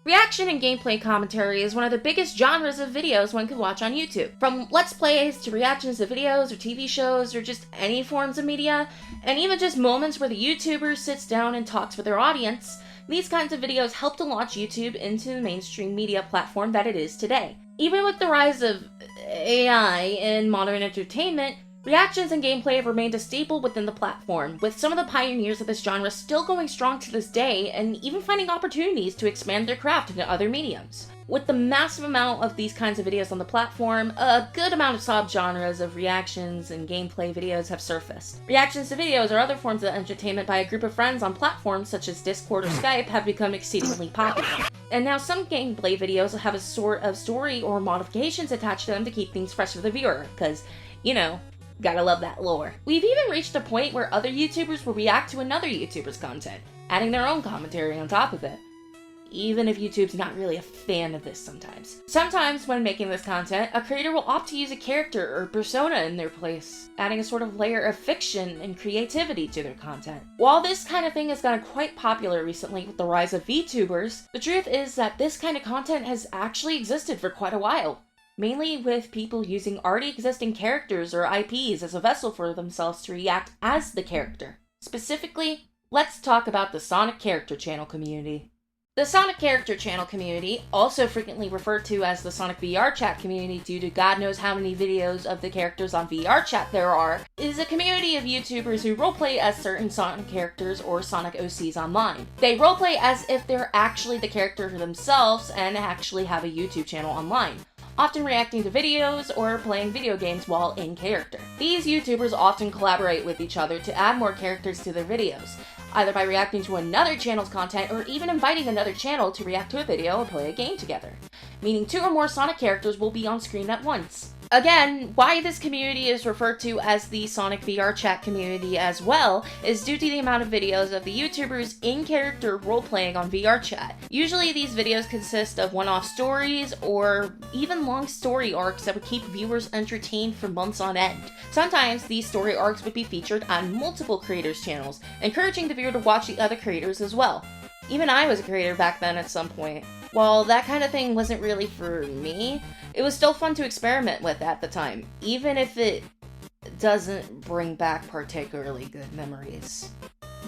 Reaction and gameplay commentary is one of the biggest genres of videos one can watch on YouTube. From Let's Plays to reactions to videos or TV shows or just any forms of media, and even just moments where the YouTuber sits down and talks with their audience, these kinds of videos help to launch YouTube into the mainstream media platform that it is today. Even with the rise of AI in modern entertainment, reactions and gameplay have remained a staple within the platform, with some of the pioneers of this genre still going strong to this day and even finding opportunities to expand their craft into other mediums. With the massive amount of these kinds of videos on the platform, a good amount of subgenres of reactions and gameplay videos have surfaced. Reactions to videos or other forms of entertainment by a group of friends on platforms such as Discord or Skype have become exceedingly popular. And now some gameplay videos have a sort of story or modifications attached to them to keep things fresh for the viewer, because, you know, gotta love that lore. We've even reached a point where other YouTubers will react to another YouTuber's content, adding their own commentary on top of it. Even if YouTube's not really a fan of this sometimes. Sometimes when making this content, a creator will opt to use a character or persona in their place, adding a sort of layer of fiction and creativity to their content. While this kind of thing has gotten quite popular recently with the rise of VTubers, the truth is that this kind of content has actually existed for quite a while. Mainly with people using already existing characters or IPs as a vessel for themselves to react as the character. Specifically, let's talk about the Sonic Character Channel community. The Sonic Character Channel community, also frequently referred to as the Sonic VRChat community due to God knows how many videos of the characters on VRChat there are, is a community of YouTubers who roleplay as certain Sonic characters or Sonic OCs online. They roleplay as if they're actually the character themselves and actually have a YouTube channel online, often reacting to videos or playing video games while in character. These YouTubers often collaborate with each other to add more characters to their videos, either by reacting to another channel's content or even inviting another channel to react to a video or play a game together, meaning 2 or more Sonic characters will be on screen at once. Again, why this community is referred to as the Sonic VRChat community as well is due to the amount of videos of the YouTubers in character roleplaying on VRChat. Usually these videos consist of one-off stories or even long story arcs that would keep viewers entertained for months on end. Sometimes these story arcs would be featured on multiple creators' channels, encouraging the viewer to watch the other creators as well. Even I was a creator back then at some point. While that kind of thing wasn't really for me, it was still fun to experiment with at the time, even if it doesn't bring back particularly good memories.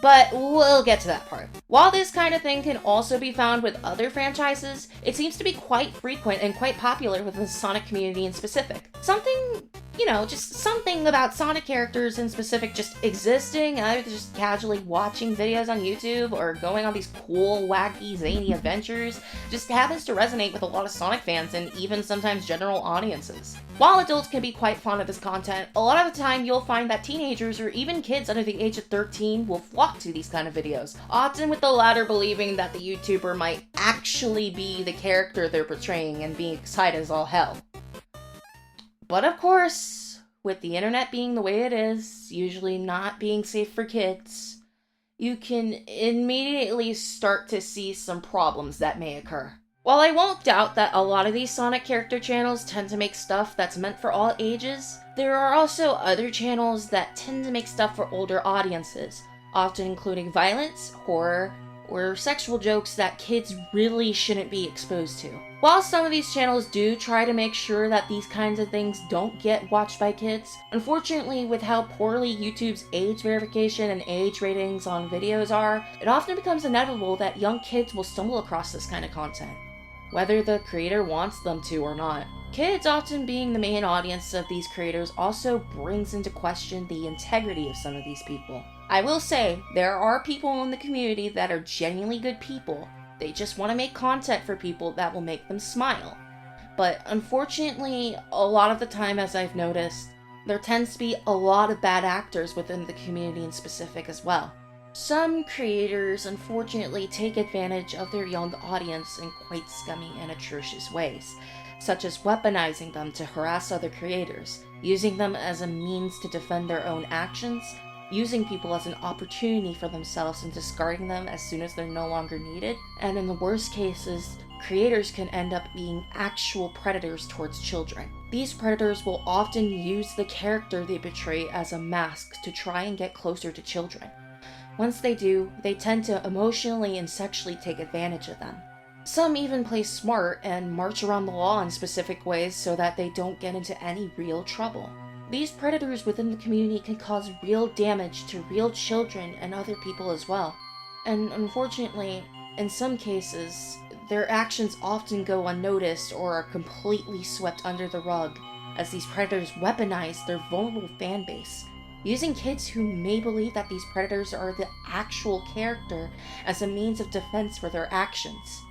But we'll get to that part. While this kind of thing can also be found with other franchises, it seems to be quite frequent and quite popular within the Sonic community in specific. Just something about Sonic characters in specific just existing, either just casually watching videos on YouTube or going on these cool, wacky, zany adventures, just happens to resonate with a lot of Sonic fans and even sometimes general audiences. While adults can be quite fond of this content, a lot of the time you'll find that teenagers or even kids under the age of 13 will flock to these kind of videos, often with the latter believing that the YouTuber might actually be the character they're portraying and being excited as all hell. But of course, with the internet being the way it is, usually not being safe for kids, you can immediately start to see some problems that may occur. While I won't doubt that a lot of these Sonic character channels tend to make stuff that's meant for all ages, there are also other channels that tend to make stuff for older audiences, often including violence, horror, or sexual jokes that kids really shouldn't be exposed to. While some of these channels do try to make sure that these kinds of things don't get watched by kids, unfortunately with how poorly YouTube's age verification and age ratings on videos are, it often becomes inevitable that young kids will stumble across this kind of content, whether the creator wants them to or not. Kids often being the main audience of these creators also brings into question the integrity of some of these people. I will say, there are people in the community that are genuinely good people. They just want to make content for people that will make them smile. But unfortunately, a lot of the time, as I've noticed, there tends to be a lot of bad actors within the community in specific as well. Some creators unfortunately take advantage of their young audience in quite scummy and atrocious ways, such as weaponizing them to harass other creators, using them as a means to defend their own actions, using people as an opportunity for themselves and discarding them as soon as they're no longer needed, and in the worst cases, creators can end up being actual predators towards children. These predators will often use the character they portray as a mask to try and get closer to children. Once they do, they tend to emotionally and sexually take advantage of them. Some even play smart and march around the law in specific ways so that they don't get into any real trouble. These predators within the community can cause real damage to real children and other people as well. And unfortunately, in some cases, their actions often go unnoticed or are completely swept under the rug, as these predators weaponize their vulnerable fan base, using kids who may believe that these predators are the actual character as a means of defense for their actions.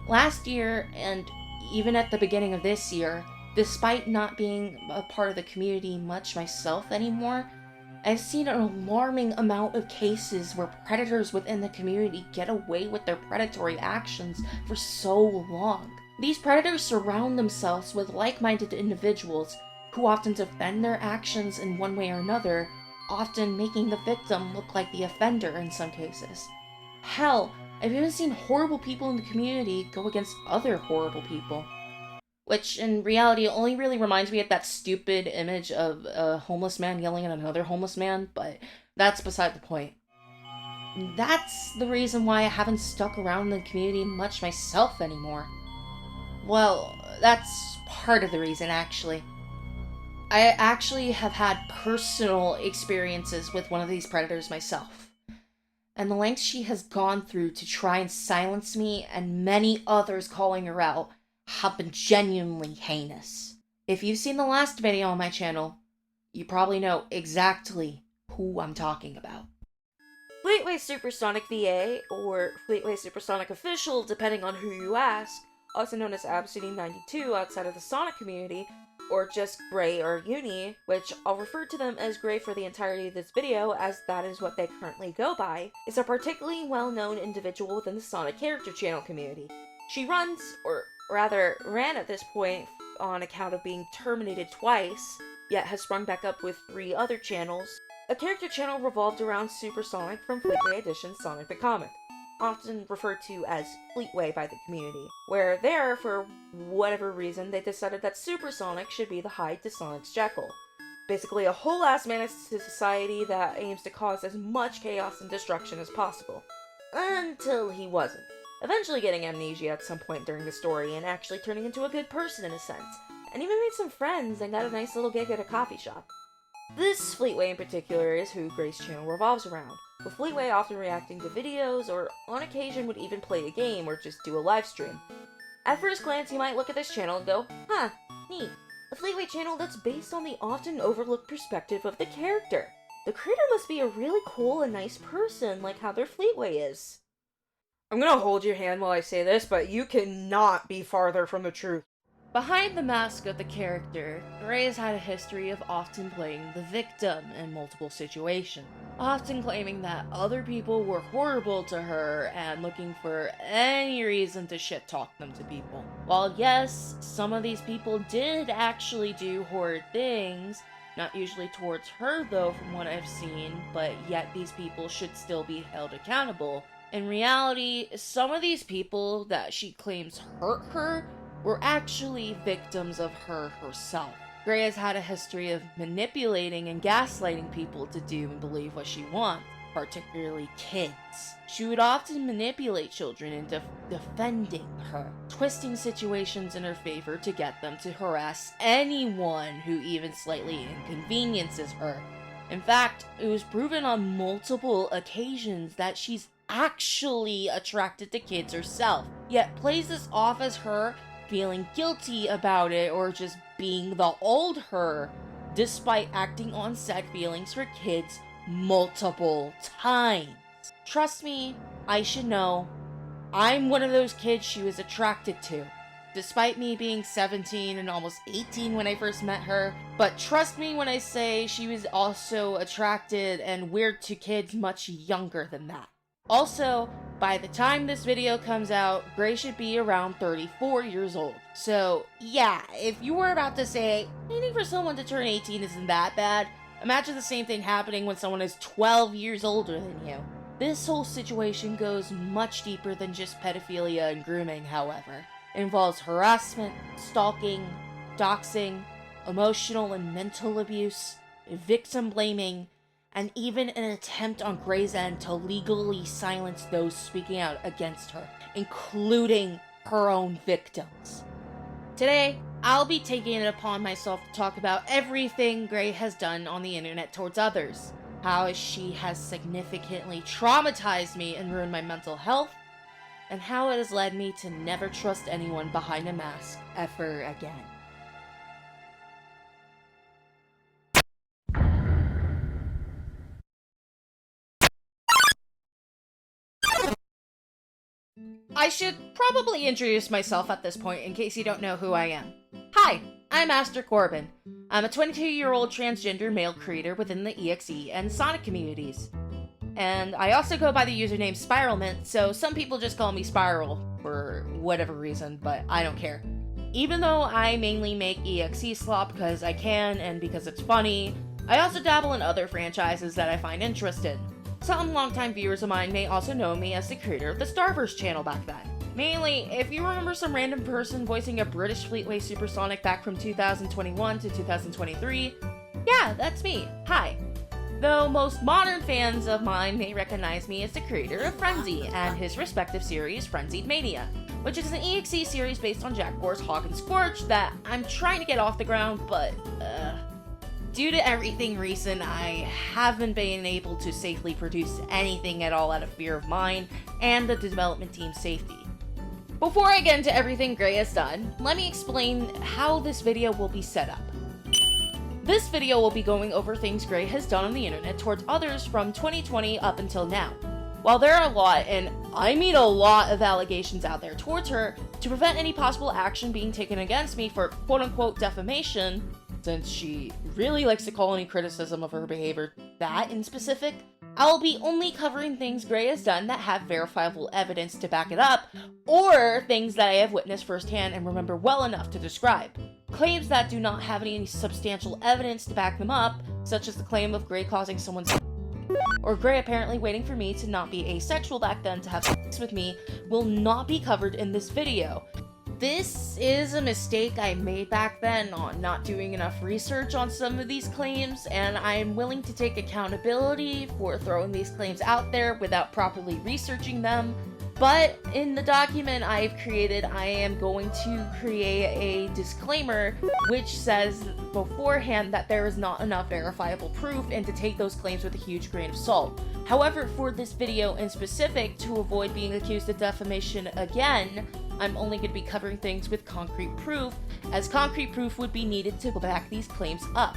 Last year, and even at the beginning of this year, despite not being a part of the community much myself anymore, I've seen an alarming amount of cases where predators within the community get away with their predatory actions for so long. These predators surround themselves with like-minded individuals who often defend their actions in one way or another, often making the victim look like the offender in some cases. Hell, I've even seen horrible people in the community go against other horrible people. Which, in reality, only really reminds me of that stupid image of a homeless man yelling at another homeless man, but that's beside the point. That's the reason why I haven't stuck around in the community much myself anymore. Well, that's part of the reason, actually. I actually have had personal experiences with one of these predators myself, and the lengths she has gone through to try and silence me and many others calling her out have been genuinely heinous. If you've seen the last video on my channel, you probably know exactly who I'm talking about. FleetwaySuperSonicVA, or FleetwaySuperSonicOfficial, depending on who you ask, also known as Abcity92 outside of the Sonic community, or just Gray or Uni, which I'll refer to them as Gray for the entirety of this video as that is what they currently go by, is a particularly well-known individual within the Sonic character channel community. She runs, or rather ran at this point on account of being terminated twice, yet has sprung back up with 3 other channels, a character channel revolved around Super Sonic from Fleetway Edition's Sonic the Comic, often referred to as Fleetway by the community, where there, for whatever reason, they decided that Super Sonic should be the Hyde to Sonic's Jekyll. Basically a whole-ass menace to society that aims to cause as much chaos and destruction as possible. Until he wasn't. Eventually getting amnesia at some point during the story and actually turning into a good person in a sense, and even made some friends and got a nice little gig at a coffee shop. This Fleetway in particular is who Gray's channel revolves around, with Fleetway often reacting to videos, or on occasion would even play a game or just do a live stream. At first glance you might look at this channel and go, huh, neat, a Fleetway channel that's based on the often overlooked perspective of the character. The creator must be a really cool and nice person like how their Fleetway is. I'm gonna hold your hand while I say this, but you cannot be farther from the truth. Behind the mask of the character, Gray has had a history of often playing the victim in multiple situations, often claiming that other people were horrible to her and looking for any reason to shit-talk them to people. While yes, some of these people did actually do horrid things, not usually towards her though from what I've seen, but yet these people should still be held accountable. In reality, some of these people that she claims hurt her were actually victims of her herself. Gray has had a history of manipulating and gaslighting people to do and believe what she wants, particularly kids. She would often manipulate children into defending her, twisting situations in her favor to get them to harass anyone who even slightly inconveniences her. In fact, it was proven on multiple occasions that she's actually attracted to kids herself, yet plays this off as her feeling guilty about it or just being the old her, despite acting on said feelings for kids multiple times. Trust me, I should know, I'm one of those kids she was attracted to, despite me being 17 and almost 18 when I first met her, but trust me when I say she was also attracted and weird to kids much younger than that. Also, by the time this video comes out, Gray should be around 34 years old. So, yeah, if you were about to say, waiting for someone to turn 18 isn't that bad, imagine the same thing happening when someone is 12 years older than you. This whole situation goes much deeper than just pedophilia and grooming, however. It involves harassment, stalking, doxing, emotional and mental abuse, victim blaming, and even an attempt on Gray's end to legally silence those speaking out against her, including her own victims. Today, I'll be taking it upon myself to talk about everything Gray has done on the internet towards others, how she has significantly traumatized me and ruined my mental health, and how it has led me to never trust anyone behind a mask ever again. I should probably introduce myself at this point in case you don't know who I am. Hi, I'm Master Corbin. I'm a 22-year-old transgender male creator within the EXE and Sonic communities. And I also go by the username Spiralmint, so some people just call me Spiral for whatever reason, but I don't care. Even though I mainly make EXE slop because I can and because it's funny, I also dabble in other franchises that I find interesting. Some longtime viewers of mine may also know me as the creator of the Starburst channel back then. Mainly, if you remember some random person voicing a British Fleetway Supersonic back from 2021 to 2023, yeah, that's me. Hi. Though most modern fans of mine may recognize me as the creator of Frenzy and his respective series, Frenzied Mania, which is an EXE series based on Jack Gore's Hawk and Scorch that I'm trying to get off the ground, but, due to everything recent, I haven't been able to safely produce anything at all out of fear of mine and the development team's safety. Before I get into everything Gray has done, let me explain how this video will be set up. This video will be going over things Gray has done on the internet towards others from 2020 up until now. While there are a lot, and I mean a lot, of allegations out there towards her, to prevent any possible action being taken against me for quote-unquote defamation, since she really likes to call any criticism of her behavior that in specific, I'll be only covering things Gray has done that have verifiable evidence to back it up, or things that I have witnessed firsthand and remember well enough to describe. Claims that do not have any substantial evidence to back them up, such as the claim of Gray causing someone's or Gray apparently waiting for me to not be asexual back then to have sex with me, will not be covered in this video. This is a mistake I made back then on not doing enough research on some of these claims, and I am willing to take accountability for throwing these claims out there without properly researching them. But in the document I've created, I am going to create a disclaimer which says beforehand that there is not enough verifiable proof and to take those claims with a huge grain of salt. However, for this video in specific, to avoid being accused of defamation again, I'm only going to be covering things with concrete proof, as concrete proof would be needed to back these claims up.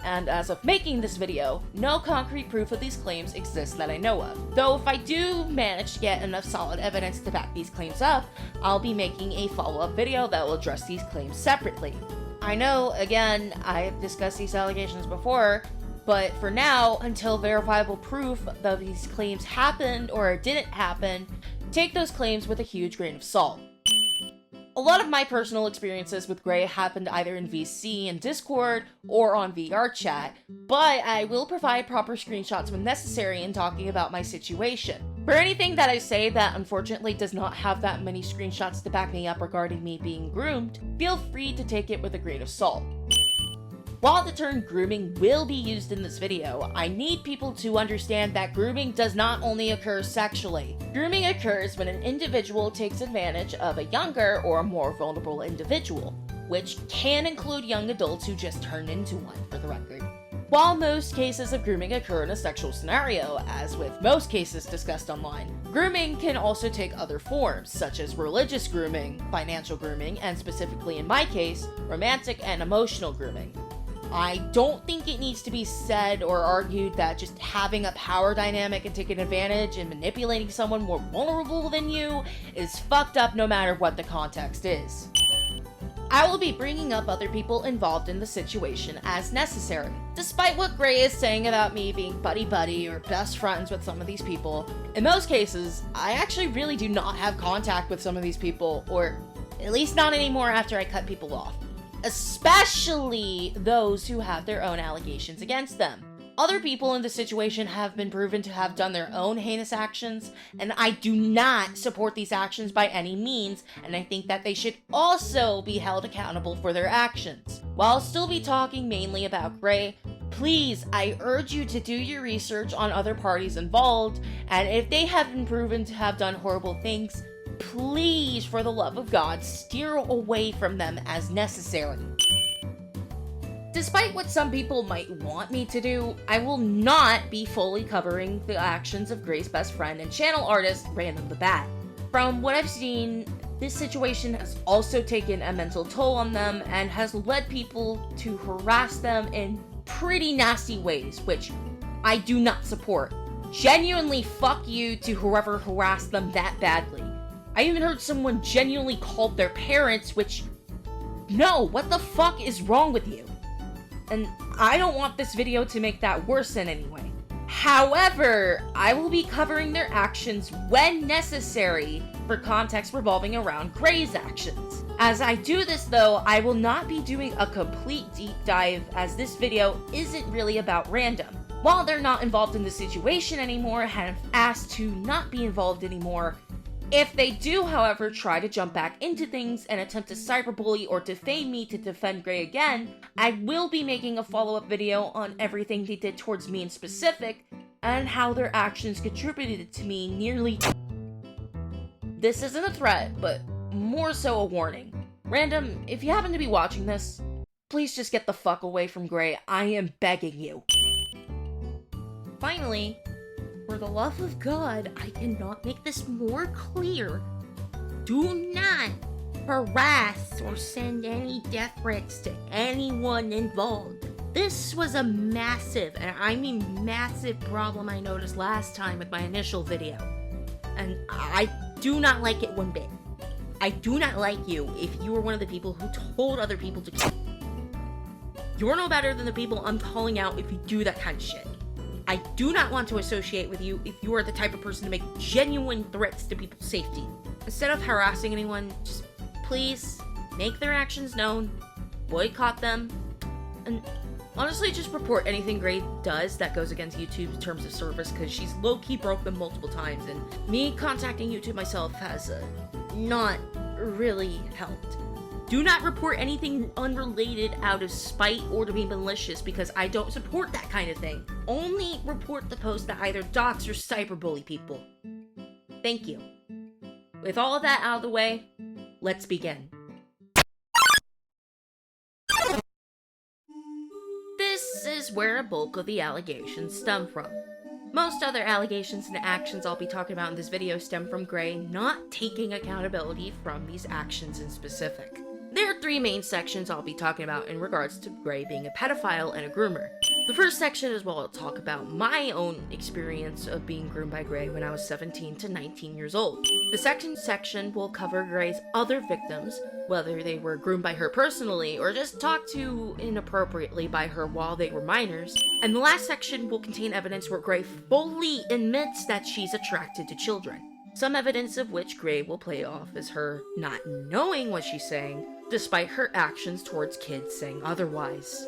And as of making this video, no concrete proof of these claims exists that I know of. Though if I do manage to get enough solid evidence to back these claims up, I'll be making a follow-up video that will address these claims separately. I know, again, I've discussed these allegations before, but for now, until verifiable proof that these claims happened or didn't happen, take those claims with a huge grain of salt. A lot of my personal experiences with Gray happened either in VC and Discord or on VRChat, but I will provide proper screenshots when necessary in talking about my situation. For anything that I say that unfortunately does not have that many screenshots to back me up regarding me being groomed, feel free to take it with a grain of salt. While the term grooming will be used in this video, I need people to understand that grooming does not only occur sexually. Grooming occurs when an individual takes advantage of a younger or more vulnerable individual, which can include young adults who just turned into one, for the record. While most cases of grooming occur in a sexual scenario, as with most cases discussed online, grooming can also take other forms, such as religious grooming, financial grooming, and specifically in my case, romantic and emotional grooming. I don't think it needs to be said or argued that just having a power dynamic and taking advantage and manipulating someone more vulnerable than you is fucked up no matter what the context is. I will be bringing up other people involved in the situation as necessary. Despite what Gray is saying about me being buddy-buddy or best friends with some of these people, in most cases, I actually really do not have contact with some of these people, or at least not anymore after I cut people off. Especially those who have their own allegations against them. Other people in the situation have been proven to have done their own heinous actions, and I do not support these actions by any means, and I think that they should also be held accountable for their actions. While I'll still be talking mainly about Gray, Please, I urge you to do your research on other parties involved, and if they have been proven to have done horrible things, please, for the love of God, steer away from them as necessary. Despite what some people might want me to do, I will not be fully covering the actions of Gray's best friend and channel artist, Random the Bat. From what I've seen, this situation has also taken a mental toll on them and has led people to harass them in pretty nasty ways, which I do not support. Genuinely fuck you to whoever harassed them that badly. I even heard someone genuinely called their parents, which, no, what the fuck is wrong with you? And I don't want this video to make that worse in any way. However, I will be covering their actions when necessary for context revolving around Gray's actions. As I do this though, I will not be doing a complete deep dive as this video isn't really about Random. While they're not involved in the situation anymore and have asked to not be involved anymore, if they do, however, try to jump back into things and attempt to cyberbully or defame me to defend Gray again, I will be making a follow-up video on everything they did towards me in specific, and how their actions contributed to me nearly... This isn't a threat, but more so a warning. Random, if you happen to be watching this, please just get the fuck away from Gray. I am begging you. Finally, for the love of God, I cannot make this more clear. Do not harass or send any death threats to anyone involved. This was a massive, and I mean massive, problem I noticed last time with my initial video. And I do not like it one bit. I do not like you if you were one of the people who told other people to kill. You're no better than the people I'm calling out if you do that kind of shit. I do not want to associate with you if you are the type of person to make genuine threats to people's safety. Instead of harassing anyone, just please make their actions known, boycott them, and honestly just report anything Gray does that goes against YouTube's terms of service, because she's low-key broke them multiple times, and me contacting YouTube myself has not really helped. Do not report anything unrelated out of spite or to be malicious, because I don't support that kind of thing. Only report the post that either dox or cyberbully people. Thank you. With all of that out of the way, let's begin. This is where a bulk of the allegations stem from. Most other allegations and actions I'll be talking about in this video stem from Gray not taking accountability from these actions in specific. There are three main sections I'll be talking about in regards to Gray being a pedophile and a groomer. The first section is where I'll talk about my own experience of being groomed by Gray when I was 17 to 19 years old. The second section will cover Gray's other victims, whether they were groomed by her personally or just talked to inappropriately by her while they were minors. And the last section will contain evidence where Gray fully admits that she's attracted to children. Some evidence of which Gray will play off as her not knowing what she's saying, despite her actions towards kids saying otherwise.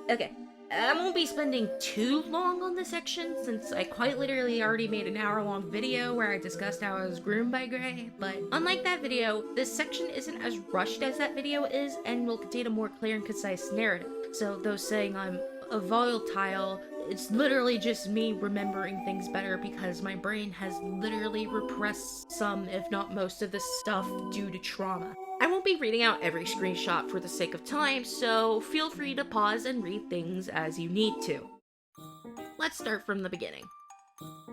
Okay, I won't be spending too long on this section, since I quite literally already made an hour-long video where I discussed how I was groomed by Gray, but unlike that video, this section isn't as rushed as that video is, and will contain a more clear and concise narrative. So those saying I'm a volatile, it's literally just me remembering things better because my brain has literally repressed some, if not most of this stuff due to trauma. I won't be reading out every screenshot for the sake of time, so feel free to pause and read things as you need to. Let's start from the beginning.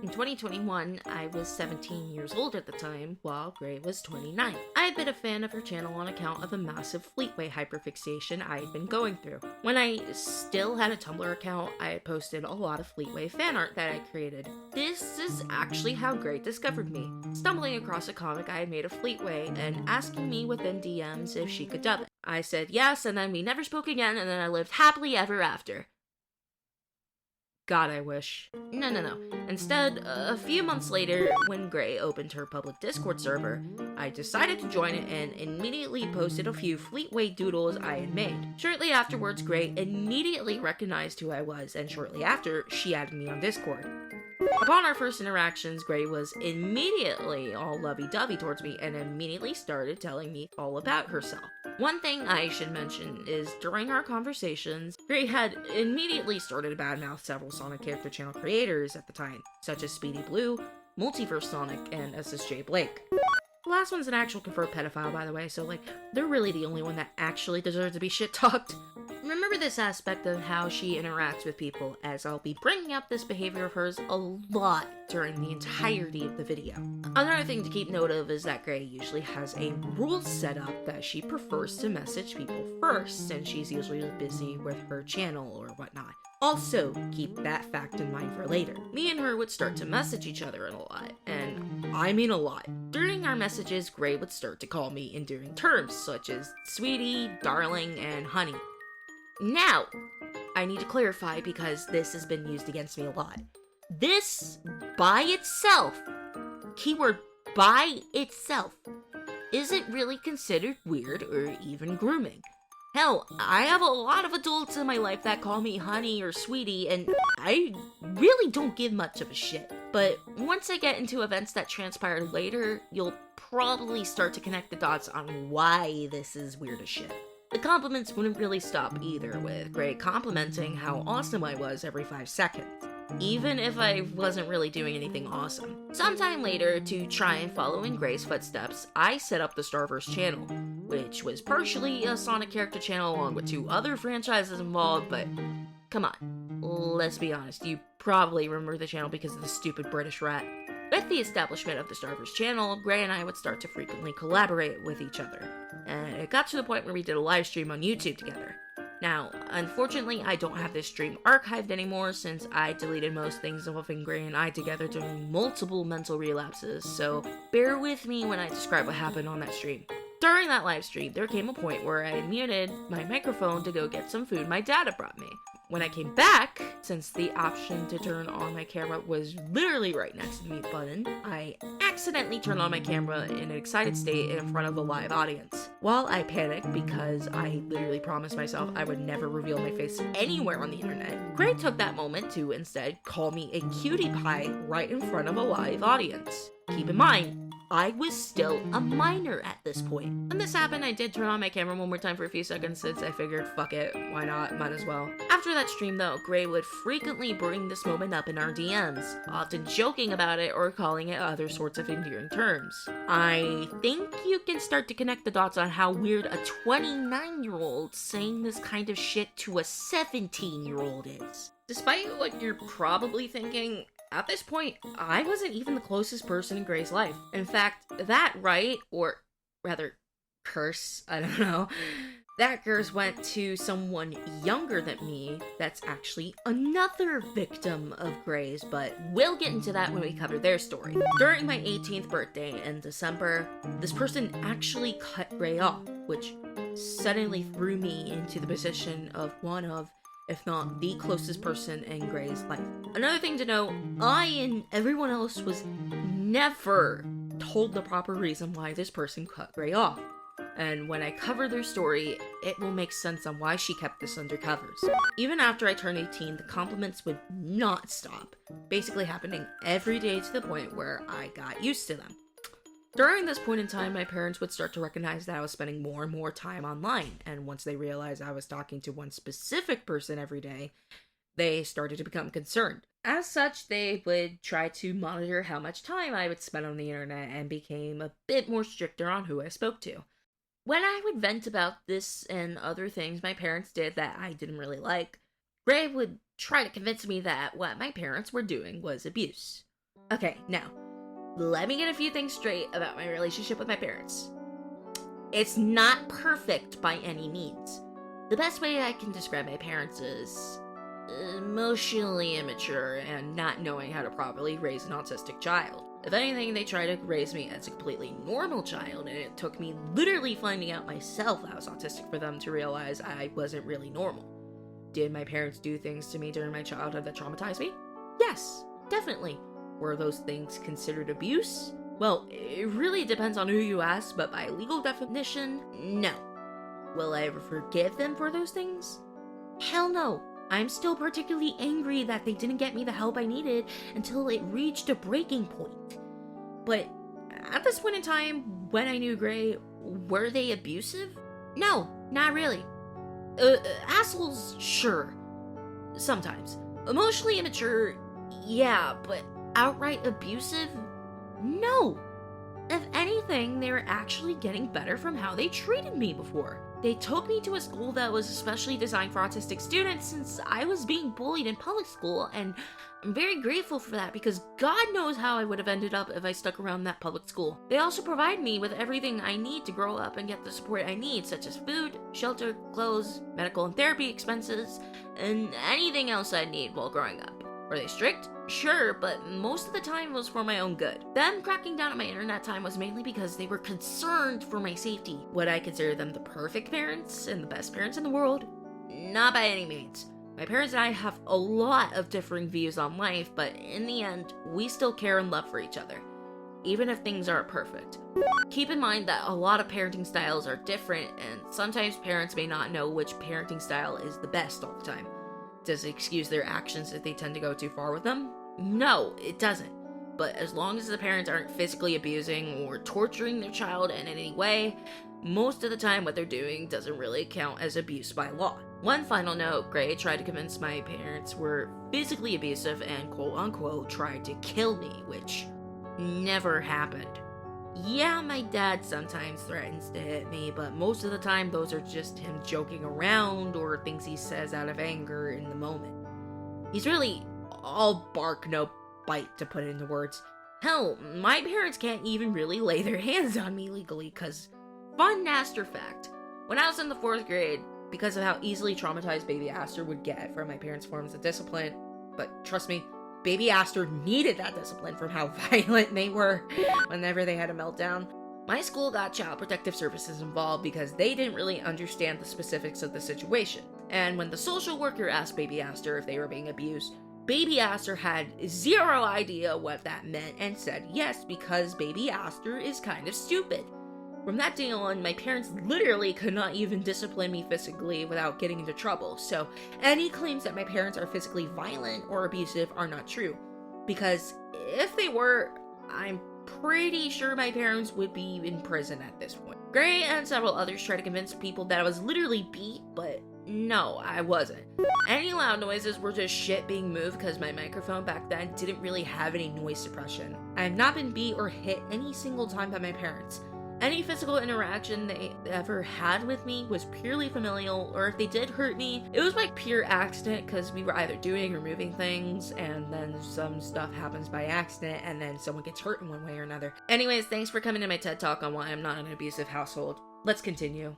In 2021, I was 17 years old at the time, while Gray was 29. I had been a fan of her channel on account of a massive Fleetway hyperfixation I had been going through. When I still had a Tumblr account, I had posted a lot of Fleetway fan art that I created. This is actually how Gray discovered me, stumbling across a comic I had made of Fleetway and asking me within DMs if she could dub it. I said yes, and then we never spoke again, and then I lived happily ever after. God, I wish. No. Instead, a few months later, when Gray opened her public Discord server, I decided to join it and immediately posted a few Fleetway doodles I had made. Shortly afterwards, Gray immediately recognized who I was, and shortly after, she added me on Discord. Upon our first interactions, Gray was immediately all lovey-dovey towards me and immediately started telling me all about herself. One thing I should mention is during our conversations, Gray had immediately started to badmouth several Sonic character channel creators at the time, such as Speedy Blue, Multiverse Sonic, and SSJ Blake. The last one's an actual confirmed pedophile, by the way, so they're really the only one that actually deserves to be shit-talked. Remember this aspect of how she interacts with people, as I'll be bringing up this behavior of hers a lot during the entirety of the video. Another thing to keep note of is that Gray usually has a rule set up that she prefers to message people first, and she's usually busy with her channel or whatnot. Also, keep that fact in mind for later. Me and her would start to message each other a lot, and I mean a lot. During our messages, Gray would start to call me endearing terms, such as sweetie, darling, and honey. Now, I need to clarify because this has been used against me a lot. This, by itself, keyword by itself, isn't really considered weird or even grooming. Hell, I have a lot of adults in my life that call me honey or sweetie, and I really don't give much of a shit. But once I get into events that transpire later, you'll probably start to connect the dots on why this is weird as shit. The compliments wouldn't really stop either, with Gray complimenting how awesome I was every 5 seconds, even if I wasn't really doing anything awesome. Sometime later, to try and follow in Gray's footsteps, I set up the Starverse channel, which was partially a Sonic character channel along with 2 other franchises involved, but come on, let's be honest, you probably remember the channel because of the stupid British rat. With the establishment of the Starverse channel, Gray and I would start to frequently collaborate with each other, and it got to the point where we did a live stream on YouTube together. Now, unfortunately, I don't have this stream archived anymore since I deleted most things involving Gray and I together during multiple mental relapses, so bear with me when I describe what happened on that stream. During that live stream, there came a point where I muted my microphone to go get some food my dad had brought me. When I came back, since the option to turn on my camera was literally right next to the mute button, I accidentally turned on my camera in an excited state in front of a live audience. While I panicked because I literally promised myself I would never reveal my face anywhere on the internet, Gray took that moment to instead call me a cutie pie right in front of a live audience. Keep in mind, I was still a minor at this point. When this happened, I did turn on my camera one more time for a few seconds since I figured, fuck it, why not, might as well. After that stream though, Gray would frequently bring this moment up in our DMs, often joking about it or calling it other sorts of endearing terms. I think you can start to connect the dots on how weird a 29-year-old saying this kind of shit to a 17-year-old is. Despite what you're probably thinking, at this point, I wasn't even the closest person in Gray's life. In fact, that right, or rather, curse, I don't know, that curse went to someone younger than me that's actually another victim of Gray's, but we'll get into that when we cover their story. During my 18th birthday in December, this person actually cut Gray off, which suddenly threw me into the position of one of, if not the closest person in Gray's life. Another thing to know, I and everyone else was never told the proper reason why this person cut Gray off. And when I cover their story, it will make sense on why she kept this under covers. Even after I turned 18, the compliments would not stop, basically happening every day to the point where I got used to them. During this point in time, my parents would start to recognize that I was spending more and more time online, and once they realized I was talking to one specific person every day, they started to become concerned. As such, they would try to monitor how much time I would spend on the internet and became a bit more stricter on who I spoke to. When I would vent about this and other things my parents did that I didn't really like, Gray would try to convince me that what my parents were doing was abuse. Okay, now, let me get a few things straight about my relationship with my parents. It's not perfect by any means. The best way I can describe my parents is emotionally immature and not knowing how to properly raise an autistic child. If anything, they tried to raise me as a completely normal child, and it took me literally finding out myself I was autistic for them to realize I wasn't really normal. Did my parents do things to me during my childhood that traumatized me? Yes, definitely. Were those things considered abuse? Well, it really depends on who you ask, but by legal definition, no. Will I ever forgive them for those things? Hell no. I'm still particularly angry that they didn't get me the help I needed until it reached a breaking point. But at this point in time, when I knew Gray, were they abusive? No, not really. Assholes, sure. Sometimes. Emotionally immature, yeah, but outright abusive? No. If anything, they were actually getting better from how they treated me before. They took me to a school that was especially designed for autistic students since I was being bullied in public school, and I'm very grateful for that because God knows how I would have ended up if I stuck around that public school. They also provide me with everything I need to grow up and get the support I need, such as food, shelter, clothes, medical and therapy expenses, and anything else I need while growing up. Were they strict? Sure, but most of the time it was for my own good. Them cracking down on my internet time was mainly because they were concerned for my safety. Would I consider them the perfect parents and the best parents in the world? Not by any means. My parents and I have a lot of differing views on life, but in the end, we still care and love for each other, even if things aren't perfect. Keep in mind that a lot of parenting styles are different, and sometimes parents may not know which parenting style is the best all the time. Does it excuse their actions if they tend to go too far with them? No, it doesn't. But as long as the parents aren't physically abusing or torturing their child in any way, most of the time what they're doing doesn't really count as abuse by law. One final note, Gray tried to convince my parents were physically abusive and quote-unquote tried to kill me, which never happened. Yeah, my dad sometimes threatens to hit me, but most of the time those are just him joking around or things he says out of anger in the moment. He's really all bark, no bite, to put it into words. Hell, my parents can't even really lay their hands on me legally, cause fun Aster fact, when I was in the 4th grade, because of how easily traumatized baby Aster would get from my parents' forms of discipline, but trust me, baby Aster needed that discipline from how violent they were whenever they had a meltdown. My school got Child Protective Services involved because they didn't really understand the specifics of the situation. And when the social worker asked baby Aster if they were being abused, baby Aster had zero idea what that meant and said yes because baby Aster is kind of stupid. From that day on, my parents literally could not even discipline me physically without getting into trouble, so any claims that my parents are physically violent or abusive are not true. Because if they were, I'm pretty sure my parents would be in prison at this point. Gray and several others tried to convince people that I was literally beat, but no, I wasn't. Any loud noises were just shit being moved because my microphone back then didn't really have any noise suppression. I have not been beat or hit any single time by my parents. Any physical interaction they ever had with me was purely familial, or if they did hurt me, it was by pure accident because we were either doing or moving things, and then some stuff happens by accident, and then someone gets hurt in one way or another. Anyways, thanks for coming to my TED Talk on why I'm not an abusive household. Let's continue.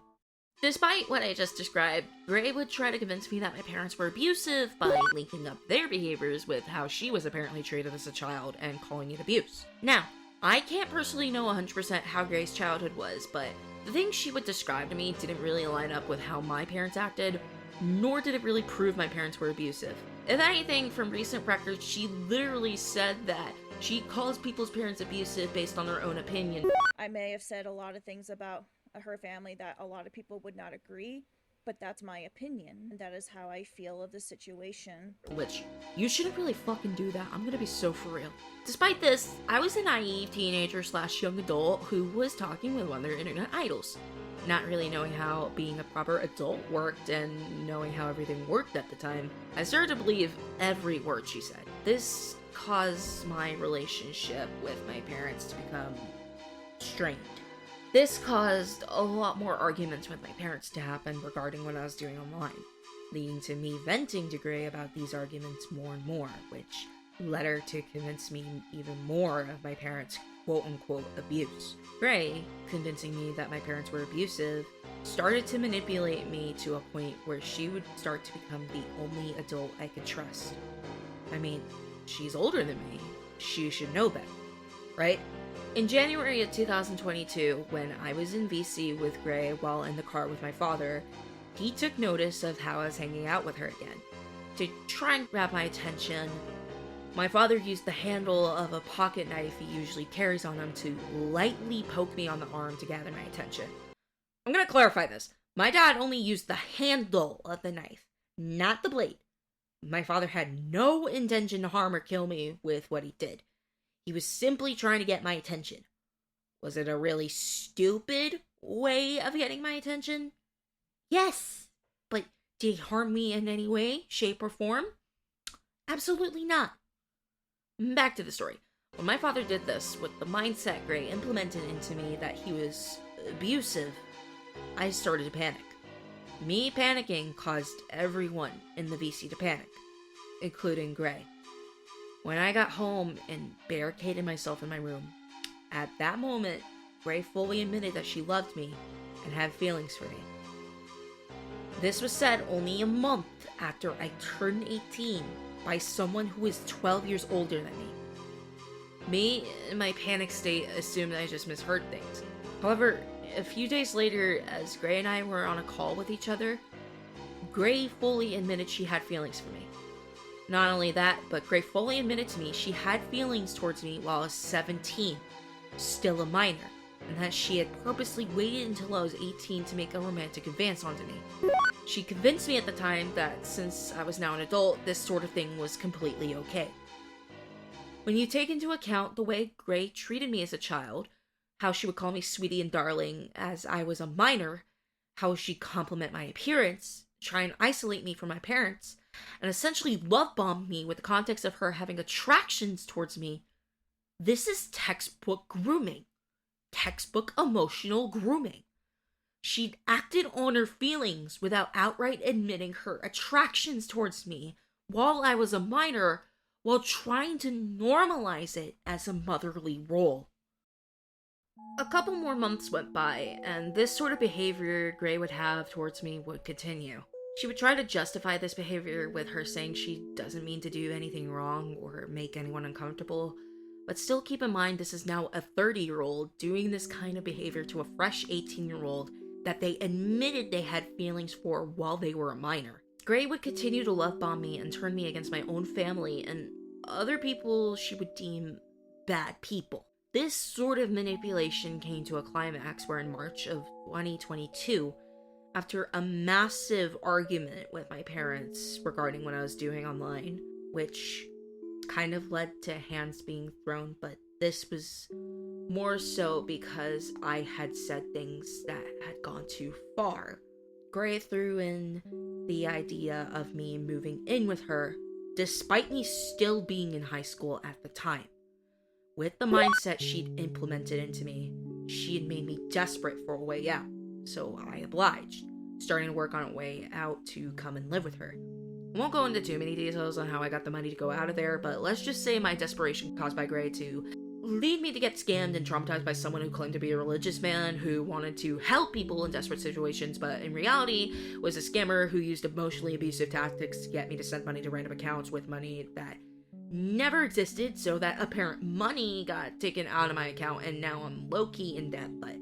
Despite what I just described, Gray would try to convince me that my parents were abusive by linking up their behaviors with how she was apparently treated as a child and calling it abuse. Now, I can't personally know 100% how Gray's childhood was, but the things she would describe to me didn't really line up with how my parents acted, nor did it really prove my parents were abusive. If anything, from recent records, she literally said that she calls people's parents abusive based on their own opinion. I may have said a lot of things about her family that a lot of people would not agree, but that's my opinion, and that is how I feel of the situation. Which, you shouldn't really fucking do that, I'm gonna be so for real. Despite this, I was a naive teenager / young adult who was talking with one of their internet idols. Not really knowing how being a proper adult worked and knowing how everything worked at the time, I started to believe every word she said. This caused my relationship with my parents to become strained. This caused a lot more arguments with my parents to happen regarding what I was doing online, leading to me venting to Gray about these arguments more and more, which led her to convince me even more of my parents' quote-unquote abuse. Gray, convincing me that my parents were abusive, started to manipulate me to a point where she would start to become the only adult I could trust. I mean, she's older than me. She should know better, right? In January of 2022, when I was in VC with Gray while in the car with my father, he took notice of how I was hanging out with her again. To try and grab my attention, my father used the handle of a pocket knife he usually carries on him to lightly poke me on the arm to gather my attention. I'm gonna clarify this. My dad only used the handle of the knife, not the blade. My father had no intention to harm or kill me with what he did. He was simply trying to get my attention. Was it a really stupid way of getting my attention? Yes, but did he harm me in any way, shape, or form? Absolutely not. Back to the story. When my father did this, with the mindset Gray implemented into me that he was abusive, I started to panic. Me panicking caused everyone in the VC to panic, including Gray. When I got home and barricaded myself in my room, at that moment, Gray fully admitted that she loved me and had feelings for me. This was said only a month after I turned 18 by someone who is 12 years older than me. Me, in my panic state, assumed I just misheard things. However, a few days later, as Gray and I were on a call with each other, Gray fully admitted she had feelings for me. Not only that, but Gray fully admitted to me she had feelings towards me while I was 17, still a minor, and that she had purposely waited until I was 18 to make a romantic advance onto me. She convinced me at the time that since I was now an adult, this sort of thing was completely okay. When you take into account the way Gray treated me as a child, how she would call me sweetie and darling as I was a minor, how she'd compliment my appearance, try and isolate me from my parents, and essentially love bomb me with the context of her having attractions towards me, this is textbook grooming. Textbook emotional grooming. She'd acted on her feelings without outright admitting her attractions towards me while I was a minor, while trying to normalize it as a motherly role. A couple more months went by, and this sort of behavior Gray would have towards me would continue. She would try to justify this behavior with her saying she doesn't mean to do anything wrong or make anyone uncomfortable, but still keep in mind this is now a 30-year-old doing this kind of behavior to a fresh 18-year-old that they admitted they had feelings for while they were a minor. Gray would continue to love bomb me and turn me against my own family and other people she would deem bad people. This sort of manipulation came to a climax where in March of 2022, after a massive argument with my parents regarding what I was doing online, which kind of led to hands being thrown, but this was more so because I had said things that had gone too far. Gray threw in the idea of me moving in with her, despite me still being in high school at the time. With the mindset she'd implemented into me, she had made me desperate for a way out, so I obliged, starting to work on a way out to come and live with her. I won't go into too many details on how I got the money to go out of there, but let's just say my desperation caused by Gray to lead me to get scammed and traumatized by someone who claimed to be a religious man who wanted to help people in desperate situations, but in reality was a scammer who used emotionally abusive tactics to get me to send money to random accounts with money that never existed, so that apparent money got taken out of my account and now I'm low-key in debt, but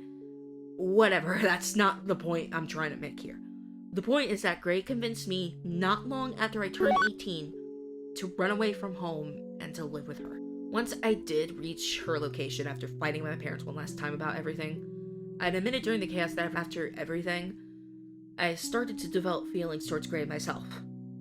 whatever, that's not the point I'm trying to make here. The point is that Gray convinced me not long after I turned 18 to run away from home and to live with her. Once I did reach her location after fighting with my parents one last time about everything, I'd admitted during the chaos that after everything, I started to develop feelings towards Gray myself.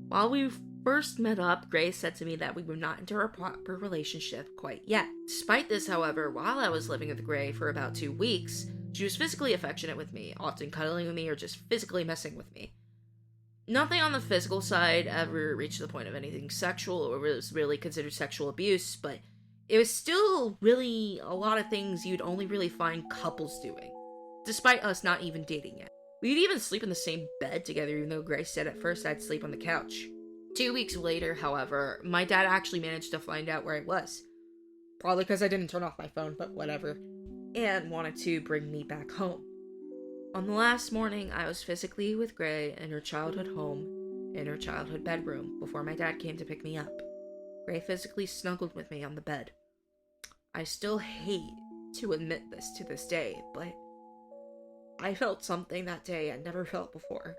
While we first met up, Gray said to me that we were not into a proper relationship quite yet. Despite this, however, while I was living with Gray for about 2 weeks, she was physically affectionate with me, often cuddling with me or just physically messing with me. Nothing on the physical side ever reached the point of anything sexual or was really considered sexual abuse, but it was still really a lot of things you'd only really find couples doing, despite us not even dating yet. We'd even sleep in the same bed together, even though Grace said at first I'd sleep on the couch. 2 weeks later, however, my dad actually managed to find out where I was. Probably because I didn't turn off my phone, but whatever. And wanted to bring me back home. On the last morning, I was physically with Gray in her childhood home, in her childhood bedroom, before my dad came to pick me up. Gray physically snuggled with me on the bed. I still hate to admit this to this day, but I felt something that day I never felt before.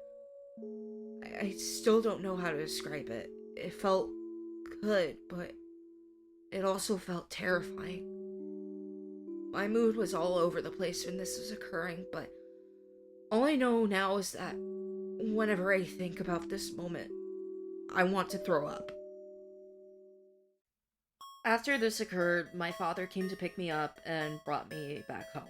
I still don't know how to describe it. It felt good, but it also felt terrifying. My mood was all over the place when this was occurring, but all I know now is that whenever I think about this moment, I want to throw up. After this occurred, my father came to pick me up and brought me back home.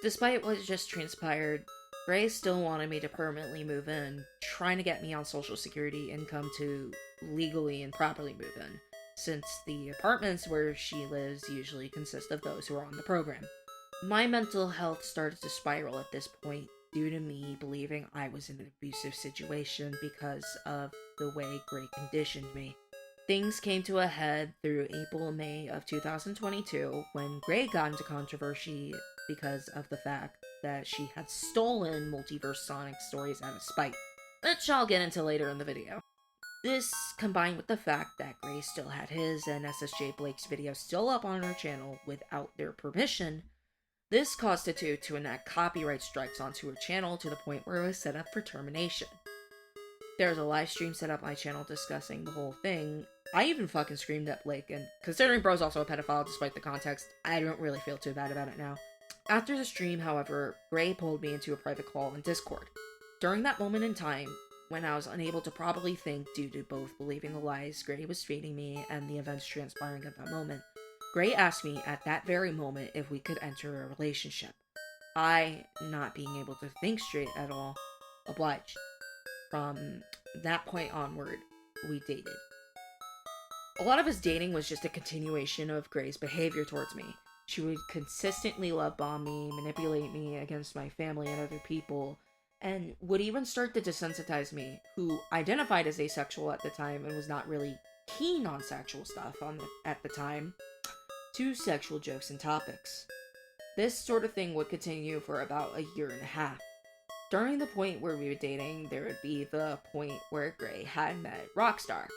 Despite what just transpired, Gray still wanted me to permanently move in, trying to get me on Social Security income to legally and properly move in, since the apartments where she lives usually consist of those who are on the program. My mental health started to spiral at this point due to me believing I was in an abusive situation because of the way Gray conditioned me. Things came to a head through April and May of 2022 when Gray got into controversy because of the fact that she had stolen Multiverse Sonic stories out of spite, which I'll get into later in the video. This, combined with the fact that Gray still had his and SSJ Blake's videos still up on her channel without their permission, this caused the two to enact copyright strikes onto her channel to the point where it was set up for termination. There was a live stream set up on my channel discussing the whole thing. I even fucking screamed at Blake, and considering bro's also a pedophile despite the context, I don't really feel too bad about it now. After the stream, however, Gray pulled me into a private call in Discord. During that moment in time, when I was unable to properly think due to both believing the lies Gray was feeding me and the events transpiring at that moment, Gray asked me at that very moment if we could enter a relationship. I, not being able to think straight at all, obliged. From that point onward, we dated. A lot of his dating was just a continuation of Gray's behavior towards me. She would consistently love bomb me, manipulate me against my family and other people, and would even start to desensitize me, who identified as asexual at the time and was not really keen on sexual stuff at the time, to sexual jokes and topics. This sort of thing would continue for about a year and a half. During the point where we were dating, there would be the point where Gray had met Rockstar.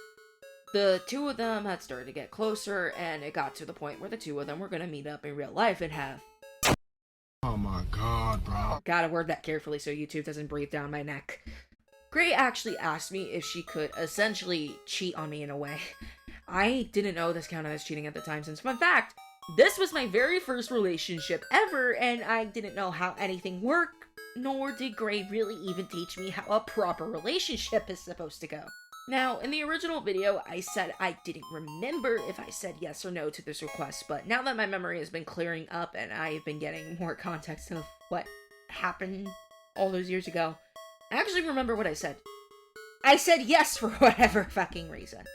The two of them had started to get closer, and it got to the point where the two of them were going to meet up in real life and have... Oh my god, bro. Gotta word that carefully so YouTube doesn't breathe down my neck. Gray actually asked me if she could essentially cheat on me in a way. I didn't know this counted as cheating at the time, since, fun fact, this was my very first relationship ever, and I didn't know how anything worked, nor did Gray really even teach me how a proper relationship is supposed to go. Now, in the original video, I said I didn't remember if I said yes or no to this request, but now that my memory has been clearing up and I've been getting more context of what happened all those years ago, I actually remember what I said. I said yes for whatever fucking reason.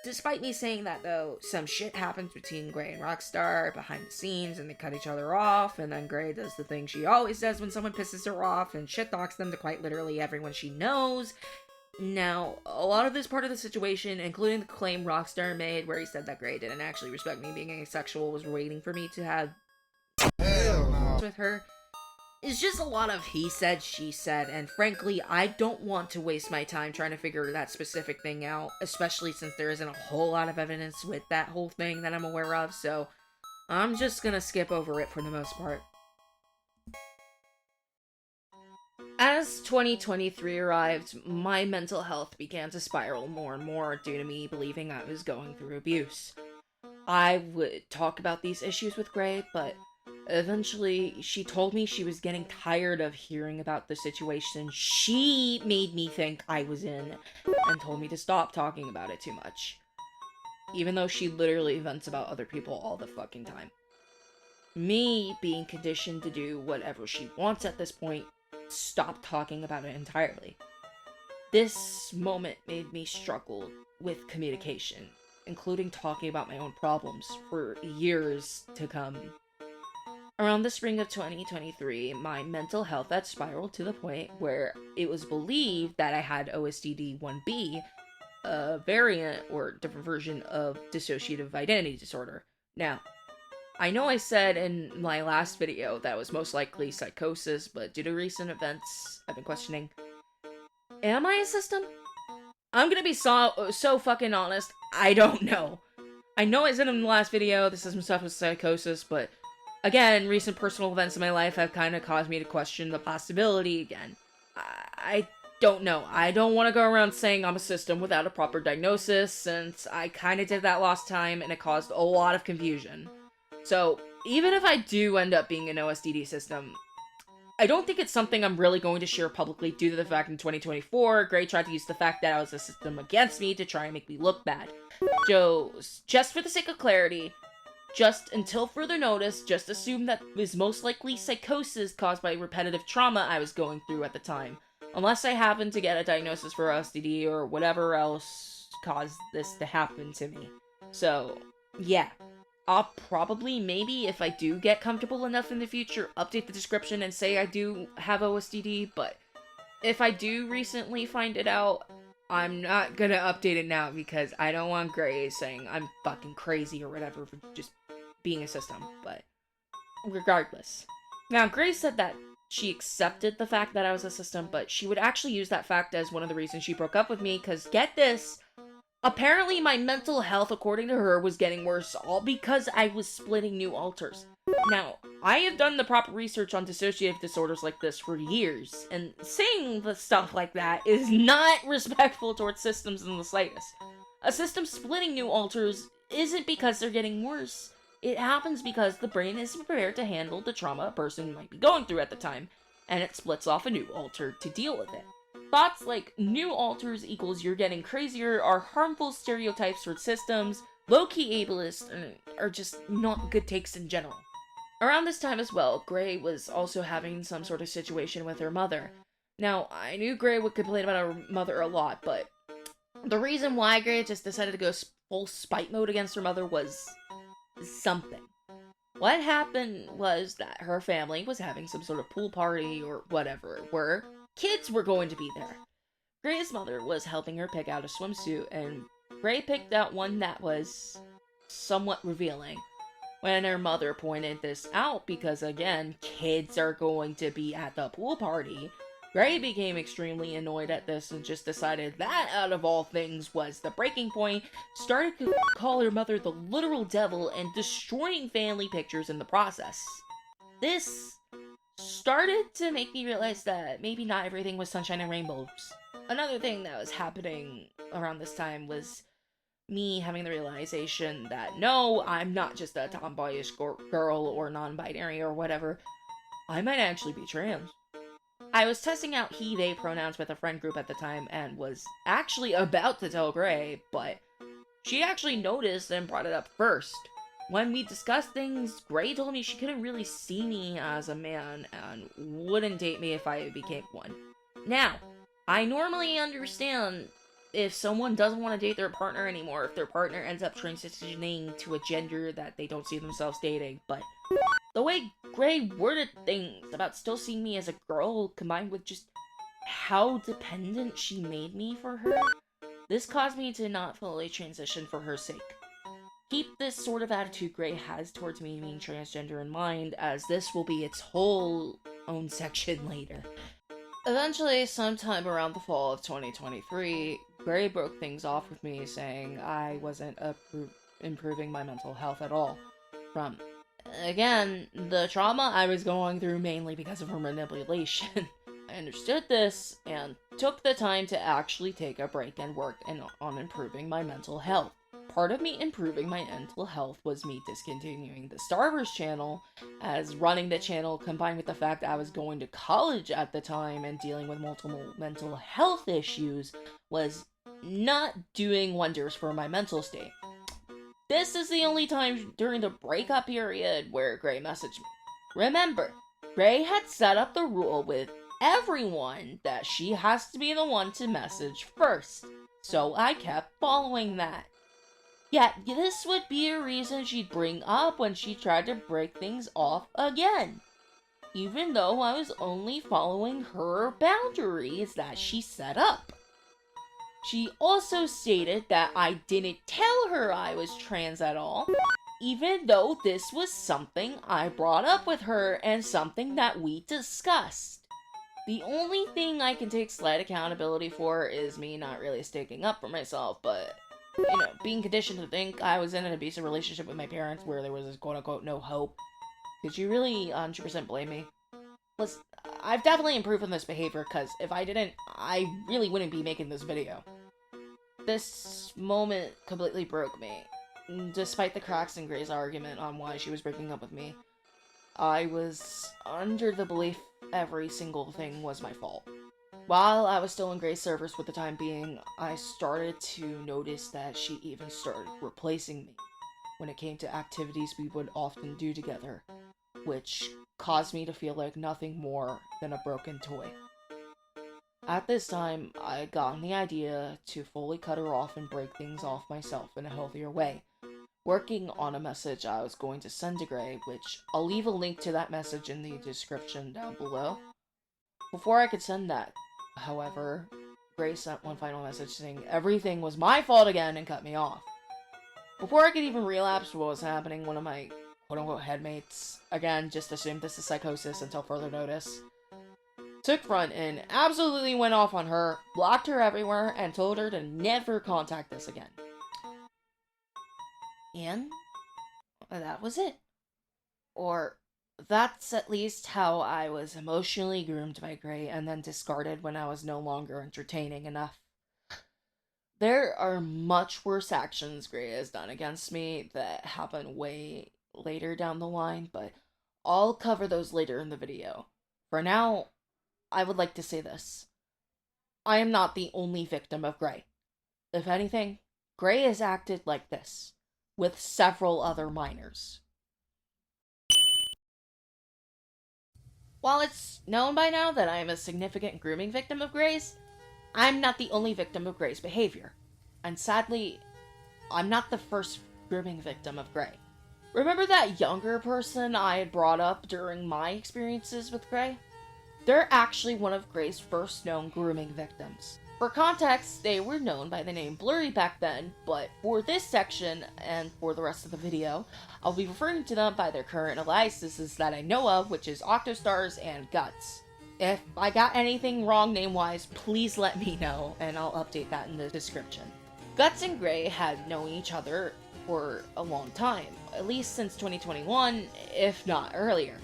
Despite me saying that, though, some shit happens between Gray and Rockstar behind the scenes, and they cut each other off, and then Gray does the thing she always does when someone pisses her off, and shit talks them to quite literally everyone she knows. Now, a lot of this part of the situation, including the claim Rockstar made where he said that Gray didn't actually respect me being asexual, was waiting for me to have with her, is just a lot of he said, she said, and frankly, I don't want to waste my time trying to figure that specific thing out, especially since there isn't a whole lot of evidence with that whole thing that I'm aware of, so I'm just gonna skip over it for the most part. As 2023 arrived, my mental health began to spiral more and more due to me believing I was going through abuse. I would talk about these issues with Gray, but eventually she told me she was getting tired of hearing about the situation she made me think I was in, and told me to stop talking about it too much. Even though she literally vents about other people all the fucking time. Me, being conditioned to do whatever she wants at this point, stopped talking about it entirely. This moment made me struggle with communication, including talking about my own problems, for years to come. Around the spring of 2023, my mental health had spiraled to the point where it was believed that I had OSDD-1B, a variant or different version of dissociative identity disorder. Now, I know I said in my last video that was most likely psychosis, but due to recent events, I've been questioning, am I a system? I'm gonna be so fucking honest, I don't know. I know I said in the last video this is some stuff with psychosis, but again, recent personal events in my life have kind of caused me to question the possibility again. I don't know. I don't want to go around saying I'm a system without a proper diagnosis, since I kind of did that last time and it caused a lot of confusion. So, even if I do end up being an OSDD system, I don't think it's something I'm really going to share publicly due to the fact in 2024, Gray tried to use the fact that I was a system against me to try and make me look bad. So, just for the sake of clarity, just until further notice, just assume that it was most likely psychosis caused by repetitive trauma I was going through at the time. Unless I happen to get a diagnosis for STD or whatever else caused this to happen to me. So, yeah. I'll probably, maybe, if I do get comfortable enough in the future, update the description and say I do have OSDD, but if I do recently find it out, I'm not gonna update it now because I don't want Gray saying I'm fucking crazy or whatever for just being a system, but regardless. Now, Gray said that she accepted the fact that I was a system, but she would actually use that fact as one of the reasons she broke up with me, because get this, apparently my mental health, according to her, was getting worse, all because I was splitting new alters. Now, I have done the proper research on dissociative disorders like this for years, and saying the stuff like that is not respectful towards systems in the slightest. A system splitting new alters isn't because they're getting worse. It happens because the brain is prepared to handle the trauma a person might be going through at the time, and it splits off a new alter to deal with it. Thoughts like new alters equals you're getting crazier are harmful stereotypes towards systems, low-key ableist, and are just not good takes in general. Around this time as well, Gray was also having some sort of situation with her mother. Now, I knew Gray would complain about her mother a lot, but the reason why Gray just decided to go full spite mode against her mother was something. What happened was that her family was having some sort of pool party or whatever, where kids were going to be there. Gray's mother was helping her pick out a swimsuit, and Gray picked out one that was somewhat revealing. When her mother pointed this out, because again, kids are going to be at the pool party, Gray became extremely annoyed at this and just decided that, out of all things, was the breaking point, started to call her mother the literal devil and destroying family pictures in the process. This started to make me realize that maybe not everything was sunshine and rainbows. Another thing that was happening around this time was me having the realization that no, I'm not just a tomboyish girl or non-binary or whatever. I might actually be trans. I was testing out he, they pronouns with a friend group at the time and was actually about to tell Gray, but she actually noticed and brought it up first. When we discussed things, Gray told me she couldn't really see me as a man and wouldn't date me if I became one. Now, I normally understand if someone doesn't want to date their partner anymore, if their partner ends up transitioning to a gender that they don't see themselves dating, but the way Gray worded things about still seeing me as a girl, combined with just how dependent she made me for her, this caused me to not fully transition for her sake. Keep this sort of attitude Gray has towards me being transgender in mind, as this will be its whole own section later. Eventually, sometime around the fall of 2023, Gray broke things off with me, saying I wasn't improving my mental health at all. From, again, the trauma I was going through mainly because of her manipulation. I understood this, and took the time to actually take a break and work on improving my mental health. Part of me improving my mental health was me discontinuing the Starburst channel, as running the channel combined with the fact I was going to college at the time and dealing with multiple mental health issues was not doing wonders for my mental state. This is the only time during the breakup period where Gray messaged me. Remember, Gray had set up the rule with everyone that she has to be the one to message first, so I kept following that. Yet, this would be a reason she'd bring up when she tried to break things off again. Even though I was only following her boundaries that she set up. She also stated that I didn't tell her I was trans at all, even though this was something I brought up with her and something that we discussed. The only thing I can take slight accountability for is me not really sticking up for myself, but being conditioned to think I was in an abusive relationship with my parents where there was this quote-unquote no hope. Could you really 100% blame me? Listen, I've definitely improved on this behavior, because if I didn't, I really wouldn't be making this video. This moment completely broke me. Despite the cracks in Gray's argument on why she was breaking up with me, I was under the belief every single thing was my fault. While I was still in Gray's servers for the time being, I started to notice that she even started replacing me when it came to activities we would often do together, which caused me to feel like nothing more than a broken toy. At this time, I had gotten the idea to fully cut her off and break things off myself in a healthier way, working on a message I was going to send to Gray, which I'll leave a link to that message in the description down below. Before I could send that, however, Gray sent one final message saying everything was my fault again and cut me off. Before I could even relapse what was happening, one of my quote-unquote headmates, again, just assumed this is psychosis until further notice, took front and absolutely went off on her, blocked her everywhere, and told her to never contact us again. And that was it. Or that's at least how I was emotionally groomed by Gray and then discarded when I was no longer entertaining enough. There are much worse actions Gray has done against me that happen way later down the line, but I'll cover those later in the video. For now, I would like to say this. I am not the only victim of Gray. If anything, Gray has acted like this with several other minors. While it's known by now that I am a significant grooming victim of Gray's, I'm not the only victim of Gray's behavior. And sadly, I'm not the first grooming victim of Gray. Remember that younger person I had brought up during my experiences with Gray? They're actually one of Gray's first known grooming victims. For context, they were known by the name Blurry back then, but for this section and for the rest of the video, I'll be referring to them by their current aliases that I know of, which is Octostars and Guts. If I got anything wrong name-wise, please let me know, and I'll update that in the description. Guts and Gray had known each other for a long time, at least since 2021, if not earlier.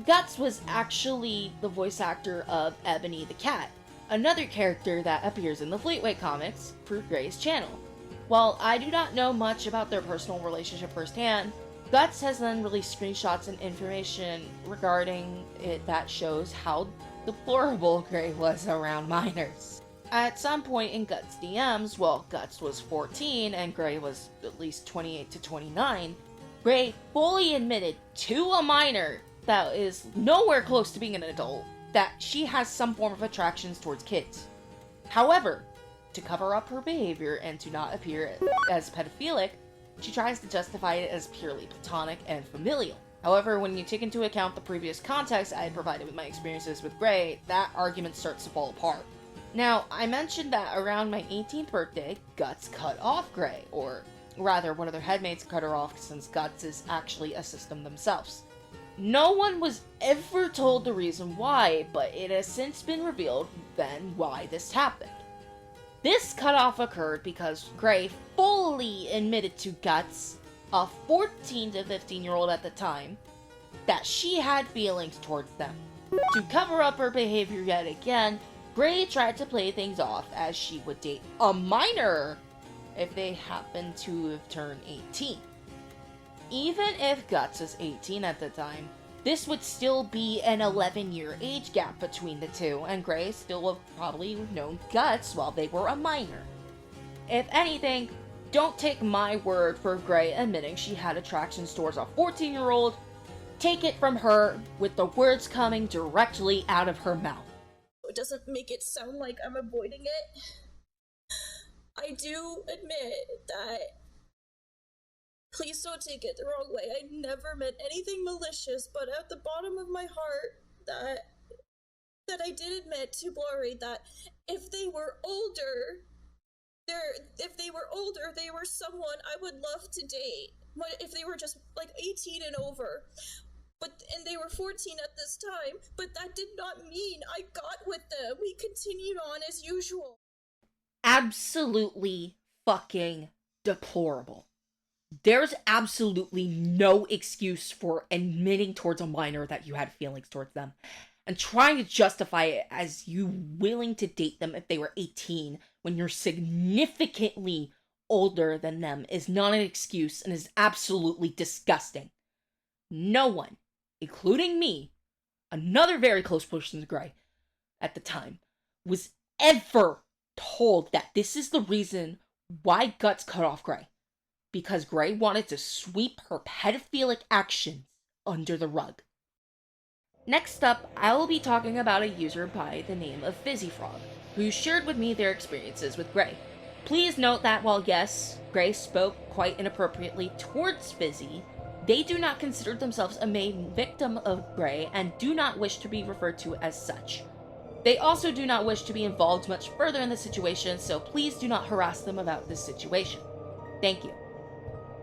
Guts was actually the voice actor of Ebony the Cat, another character that appears in the Fleetway comics for Gray's channel. While I do not know much about their personal relationship firsthand, Guts has then released screenshots and information regarding it that shows how deplorable Gray was around minors. At some point in Guts' DMs, while Guts was 14 and Gray was at least 28 to 29, Gray fully admitted to a minor that is nowhere close to being an adult that she has some form of attractions towards kids. However, to cover up her behavior and to not appear as pedophilic, she tries to justify it as purely platonic and familial. However, when you take into account the previous context I had provided with my experiences with Gray, that argument starts to fall apart. Now, I mentioned that around my 18th birthday, Guts cut off Gray, or rather, one of their headmates cut her off since Guts is actually a system themselves. No one was ever told the reason why, but it has since been revealed then why this happened. This cutoff occurred because Gray fully admitted to Guts, a 14 to 15-year-old at the time, that she had feelings towards them. To cover up her behavior yet again, Gray tried to play things off as she would date a minor if they happened to have turned 18. Even if Guts was 18 at the time, this would still be an 11-year age gap between the two, and Gray still would probably have known Guts while they were a minor. If anything, don't take my word for Gray admitting she had attractions towards a 14-year-old. Take it from her with the words coming directly out of her mouth. It doesn't make it sound like I'm avoiding it. I do admit that, please don't take it the wrong way, I never meant anything malicious, but at the bottom of my heart, that I did admit to Blurry that if they were older, they were someone I would love to date. But if they were just like 18 and over, and they were 14 at this time, but that did not mean I got with them. We continued on as usual. Absolutely fucking deplorable. There's absolutely no excuse for admitting towards a minor that you had feelings towards them and trying to justify it as you willing to date them if they were 18 when you're significantly older than them is not an excuse and is absolutely disgusting. No one, including me, another very close person to Gray at the time, was ever told that this is the reason why Guts cut off Gray. Because Gray wanted to sweep her pedophilic actions under the rug. Next up, I will be talking about a user by the name of FizzyFrog, who shared with me their experiences with Gray. Please note that while yes, Gray spoke quite inappropriately towards Fizzy, they do not consider themselves a main victim of Gray and do not wish to be referred to as such. They also do not wish to be involved much further in the situation, so please do not harass them about this situation. Thank you.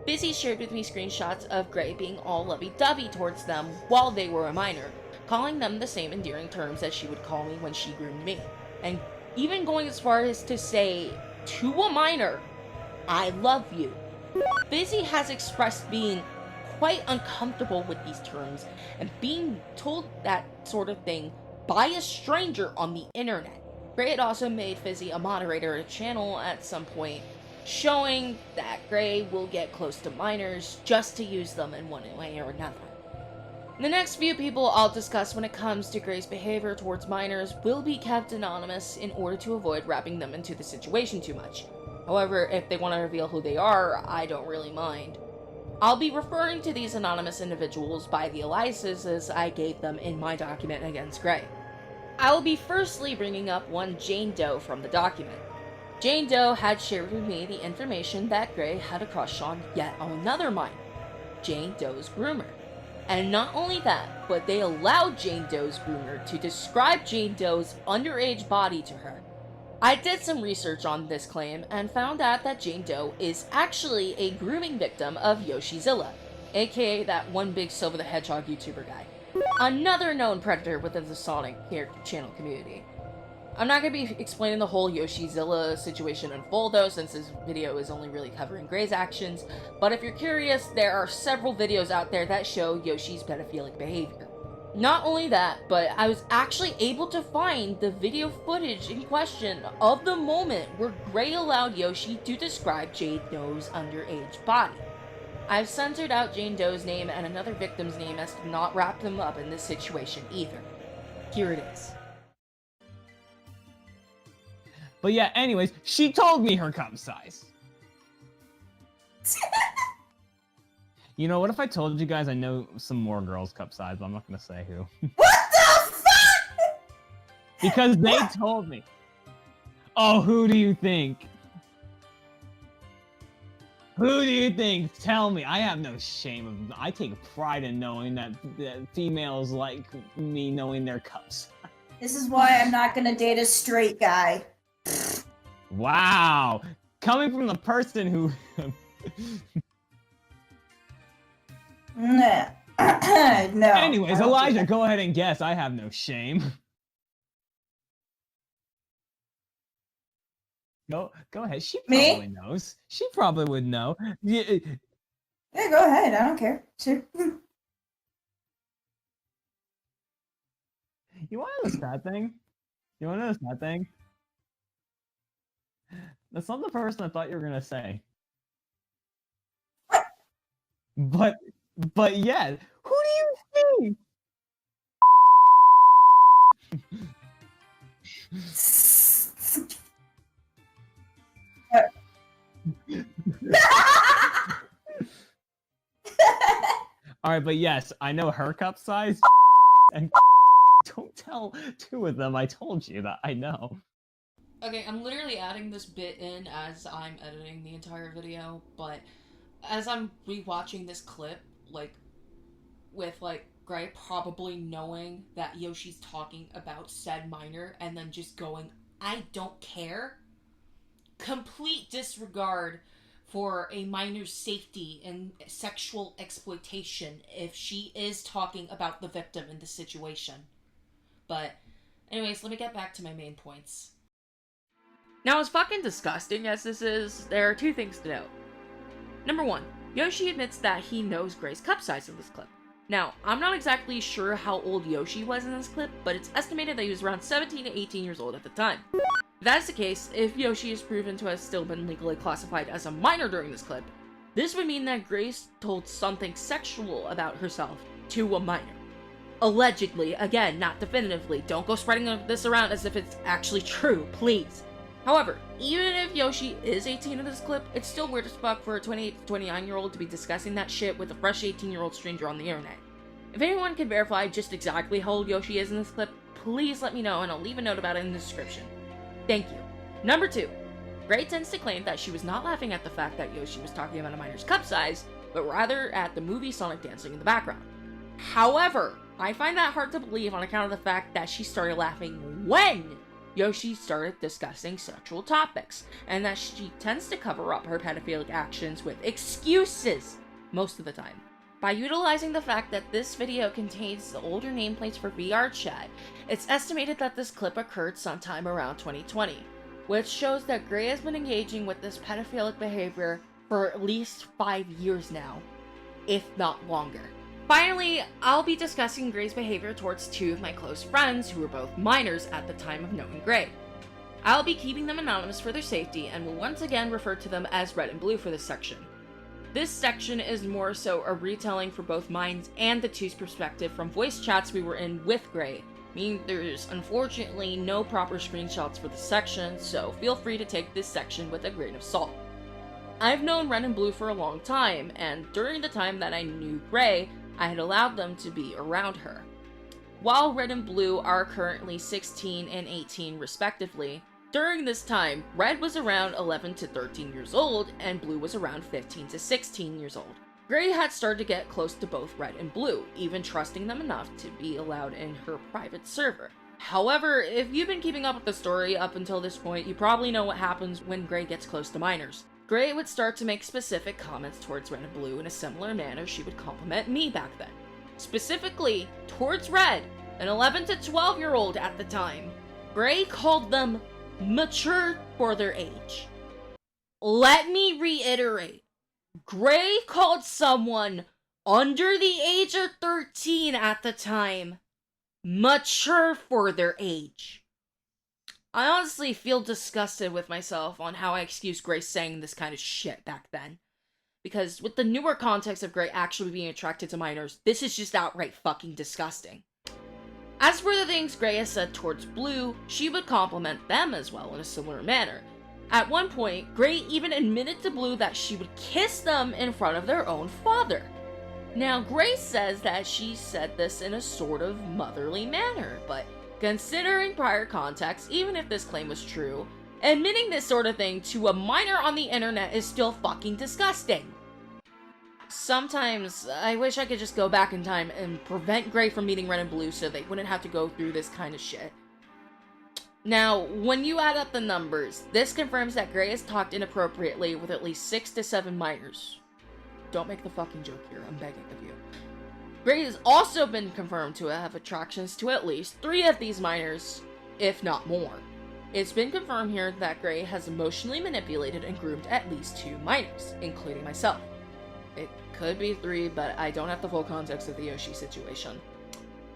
Fizzy shared with me screenshots of Gray being all lovey-dovey towards them while they were a minor, calling them the same endearing terms as she would call me when she groomed me, and even going as far as to say, to a minor, I love you. Fizzy has expressed being quite uncomfortable with these terms and being told that sort of thing by a stranger on the internet. Gray had also made Fizzy a moderator at a channel at some point, showing that Gray will get close to minors just to use them in one way or another. The next few people I'll discuss when it comes to Gray's behavior towards minors will be kept anonymous in order to avoid wrapping them into the situation too much. However, if they want to reveal who they are, I don't really mind. I'll be referring to these anonymous individuals by the aliases I gave them in my document against Gray. I will be firstly bringing up one Jane Doe from the document. Jane Doe had shared with me the information that Gray had a crush on yet another minor, Jane Doe's groomer. And not only that, but they allowed Jane Doe's groomer to describe Jane Doe's underage body to her. I did some research on this claim and found out that Jane Doe is actually a grooming victim of Yoshizilla, aka that one big Silver the Hedgehog YouTuber guy. Another known predator within the Sonic channel community. I'm not going to be explaining the whole Yoshizilla situation in full though, since this video is only really covering Gray's actions, but if you're curious, there are several videos out there that show Yoshi's pedophilic behavior. Not only that, but I was actually able to find the video footage in question of the moment where Gray allowed Yoshi to describe Jane Doe's underage body. I've censored out Jane Doe's name and another victim's name as to not wrap them up in this situation either. Here it is. But yeah, anyways, she told me her cup size. You know, what if I told you guys I know some more girls' cup size, but I'm not gonna say who. What the fuck? Because they told me. Oh, who do you think? Who do you think? Tell me. I have no shame. I take pride in knowing that females like me knowing their cups. This is why I'm not gonna date a straight guy. Wow. Coming from the person who... No. Anyways, Elijah, go ahead and guess. I have no shame. Go ahead. She probably knows. She probably would know. Yeah, go ahead. I don't care. Sure. You want to know the sad thing? You want to know the sad thing? That's not the person I thought you were gonna say. But yeah, who do you think? Alright, but yes, I know her cup size, and don't tell two of them I told you that I know. Okay, I'm literally adding this bit in as I'm editing the entire video, but as I'm rewatching this clip, with Gray probably knowing that Yoshi's talking about said minor and then just going, I don't care. Complete disregard for a minor's safety and sexual exploitation if she is talking about the victim in the situation. But anyways, let me get back to my main points. Now, as fucking disgusting as this is, there are two things to note. Number one, Yoshi admits that he knows Gray's cup size in this clip. Now, I'm not exactly sure how old Yoshi was in this clip, but it's estimated that he was around 17 to 18 years old at the time. If that is the case, if Yoshi is proven to have still been legally classified as a minor during this clip, this would mean that Grace told something sexual about herself to a minor. Allegedly, again, not definitively. Don't go spreading this around as if it's actually true, please. However, even if Yoshi is 18 in this clip, it's still weird as fuck for a 28 to 29-year-old to be discussing that shit with a fresh 18-year-old stranger on the internet. If anyone can verify just exactly how old Yoshi is in this clip, please let me know and I'll leave a note about it in the description. Thank you. Number 2. Gray tends to claim that she was not laughing at the fact that Yoshi was talking about a minor's cup size, but rather at the movie Sonic dancing in the background. However, I find that hard to believe on account of the fact that she started laughing when Yoshi started discussing sexual topics, and that she tends to cover up her pedophilic actions with excuses most of the time. By utilizing the fact that this video contains the older nameplates for VRChat, it's estimated that this clip occurred sometime around 2020, which shows that Gray has been engaging with this pedophilic behavior for at least 5 years now, if not longer. Finally, I'll be discussing Gray's behavior towards 2 of my close friends who were both minors at the time of knowing Gray. I'll be keeping them anonymous for their safety and will once again refer to them as Red and Blue for this section. This section is more so a retelling for both mine's and the 2's perspective from voice chats we were in with Gray, meaning there's unfortunately no proper screenshots for this section, so feel free to take this section with a grain of salt. I've known Red and Blue for a long time, and during the time that I knew Gray, I had allowed them to be around her. While Red and Blue are currently 16 and 18 respectively, during this time, Red was around 11 to 13 years old, and Blue was around 15 to 16 years old. Gray had started to get close to both Red and Blue, even trusting them enough to be allowed in her private server. However, if you've been keeping up with the story up until this point, you probably know what happens when Gray gets close to minors. Gray would start to make specific comments towards Red and Blue in a similar manner she would compliment me back then. Specifically, towards Red, an 11 to 12-year-old at the time. Gray called them mature for their age. Let me reiterate. Gray called someone under the age of 13 at the time mature for their age. I honestly feel disgusted with myself on how I excused Gray saying this kind of shit back then. Because with the newer context of Gray actually being attracted to minors, this is just outright fucking disgusting. As for the things Gray has said towards Blue, she would compliment them as well in a similar manner. At one point, Gray even admitted to Blue that she would kiss them in front of their own father. Now, Gray says that she said this in a sort of motherly manner, but considering prior context, even if this claim was true, admitting this sort of thing to a minor on the internet is still fucking disgusting. Sometimes, I wish I could just go back in time and prevent Gray from meeting Red and Blue so they wouldn't have to go through this kind of shit. Now, when you add up the numbers, this confirms that Gray has talked inappropriately with at least 6 to 7 minors. Don't make the fucking joke here, I'm begging of you. Gray has also been confirmed to have attractions to at least 3 of these minors, if not more. It's been confirmed here that Gray has emotionally manipulated and groomed at least 2 minors, including myself. It could be 3, but I don't have the full context of the Yoshi situation.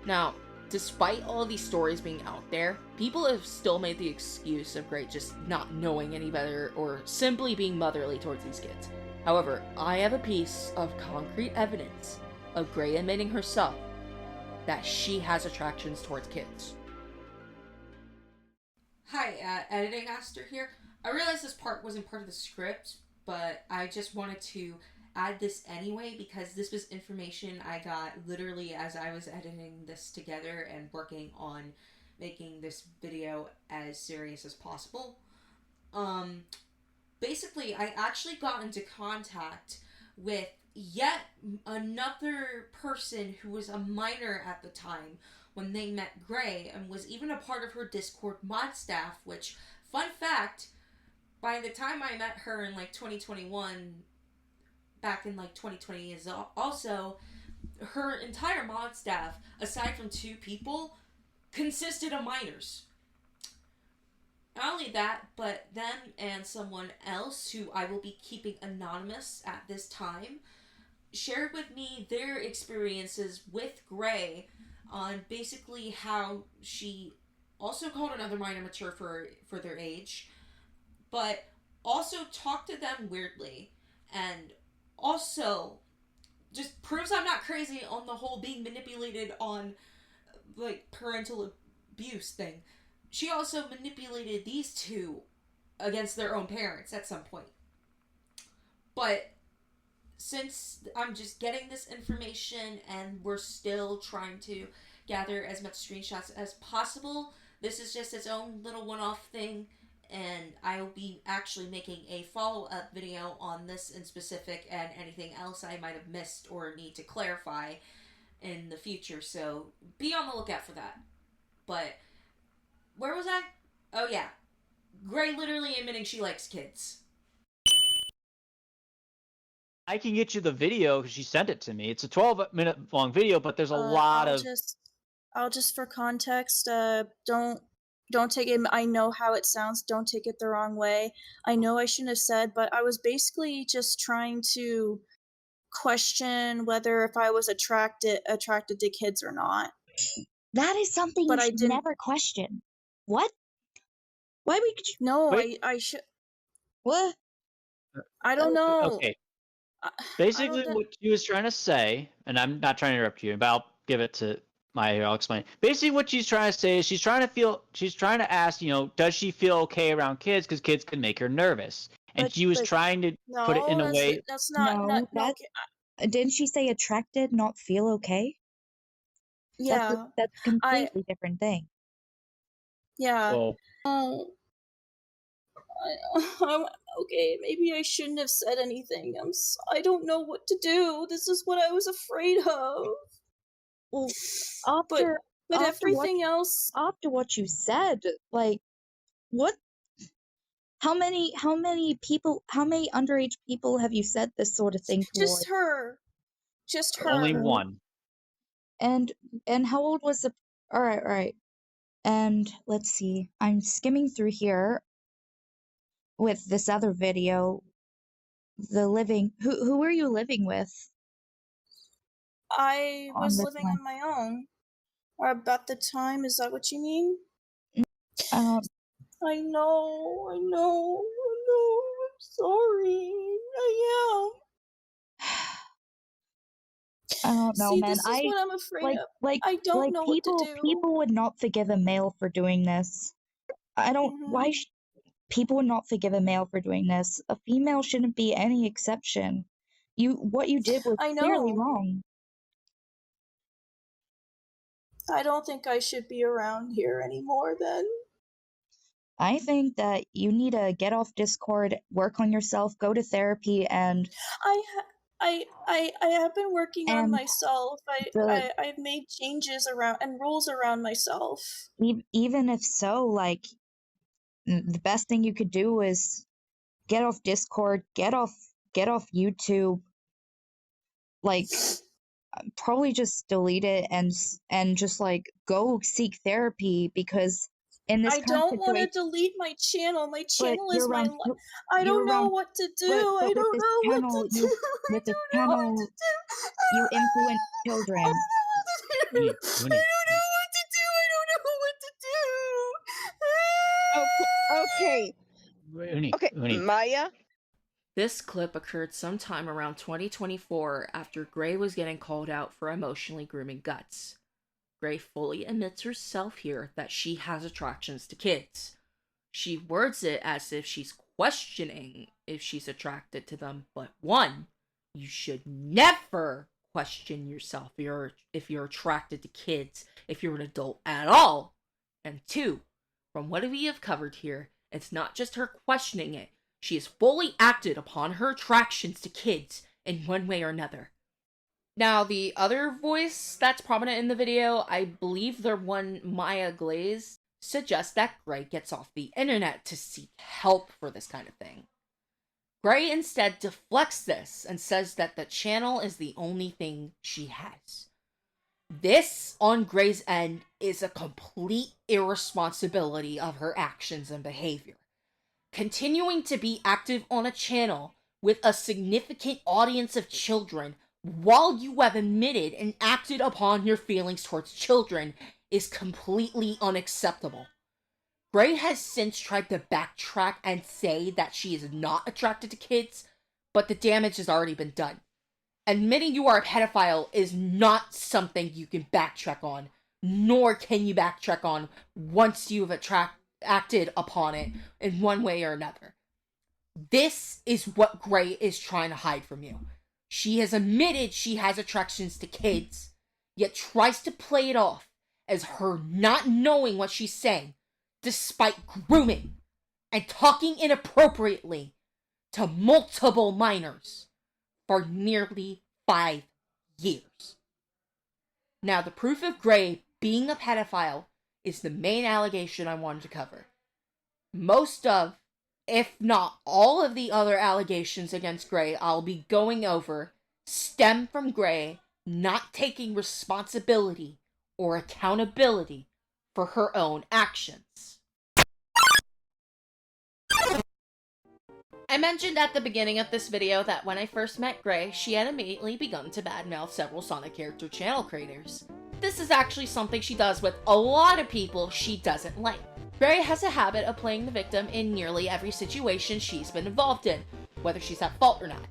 Now, despite all of these stories being out there, people have still made the excuse of Gray just not knowing any better or simply being motherly towards these kids. However, I have a piece of concrete evidence of Gray admitting herself that she has attractions towards kids. Hi, Editing Master here. I realize this part wasn't part of the script, but I just wanted to add this anyway because this was information I got literally as I was editing this together and working on making this video as serious as possible. Basically, I actually got into contact with yet another person who was a minor at the time when they met Gray and was even a part of her Discord mod staff, which, fun fact, by the time I met her in like 2021, back in like 2020 is also, her entire mod staff, aside from 2 people, consisted of minors. Not only that, but them and someone else who I will be keeping anonymous at this time shared with me their experiences with Gray on basically how she also called another minor mature for their age, but also talked to them weirdly, and also just proves I'm not crazy on the whole being manipulated on, like, parental abuse thing. She also manipulated these two against their own parents at some point. But since I'm just getting this information and we're still trying to gather as much screenshots as possible, this is just its own little one-off thing, and I'll be actually making a follow-up video on this in specific and anything else I might have missed or need to clarify in the future, so be on the lookout for that. But where was I? Oh yeah, Gray literally admitting she likes kids. I can get you the video because she sent it to me. It's a 12-minute long video, but there's a lot of. I'll just for context, don't take it. I know how it sounds. Don't take it the wrong way. I know I shouldn't have said, but I was basically just trying to question whether if I was attracted to kids or not. That is something But you I should didn't- never question. What? Why would you? No, Wait. I should. What? I don't know. Okay. I Basically, don't what she was trying to say, and I'm not trying to interrupt you, but I'll give it to I'll explain. Basically, what she's trying to say is she's trying to ask, does she feel okay around kids because kids can make her nervous, and she was trying to put it in a way. That's not. Didn't she say attracted, not feel okay? Yeah. That's a completely different thing. Yeah. Well, okay, maybe I shouldn't have said anything. I don't know what to do. This is what I was afraid of. Well, but everything else. After what you said, like, what? How many underage people have you said this sort of thing towards? Just her. Only one. And how old was the? All right. And let's see. I'm skimming through here with this other video. Who were you living with? I was living on my own. Or about the time, is that what you mean? I know. I'm sorry. I don't know, See, man. this is what I'm afraid of. I don't know what to do. People would not forgive a male for doing this. I don't. Why? People would not forgive a male for doing this. A female shouldn't be any exception. What you did was clearly wrong. I don't think I should be around here anymore then. I think that you need to get off Discord, work on yourself, go to therapy, and I have been working on myself. I've made changes around and rules around myself. Even if so, like, the best thing you could do is get off Discord, get off YouTube, like, probably just delete it and just like go seek therapy, because in this I don't want to delete my channel. My channel is my life. I don't know what to do. I don't know what to do. With this channel, you influence children. I don't know what to do. Okay, Maya? This clip occurred sometime around 2024 after Gray was getting called out for emotionally grooming Guts. Gray fully admits herself here that she has attractions to kids. She words it as if she's questioning if she's attracted to them, but one, you should never question yourself if you're attracted to kids if you're an adult at all. And two, from what we have covered here, it's not just her questioning it. She has fully acted upon her attractions to kids in one way or another. Now, the other voice that's prominent in the video, I believe the one Maya Glaze, suggests that Gray gets off the internet to seek help for this kind of thing. Gray instead deflects this and says that the channel is the only thing she has. This, on Gray's end, is a complete irresponsibility of her actions and behavior. Continuing to be active on a channel with a significant audience of children while you have admitted and acted upon your feelings towards children is completely unacceptable. Gray has since tried to backtrack and say that she is not attracted to kids, but the damage has already been done. Admitting you are a pedophile is not something you can backtrack on, nor can you backtrack on once you've acted upon it in one way or another. This is what Gray is trying to hide from you. She has admitted she has attractions to kids, yet tries to play it off as her not knowing what she's saying, despite grooming and talking inappropriately to multiple minors for nearly 5 years. Now, the proof of Gray being a pedophile is the main allegation I wanted to cover. Most of, if not all of the other allegations against Gray I'll be going over stem from Gray not taking responsibility or accountability for her own actions. I mentioned at the beginning of this video that when I first met Gray, she had immediately begun to badmouth several Sonic character channel creators. This is actually something she does with a lot of people she doesn't like. Gray has a habit of playing the victim in nearly every situation she's been involved in, whether she's at fault or not.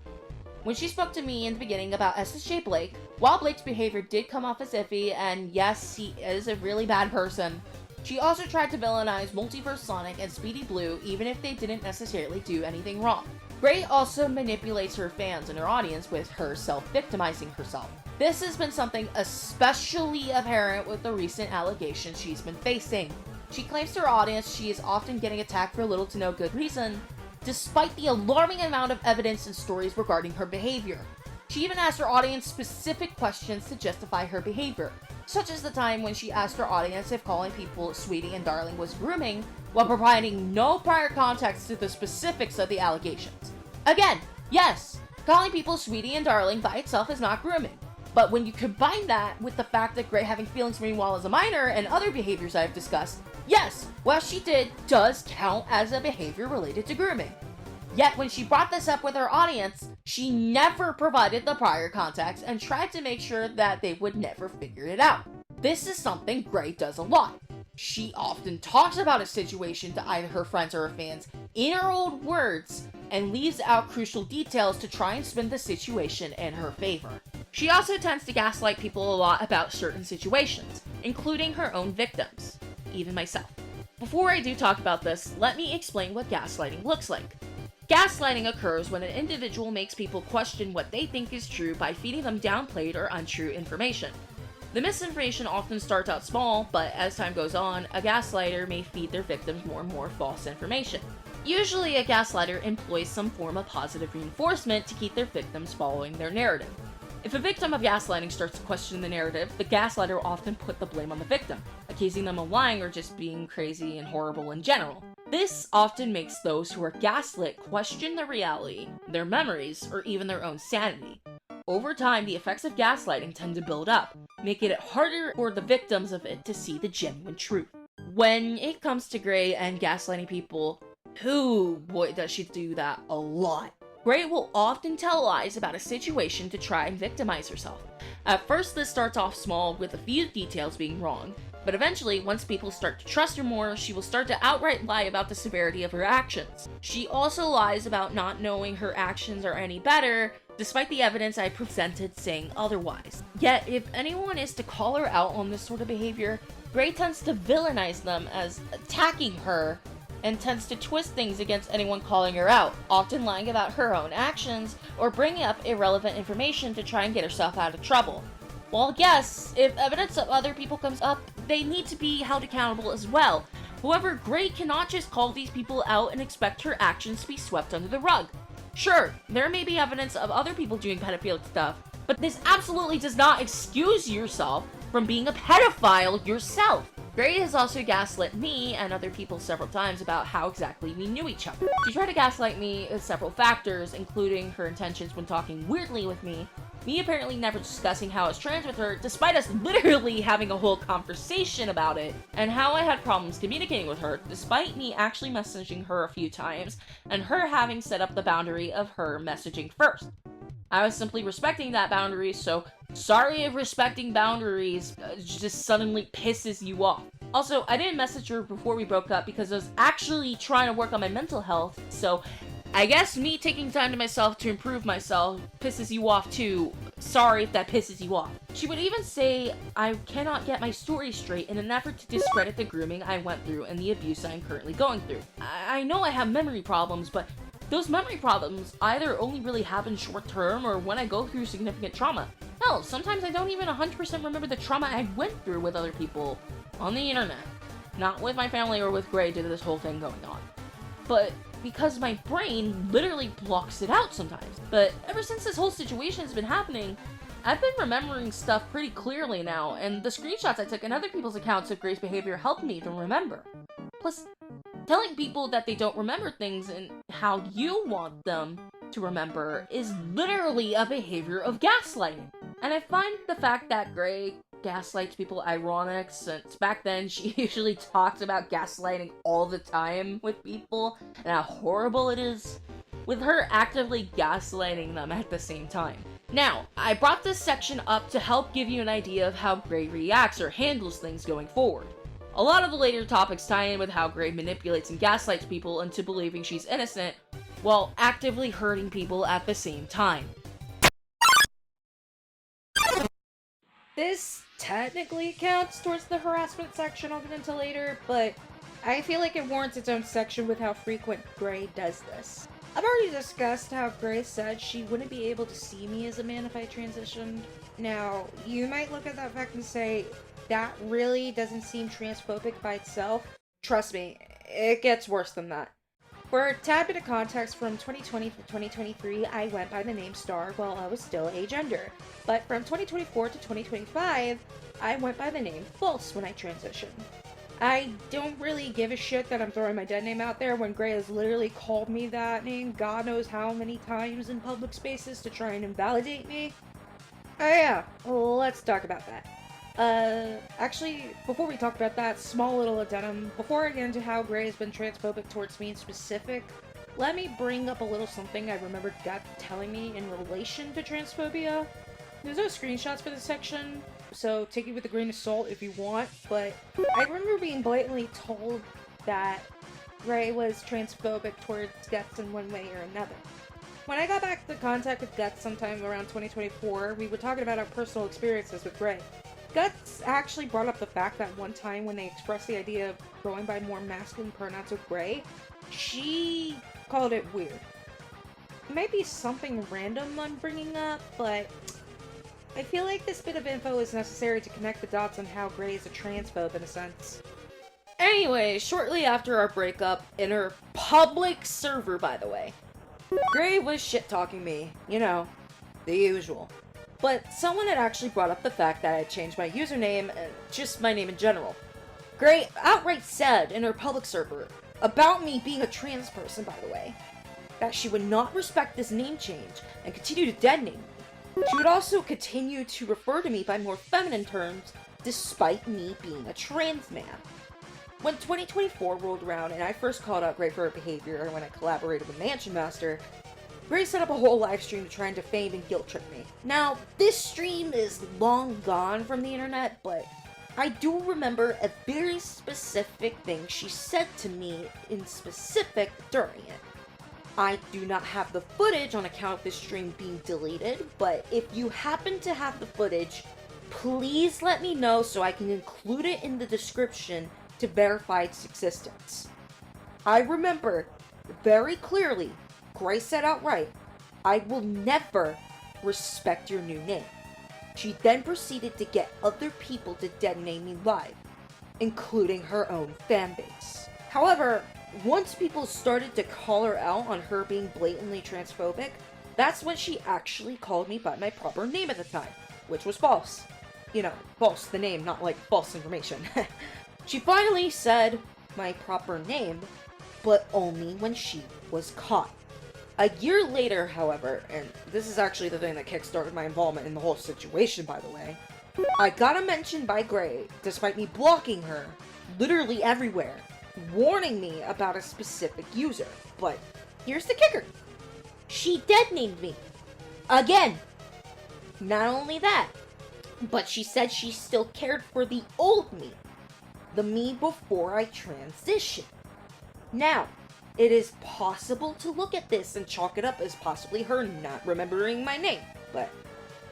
When she spoke to me in the beginning about SSJ Blake, while Blake's behavior did come off as iffy, and yes, he is a really bad person, she also tried to villainize Multiverse Sonic and Speedy Blue even if they didn't necessarily do anything wrong. Gray also manipulates her fans and her audience with her self-victimizing herself. This has been something especially apparent with the recent allegations she's been facing. She claims to her audience she is often getting attacked for little to no good reason, despite the alarming amount of evidence and stories regarding her behavior. She even asked her audience specific questions to justify her behavior, such as the time when she asked her audience if calling people sweetie and darling was grooming, while providing no prior context to the specifics of the allegations. Again, yes, calling people sweetie and darling by itself is not grooming, but when you combine that with the fact that Gray having feelings for me while as a minor and other behaviors I've discussed, yes, what she did does count as a behavior related to grooming. Yet when she brought this up with her audience, she never provided the prior context and tried to make sure that they would never figure it out. This is something Gray does a lot. She often talks about a situation to either her friends or her fans in her own words and leaves out crucial details to try and spin the situation in her favor. She also tends to gaslight people a lot about certain situations, including her own victims, even myself. Before I do talk about this, let me explain what gaslighting looks like. Gaslighting occurs when an individual makes people question what they think is true by feeding them downplayed or untrue information. The misinformation often starts out small, but as time goes on, a gaslighter may feed their victims more and more false information. Usually, a gaslighter employs some form of positive reinforcement to keep their victims following their narrative. If a victim of gaslighting starts to question the narrative, the gaslighter will often put the blame on the victim, accusing them of lying or just being crazy and horrible in general. This often makes those who are gaslit question their reality, their memories, or even their own sanity. Over time, the effects of gaslighting tend to build up, making it harder for the victims of it to see the genuine truth. When it comes to Gray and gaslighting people, boy does she do that a lot. Gray will often tell lies about a situation to try and victimize herself. At first, this starts off small with a few details being wrong, but eventually, once people start to trust her more, she will start to outright lie about the severity of her actions. She also lies about not knowing her actions are any better, despite the evidence I presented saying otherwise. Yet, if anyone is to call her out on this sort of behavior, Gray tends to villainize them as attacking her, and tends to twist things against anyone calling her out, often lying about her own actions, or bringing up irrelevant information to try and get herself out of trouble. While yes, if evidence of other people comes up, they need to be held accountable as well. However, Gray cannot just call these people out and expect her actions to be swept under the rug. Sure, there may be evidence of other people doing pedophilic stuff, but this absolutely does not excuse yourself from being a pedophile yourself. Gray has also gaslit me and other people several times about how exactly we knew each other. She tried to gaslight me with several factors, including her intentions when talking weirdly with me apparently never discussing how I was trans with her, despite us literally having a whole conversation about it, and how I had problems communicating with her, despite me actually messaging her a few times, and her having set up the boundary of her messaging first. I was simply respecting that boundary, so sorry if respecting boundaries just suddenly pisses you off. Also, I didn't message her before we broke up because I was actually trying to work on my mental health, so I guess me taking time to myself to improve myself pisses you off too. Sorry if that pisses you off. She would even say I cannot get my story straight in an effort to discredit the grooming I went through and the abuse I'm currently going through. I know I have memory problems, but those memory problems either only really happen short term or when I go through significant trauma. Hell, sometimes I don't even 100% remember the trauma I went through with other people on the internet. Not with my family or with Gray due to this whole thing going on. But because my brain literally blocks it out sometimes. But ever since this whole situation has been happening, I've been remembering stuff pretty clearly now, and the screenshots I took in other people's accounts of Gray's behavior helped me to remember. Plus, telling people that they don't remember things and how you want them to remember is literally a behavior of gaslighting. And I find the fact that Gray gaslights people ironic, since back then she usually talked about gaslighting all the time with people and how horrible it is, with her actively gaslighting them at the same time. Now, I brought this section up to help give you an idea of how Gray reacts or handles things going forward. A lot of the later topics tie in with how Gray manipulates and gaslights people into believing she's innocent, while actively hurting people at the same time. This technically counts towards the harassment section I'll get into later, but I feel like it warrants its own section with how frequent Gray does this. I've already discussed how Gray said she wouldn't be able to see me as a man if I transitioned. Now, you might look at that fact and say, that really doesn't seem transphobic by itself. Trust me, it gets worse than that. For a tad bit of context, from 2020 to 2023, I went by the name Star while I was still agender. But from 2024 to 2025, I went by the name False when I transitioned. I don't really give a shit that I'm throwing my dead name out there when Gray has literally called me that name God knows how many times in public spaces to try and invalidate me. Oh yeah, let's talk about that. Actually, before we talk about that, small little addendum, before I get into how Gray has been transphobic towards me in specific, let me bring up a little something I remembered Gut telling me in relation to transphobia. There's no screenshots for this section, so take it with a grain of salt if you want, but I remember being blatantly told that Gray was transphobic towards Guts in one way or another. When I got back into contact with Guts sometime around 2024, we were talking about our personal experiences with Gray. Guts actually brought up the fact that one time when they expressed the idea of going by more masculine pronouns with Gray, she called it weird. It might be something random I'm bringing up, but I feel like this bit of info is necessary to connect the dots on how Gray is a transphobe in a sense. Anyway, shortly after our breakup, in her public server by the way, Gray was shit-talking me, you know, the usual. But someone had actually brought up the fact that I had changed my username and just my name in general. Gray outright said in her public server, about me being a trans person by the way, that she would not respect this name change and continue to dead name me. She would also continue to refer to me by more feminine terms despite me being a trans man. When 2024 rolled around and I first called out Gray for her behavior when I collaborated with Mansion Master, Gray set up a whole live stream to try and defame and guilt trip me. Now, this stream is long gone from the internet, but I do remember a very specific thing she said to me in specific during it. I do not have the footage on account of this stream being deleted, but if you happen to have the footage, please let me know so I can include it in the description to verify its existence. I remember very clearly Gray said outright, I will never respect your new name. She then proceeded to get other people to dead name me live, including her own fanbase. However, once people started to call her out on her being blatantly transphobic, that's when she actually called me by my proper name at the time, which was False. You know, False the name, not like false information. She finally said my proper name, but only when she was caught. A year later, however, and this is actually the thing that kickstarted my involvement in the whole situation, by the way, I got a mention by Gray, despite me blocking her, literally everywhere, warning me about a specific user. But here's the kicker. She dead named me. Again. Not only that, but she said she still cared for the old me. The me before I transitioned. Now, it is possible to look at this and chalk it up as possibly her not remembering my name. But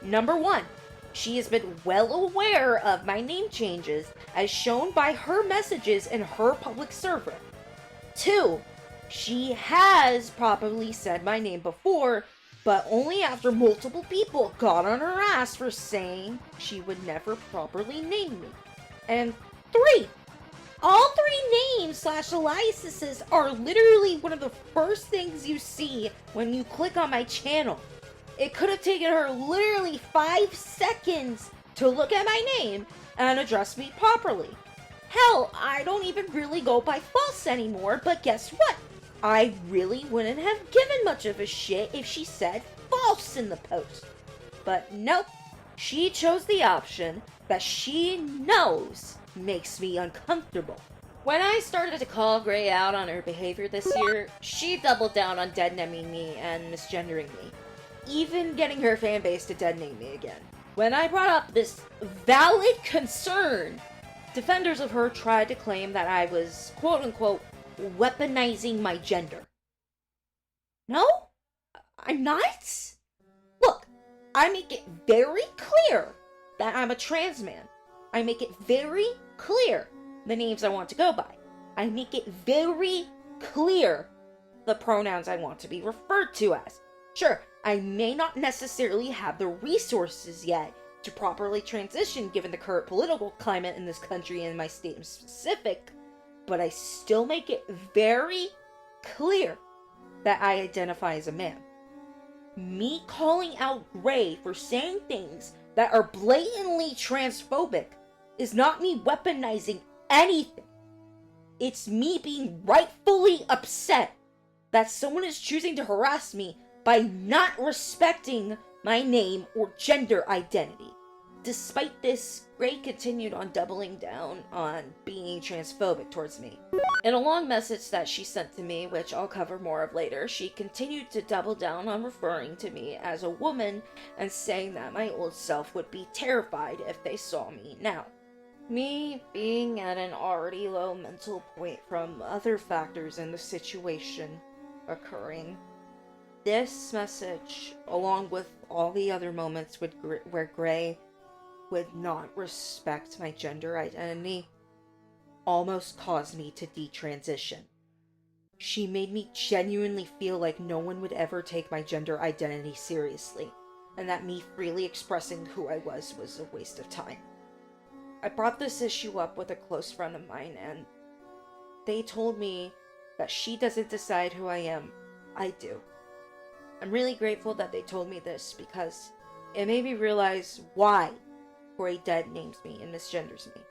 number one, she has been well aware of my name changes as shown by her messages in her public server. 2, she has probably said my name before, but only after multiple people got on her ass for saying she would never properly name me. And 3, all 3 names / aliases are literally one of the first things you see when you click on my channel. It could have taken her literally 5 seconds to look at my name and address me properly. Hell, I don't even really go by false anymore, but guess what? I really wouldn't have given much of a shit if she said false in the post. But nope, she chose the option that she knows makes me uncomfortable. When I started to call Gray out on her behavior this year, she doubled down on deadnaming me and misgendering me, even getting her fanbase to deadname me again. When I brought up this valid concern, defenders of her tried to claim that I was, quote-unquote, weaponizing my gender. No, I'm not. Look, I make it very clear that I'm a trans man. I make it very clear the names I want to go by. I make it very clear the pronouns I want to be referred to as. Sure, I may not necessarily have the resources yet to properly transition given the current political climate in this country and my state in specific, but I still make it very clear that I identify as a man. Me calling out Gray for saying things that are blatantly transphobic is not me weaponizing anything. It's me being rightfully upset that someone is choosing to harass me by not respecting my name or gender identity. Despite this, Gray continued on doubling down on being transphobic towards me. In a long message that she sent to me, which I'll cover more of later, she continued to double down on referring to me as a woman and saying that my old self would be terrified if they saw me now. Me being at an already low mental point from other factors in the situation occurring, this message, along with all the other moments where Gray would not respect my gender identity, almost caused me to detransition. She made me genuinely feel like no one would ever take my gender identity seriously, and that me freely expressing who I was a waste of time. I brought this issue up with a close friend of mine, and they told me that she doesn't decide who I am, I do. I'm really grateful that they told me this because it made me realize why Gray dead names me and misgenders me.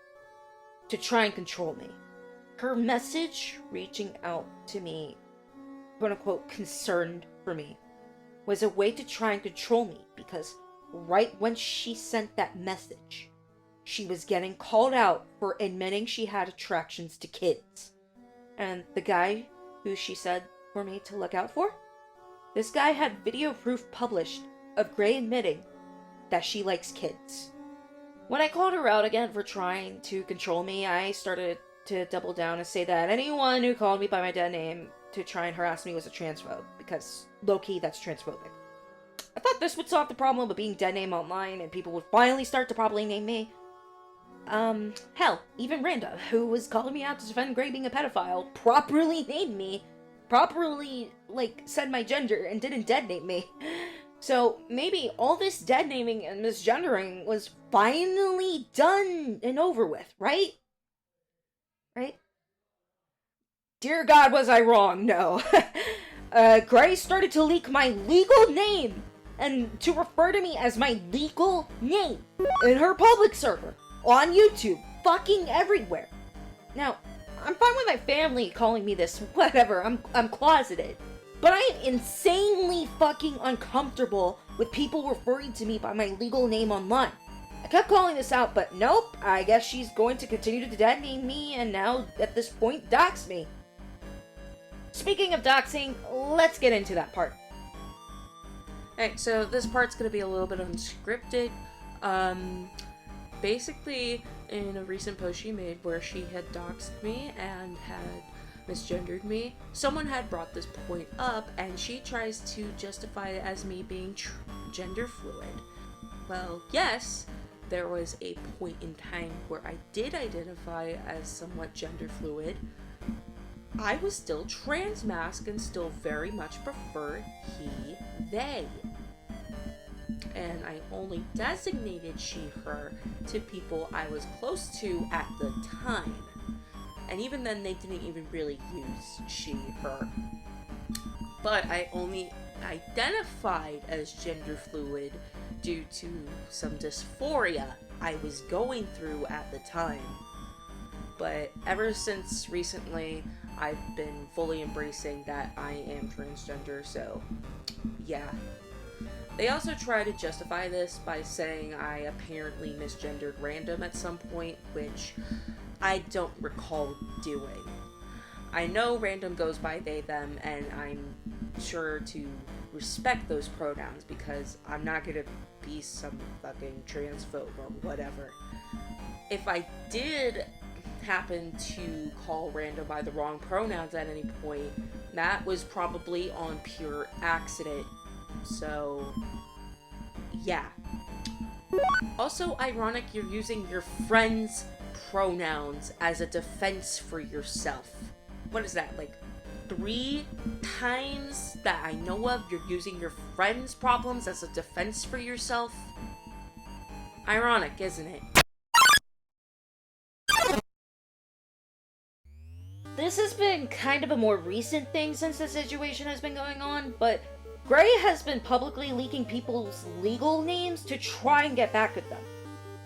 To try and control me. Her message reaching out to me, quote-unquote, concerned for me, was a way to try and control me because right when she sent that message, she was getting called out for admitting she had attractions to kids. And the guy who she said for me to look out for, this guy had video proof published of Gray admitting that she likes kids. When I called her out again for trying to control me, I started to double down and say that anyone who called me by my dead name to try and harass me was a transphobe, because low-key that's transphobic. I thought this would solve the problem of being dead name online and people would finally start to properly name me. Hell, even Randa, who was calling me out to defend Gray being a pedophile, properly named me, properly, said my gender and didn't dead name me. So maybe all this dead naming and misgendering was finally done and over with, right? Right? Dear God, was I wrong? No. Gray started to leak my legal name and to refer to me as my legal name in her public server, on YouTube, fucking everywhere. Now, I'm fine with my family calling me this, whatever, I'm closeted. But I am insanely fucking uncomfortable with people referring to me by my legal name online. I kept calling this out, but nope, I guess she's going to continue to dead name me and now, at this point, dox me. Speaking of doxing, let's get into that part. Alright, so this part's gonna be a little bit unscripted. Basically, in a recent post she made where she had doxed me and had misgendered me. Someone had brought this point up, and she tries to justify it as me being gender fluid. Well, yes, there was a point in time where I did identify as somewhat gender fluid. I was still trans masc and still very much prefer he, they. And I only designated she, her to people I was close to at the time. And even then, they didn't even really use she, her. But I only identified as gender fluid due to some dysphoria I was going through at the time. But ever since recently, I've been fully embracing that I am transgender, so yeah. They also try to justify this by saying I apparently misgendered Random at some point, which I don't recall doing. I know Random goes by they, them, and I'm sure to respect those pronouns because I'm not gonna be some fucking transphobe or whatever. If I did happen to call Random by the wrong pronouns at any point, that was probably on pure accident. So, yeah. Also ironic you're using your friend's pronouns as a defense for yourself. What is that, like 3 times that I know of you're using your friend's problems as a defense for yourself? Ironic, isn't it? This has been kind of a more recent thing since the situation has been going on, but Gray has been publicly leaking people's legal names to try and get back at them.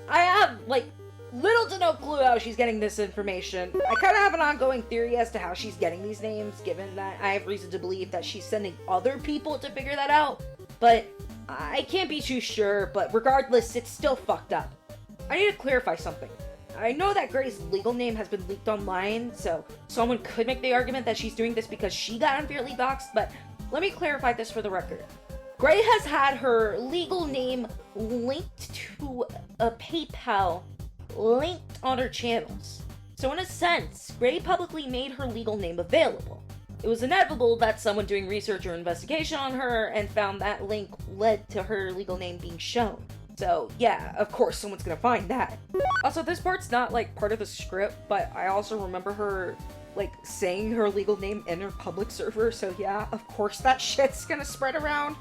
I have, like, little to no clue how she's getting this information. I kind of have an ongoing theory as to how she's getting these names, given that I have reason to believe that she's sending other people to figure that out, but I can't be too sure, but regardless, it's still fucked up. I need to clarify something. I know that Gray's legal name has been leaked online, so someone could make the argument that she's doing this because she got unfairly doxxed, but let me clarify this for the record. Gray has had her legal name linked to a PayPal linked on her channels. So in a sense, Gray publicly made her legal name available. It was inevitable that someone doing research or investigation on her and found that link led to her legal name being shown. So yeah, of course someone's gonna find that. Also, this part's not like part of the script, but I also remember her like saying her legal name in her public server, so yeah, of course that shit's gonna spread around.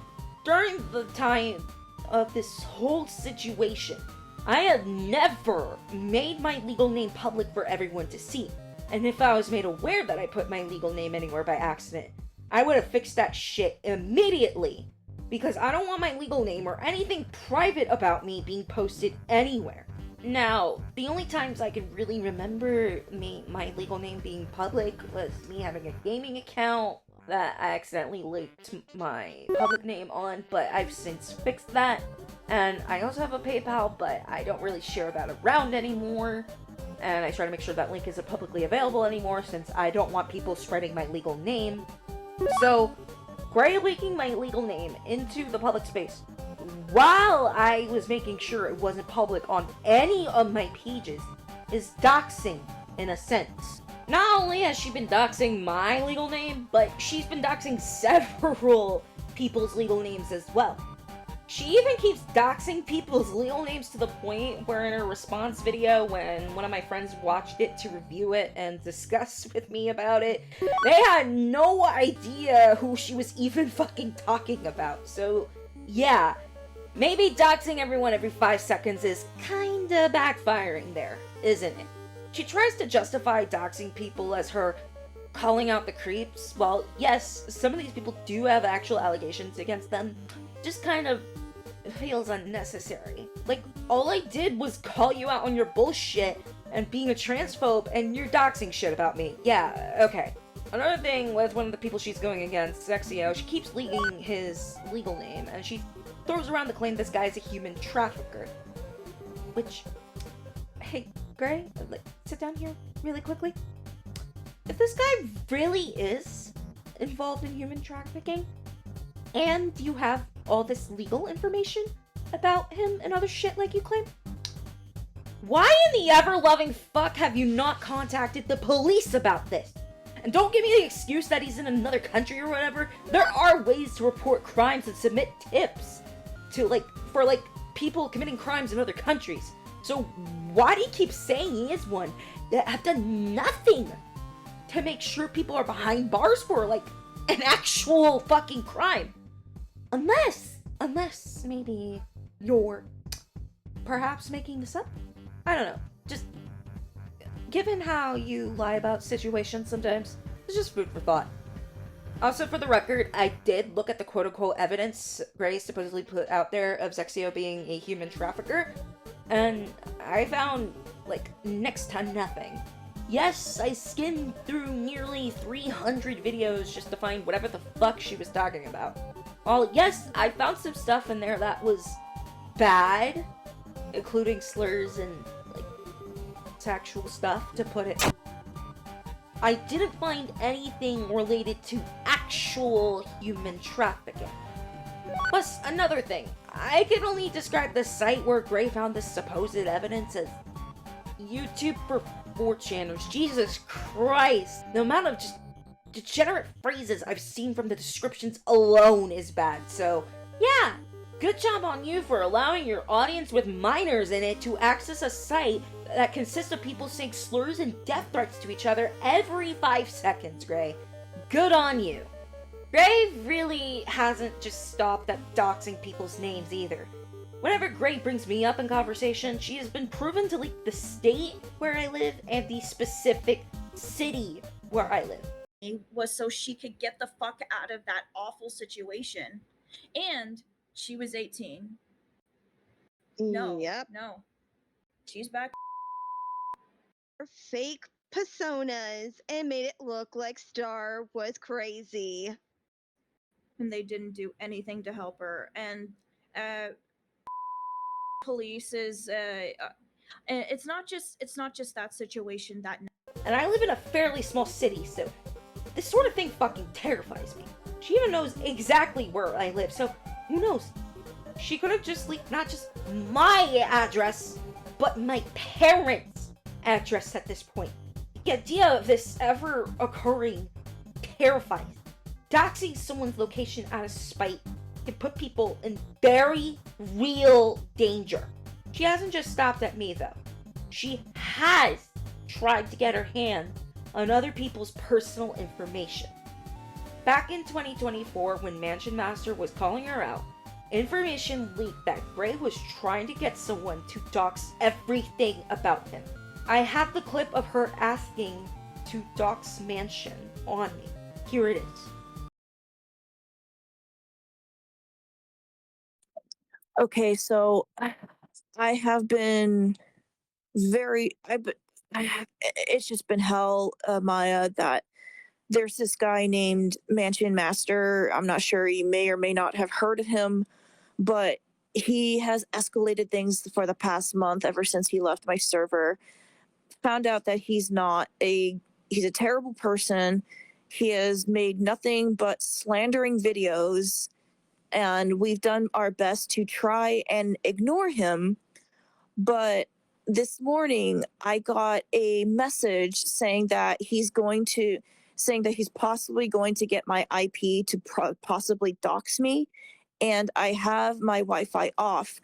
During the time of this whole situation, I have never made my legal name public for everyone to see. And if I was made aware that I put my legal name anywhere by accident, I would have fixed that shit immediately. Because I don't want my legal name or anything private about me being posted anywhere. Now, the only times I can really remember my legal name being public was me having a gaming account that I accidentally linked my public name on, but I've since fixed that. And I also have a PayPal, but I don't really share that around anymore. And I try to make sure that link isn't publicly available anymore since I don't want people spreading my legal name. So, Gray leaking my legal name into the public space while I was making sure it wasn't public on any of my pages is doxing in a sense. Not only has she been doxing my legal name, but she's been doxing several people's legal names as well. She even keeps doxing people's legal names to the point where in her response video, when one of my friends watched it to review it and discuss with me about it, they had no idea who she was even fucking talking about. So, yeah, maybe doxing everyone every 5 seconds is kinda backfiring there, isn't it? She tries to justify doxing people as her calling out the creeps. Well, yes, some of these people do have actual allegations against them. Just kind of feels unnecessary. Like, all I did was call you out on your bullshit and being a transphobe, and you're doxing shit about me. Yeah, okay. Another thing with one of the people she's going against, Sexio, she keeps leaking his legal name, and she throws around the claim this guy is a human trafficker. Which, hey, Gray, like, sit down here really quickly. If this guy really is involved in human trafficking, and you have all this legal information about him and other shit like you claim, why in the ever-loving fuck have you not contacted the police about this? And don't give me the excuse that he's in another country or whatever. There are ways to report crimes and submit tips to, for people committing crimes in other countries. So why do you keep saying he is one that have done nothing to make sure people are behind bars for, an actual fucking crime? Unless maybe you're perhaps making this up? I don't know. Just given how you lie about situations sometimes, it's just food for thought. Also, for the record, I did look at the quote-unquote evidence Gray supposedly put out there of Zexio being a human trafficker, and I found, next to nothing. Yes, I skimmed through nearly 300 videos just to find whatever the fuck she was talking about. Well, yes, I found some stuff in there that was bad, including slurs and, sexual stuff, to put it. I didn't find anything related to actual human trafficking. Plus, another thing, I can only describe the site where Gray found this supposed evidence as YouTube for 4chaners. Jesus Christ! The amount of just degenerate phrases I've seen from the descriptions alone is bad, so yeah, good job on you for allowing your audience with minors in it to access a site that consists of people saying slurs and death threats to each other every 5 seconds, Gray. Good on you. Gray really hasn't just stopped at doxing people's names either. Whenever Gray brings me up in conversation, she has been proven to leak the state where I live and the specific city where I live. Was so she could get the fuck out of that awful situation. And she was 18. No. Yep. No. She's back. Fake personas and made it look like Star was crazy. And they didn't do anything to help her. And police is it's not just that situation that. And I live in a fairly small city, so this sort of thing fucking terrifies me. She even knows exactly where I live, so who knows? She could have just leaked not just my address, but my parents' address at this point. The idea of this ever occurring terrifies me. Doxing someone's location out of spite can put people in very real danger. She hasn't just stopped at me though. She has tried to get her hands on other people's personal information. Back in 2024, when Mansion Master was calling her out, information leaked that Gray was trying to get someone to dox everything about him. I have the clip of her asking to dox Mansion on me. Here it is. Okay, so I have been it's just been hell, Maya, that there's this guy named Mansion Master. I'm not sure, you may or may not have heard of him, but he has escalated things for the past month ever since he left my server. Found out that he's a terrible person. He has made nothing but slandering videos, and we've done our best to try and ignore him. But this morning I got a message saying that he's possibly going to get my IP to possibly dox me, and I have my Wi-Fi off.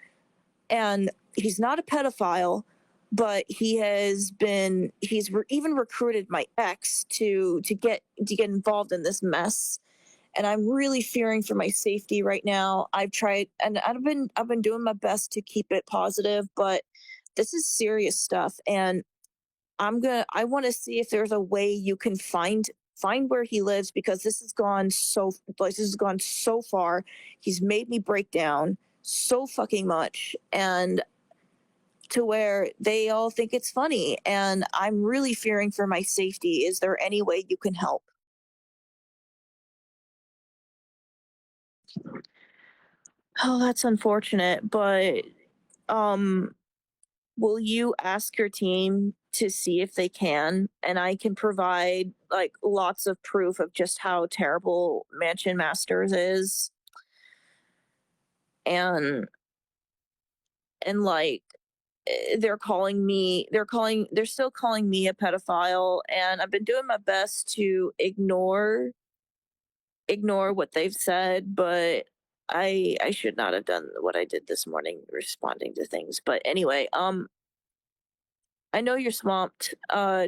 And he's not a pedophile, but he's even recruited my ex to get involved in this mess. And I'm really fearing for my safety right now. I've tried, and I've been doing my best to keep it positive, but this is serious stuff. And I want to see if there's a way you can find where he lives, because this has gone so far. He's made me break down so fucking much, and to where they all think it's funny. And I'm really fearing for my safety. Is there any way you can help? Oh, that's unfortunate, but will you ask your team to see if they can? And I can provide lots of proof of just how terrible Mansion Masters is. And they're still calling me a pedophile, and I've been doing my best to ignore what they've said, but I should not have done what I did this morning, responding to things. But anyway, I know you're swamped.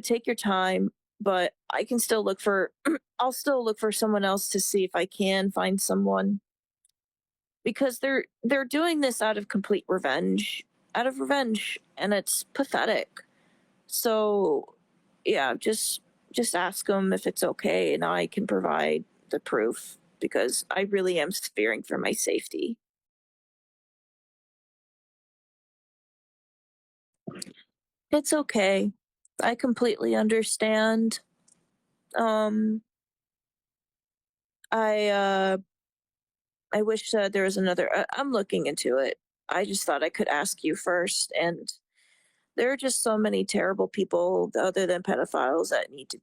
Take your time, but I can still look for I'll still look for someone else to see if I can find someone, because they're doing this out of complete revenge, and it's pathetic. So yeah, just ask them if it's okay, and I can provide the proof, because I really am fearing for my safety. It's okay. I completely understand. I I wish that there was another. I'm looking into it. I just thought I could ask you first, and there are just so many terrible people other than pedophiles that need to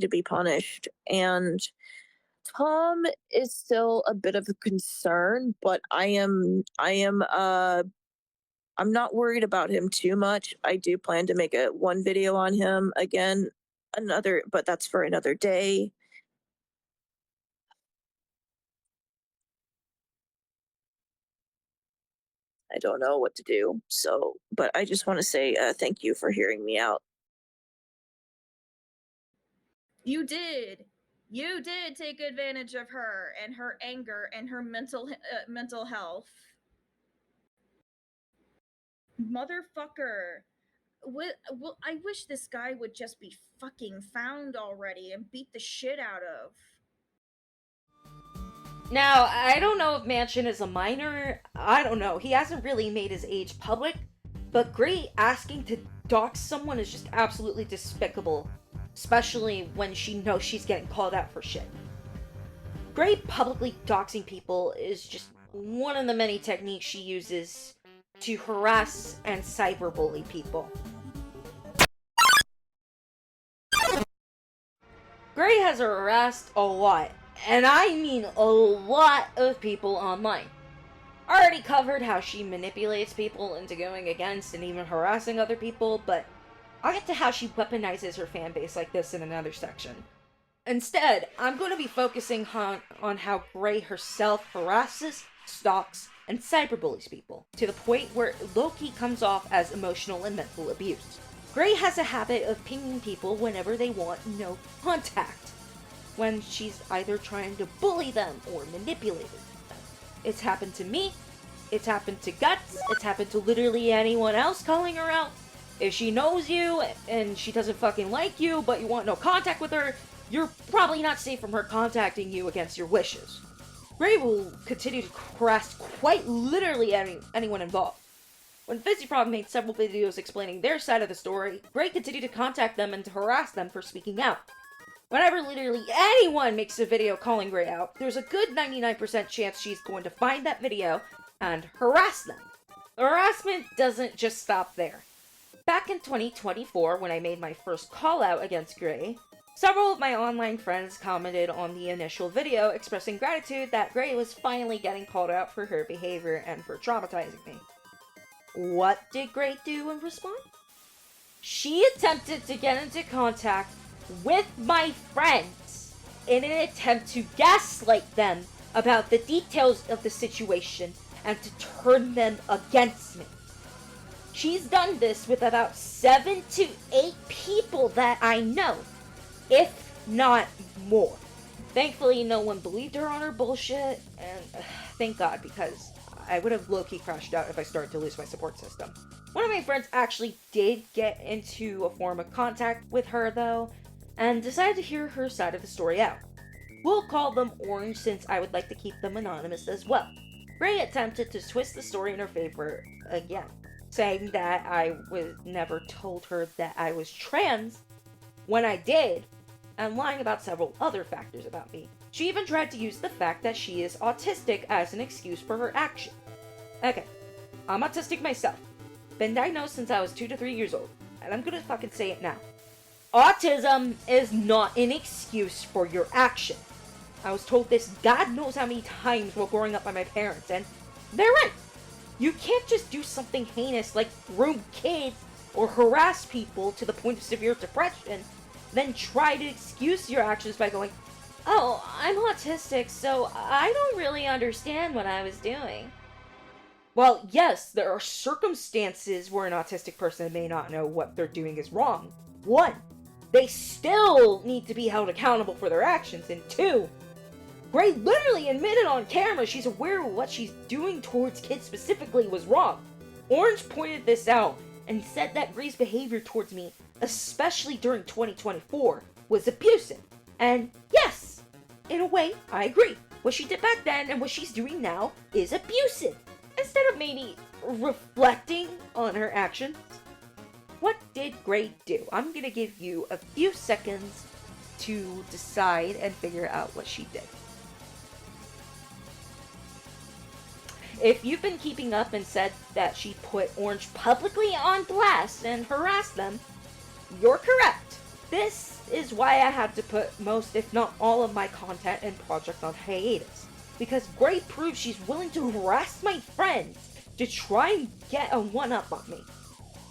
be punished. And Tom is still a bit of a concern, but I'm not worried about him too much. I do plan to make one video on him again, but that's for another day. I don't know what to do. So, but I just want to say thank you for hearing me out. You did. You did take advantage of her and her anger and her mental health. Motherfucker. Well, I wish this guy would just be fucking found already and beat the shit out of. Now, I don't know if Mansion is a minor. I don't know. He hasn't really made his age public. But Gray asking to dox someone is just absolutely despicable. Especially when she knows she's getting called out for shit. Gray publicly doxing people is just one of the many techniques she uses to harass and cyberbully people. Gray has harassed a lot, and I mean a lot of people online. I already covered how she manipulates people into going against and even harassing other people, but I'll get to how she weaponizes her fanbase like this in another section. Instead, I'm going to be focusing on how Gray herself harasses, stalks, and cyberbullies people, to the point where low-key comes off as emotional and mental abuse. Gray has a habit of pinging people whenever they want no contact, when she's either trying to bully them or manipulate them. It's happened to me, it's happened to Guts, it's happened to literally anyone else calling her out. If she knows you and she doesn't fucking like you, but you want no contact with her, you're probably not safe from her contacting you against your wishes. Gray will continue to harass quite literally anyone involved. When FizzyFrog made several videos explaining their side of the story, Gray continued to contact them and to harass them for speaking out. Whenever literally anyone makes a video calling Gray out, there's a good 99% chance she's going to find that video and harass them. Harassment doesn't just stop there. Back in 2024, when I made my first call out against Gray, several of my online friends commented on the initial video expressing gratitude that Gray was finally getting called out for her behavior and for traumatizing me. What did Gray do in response? She attempted to get into contact with my friends in an attempt to gaslight them about the details of the situation and to turn them against me. She's done this with about 7 to 8 people that I know, if not more. Thankfully, no one believed her on her bullshit, and thank God, because I would have low-key crashed out if I started to lose my support system. One of my friends actually did get into a form of contact with her, though, and decided to hear her side of the story out. We'll call them Orange since I would like to keep them anonymous as well. Gray attempted to twist the story in her favor again, saying that I was never told her that I was trans when I did, and lying about several other factors about me. She even tried to use the fact that she is autistic as an excuse for her action. Okay, I'm autistic myself. Been diagnosed since I was 2 to 3 years old, and I'm gonna fucking say it now. Autism is not an excuse for your action. I was told this God knows how many times while growing up by my parents, and they're right. You can't just do something heinous like groom kids or harass people to the point of severe depression, then try to excuse your actions by going, "Oh, I'm autistic, so I don't really understand what I was doing." Well, yes, there are circumstances where an autistic person may not know what they're doing is wrong. 1, they still need to be held accountable for their actions, and 2, Gray literally admitted on camera she's aware of what she's doing towards kids specifically was wrong. Orange pointed this out and said that Gray's behavior towards me, especially during 2024, was abusive. And yes, in a way, I agree. What she did back then and what she's doing now is abusive. Instead of maybe reflecting on her actions, what did Gray do? I'm gonna give you a few seconds to decide and figure out what she did. If you've been keeping up and said that she put Orange publicly on blast and harassed them, you're correct. This is why I had to put most, if not all, of my content and project on hiatus. Because Gray proves she's willing to harass my friends to try and get a one-up on me.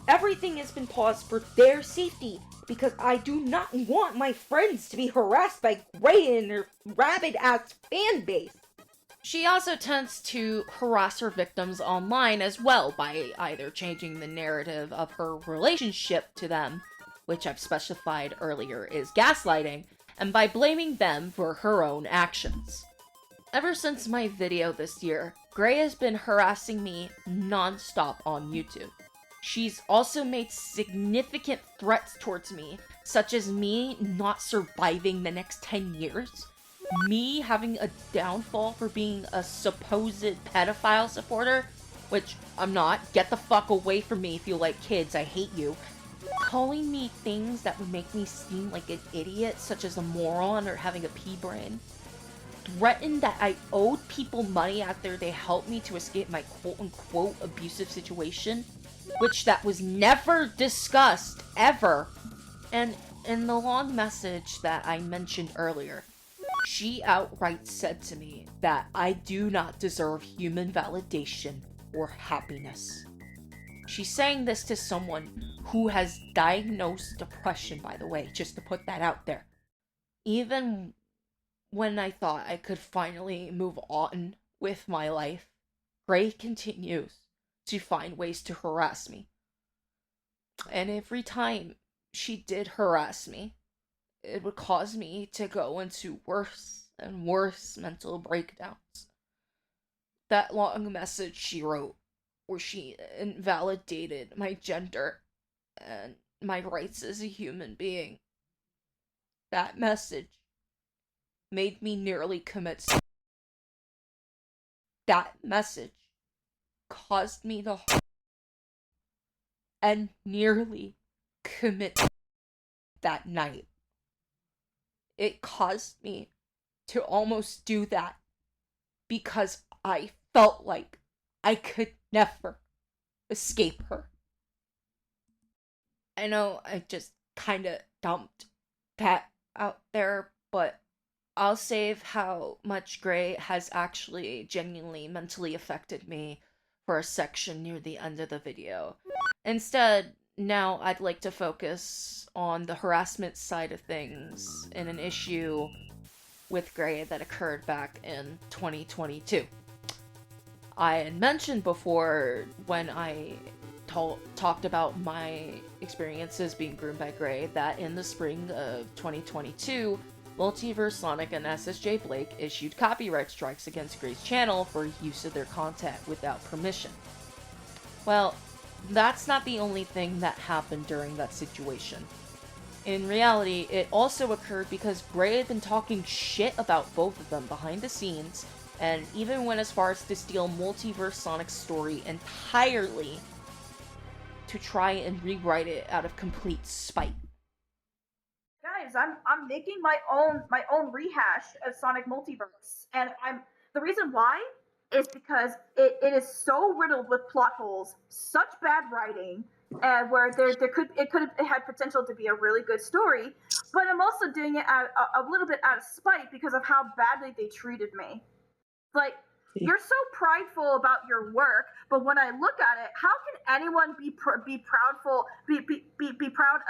Everything has been paused for their safety because I do not want my friends to be harassed by Gray and her rabid-ass fan base. She also tends to harass her victims online as well by either changing the narrative of her relationship to them, which I've specified earlier is gaslighting, and by blaming them for her own actions. Ever since my video this year, Gray has been harassing me non-stop on YouTube. She's also made significant threats towards me, such as me not surviving the next 10 years, me having a downfall for being a supposed pedophile supporter, which I'm not. Get the fuck away from me if you like kids, I hate you. Calling me things that would make me seem like an idiot, such as a moron or having a pea brain. Threatened that I owed people money after they helped me to escape my quote-unquote abusive situation, which that was never discussed, ever. And in the long message that I mentioned earlier, she outright said to me that I do not deserve human validation or happiness. She's saying this to someone who has diagnosed depression, by the way, just to put that out there. Even when I thought I could finally move on with my life, Gray continues to find ways to harass me. And every time she did harass me, it would cause me to go into worse and worse mental breakdowns. That long message she wrote, where she invalidated my gender and my rights as a human being, that message made me nearly commit suicide. That message caused me to and nearly commit that night. It caused me to almost do that because I felt like I could never escape her. I know I just kinda dumped that out there, but I'll save how much Gray has actually genuinely mentally affected me for a section near the end of the video. Instead, now I'd like to focus on the harassment side of things in an issue with Gray that occurred back in 2022. I had mentioned before when I talked about my experiences being groomed by Gray that in the spring of 2022, Multiverse Sonic and SSJ Blake issued copyright strikes against Gray's channel for use of their content without permission. Well, that's not the only thing that happened during that situation. In reality, it also occurred because Gray had been talking shit about both of them behind the scenes, and even went as far as to steal Multiverse Sonic's story entirely to try and rewrite it out of complete spite. Guys, I'm making my own rehash of Sonic Multiverse, and the reason why is because it is so riddled with plot holes, such bad writing, and where it had potential to be a really good story, but I'm also doing it a little bit out of spite because of how badly they treated me. Like, You're so prideful about your work, but when I look at it, how can anyone be proud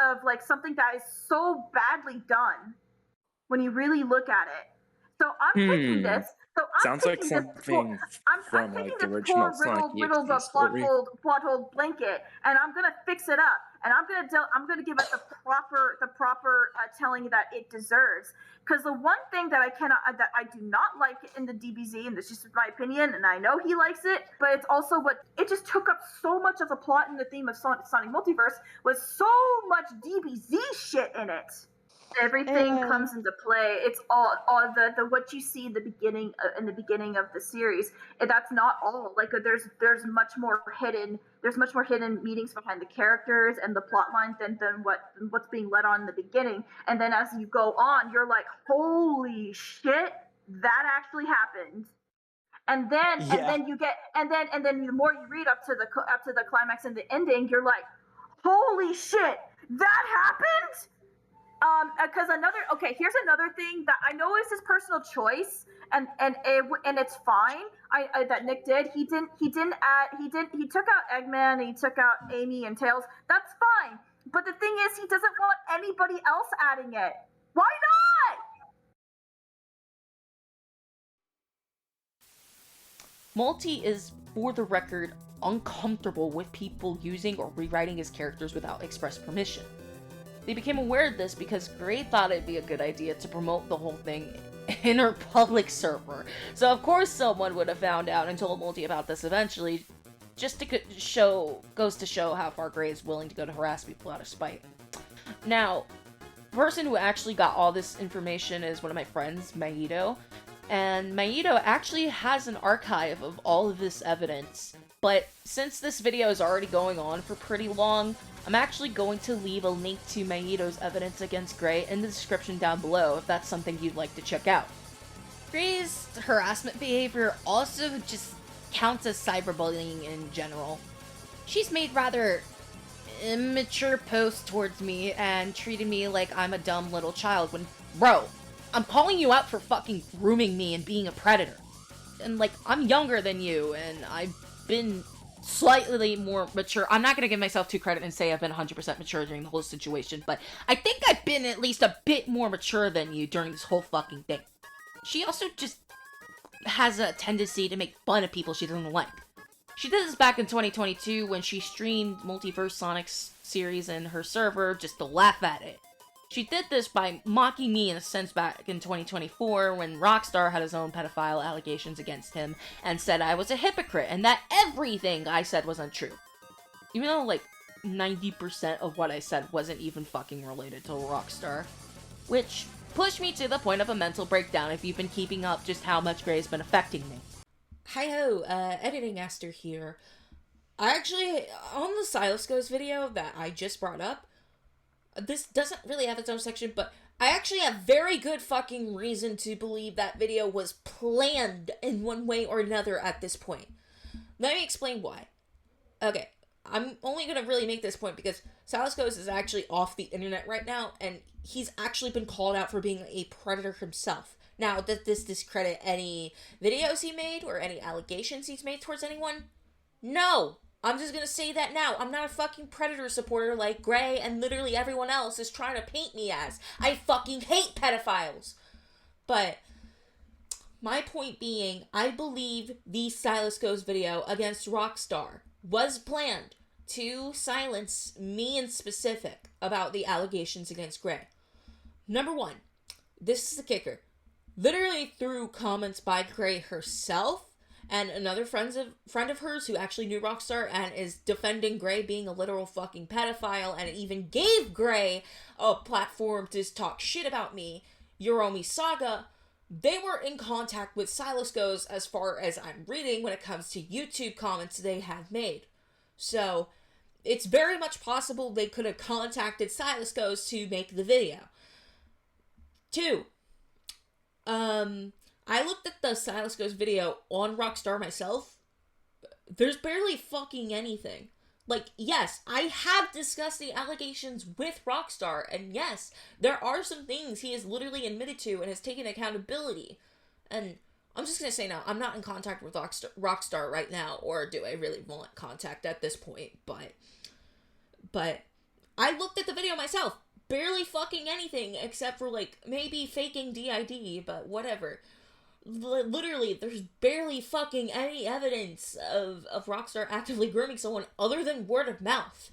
of like something that is so badly done when you really look at it? So I'm taking this. So I'm Sounds like taking this. something I'm from taking like the this original poor Sonic riddled EXE story. plot hole blanket, and I'm gonna fix it up, and I'm gonna give it the proper telling that it deserves. Because the one thing that I do not like in the DBZ, and this is just my opinion, and I know he likes it, but it's also what it just took up so much of the plot and the theme of Sonic Multiverse was so much DBZ shit in it. Everything comes into play. It's all the what you see in the beginning of the series. And that's not all. Like there's much more hidden. There's much more hidden meanings behind the characters and the plot line than what's being led on in the beginning. And then as you go on, you're like, holy shit, that actually happened. And then you get and then the more you read up to the climax and the ending, you're like, holy shit, that happened. Because here's another thing that I know is his personal choice, and it's fine. That Nick did. He took out Eggman, and he took out Amy and Tails. That's fine. But the thing is, he doesn't want anybody else adding it. Why not? Multi is, for the record, uncomfortable with people using or rewriting his characters without express permission. They became aware of this because Gray thought it'd be a good idea to promote the whole thing in her public server. So of course someone would have found out and told Multi about this eventually, just to goes to show how far Gray is willing to go to harass people out of spite. Now, the person who actually got all this information is one of my friends, Maito, and Maito actually has an archive of all of this evidence. But since this video is already going on for pretty long, I'm actually going to leave a link to Maito's evidence against Gray in the description down below if that's something you'd like to check out. Gray's harassment behavior also just counts as cyberbullying in general. She's made rather immature posts towards me and treated me like I'm a dumb little child when, bro, I'm calling you out for fucking grooming me and being a predator. And like, I'm younger than you and I've been slightly more mature. I'm not going to give myself too credit and say I've been 100% mature during the whole situation, but I think I've been at least a bit more mature than you during this whole fucking thing. She also just has a tendency to make fun of people she doesn't like. She did this back in 2022 when she streamed Multiverse Sonic's series in her server just to laugh at it. She did this by mocking me in a sense back in 2024 when Rockstar had his own pedophile allegations against him and said I was a hypocrite and that everything I said was untrue. Even though like 90% of what I said wasn't even fucking related to Rockstar. Which pushed me to the point of a mental breakdown if you've been keeping up just how much Gray's been affecting me. Hi-ho, Editing Aster here. I actually, on the Silasco's video that I just brought up, this doesn't really have its own section, but I actually have very good fucking reason to believe that video was planned in one way or another at this point. Let me explain why. Okay, I'm only gonna really make this point because Silasco's is actually off the internet right now, and he's actually been called out for being a predator himself. Now, does this discredit any videos he made or any allegations he's made towards anyone? No! I'm just gonna say that now. I'm not a fucking predator supporter like Gray and literally everyone else is trying to paint me as. I fucking hate pedophiles! But my point being, I believe the Silasco's video against Rockstar was planned to silence me in specific about the allegations against Gray. Number one, this is the kicker. Literally through comments by Gray herself, and another friend of hers who actually knew Rockstar and is defending Gray being a literal fucking pedophile and even gave Gray a platform to talk shit about me, Yoromi Saga, they were in contact with Silasco's as far as I'm reading when it comes to YouTube comments they had made. So, it's very much possible they could have contacted Silasco's to make the video. 2. I looked at the Silasco's video on Rockstar myself. There's barely fucking anything. Like, yes, I have discussed the allegations with Rockstar, and yes, there are some things he has literally admitted to and has taken accountability. And I'm just gonna say now, I'm not in contact with Rockstar right now, or do I really want contact at this point, but I looked at the video myself. Barely fucking anything, except for, like, maybe faking DID, but whatever. Literally, there's barely fucking any evidence of Rockstar actively grooming someone other than word of mouth,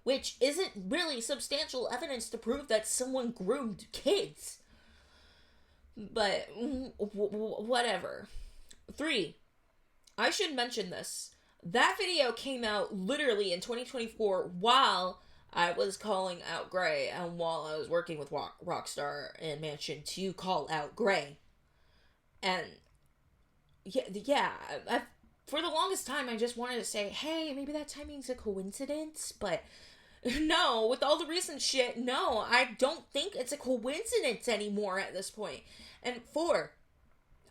which isn't really substantial evidence to prove that someone groomed kids. But, whatever. 3. I should mention this. That video came out literally in 2024 while I was calling out Gray and while I was working with Rockstar and Mansion to call out Gray. And, yeah, for the longest time I just wanted to say, hey, maybe that timing's a coincidence, but no, with all the recent shit, no, I don't think it's a coincidence anymore at this point. And 4,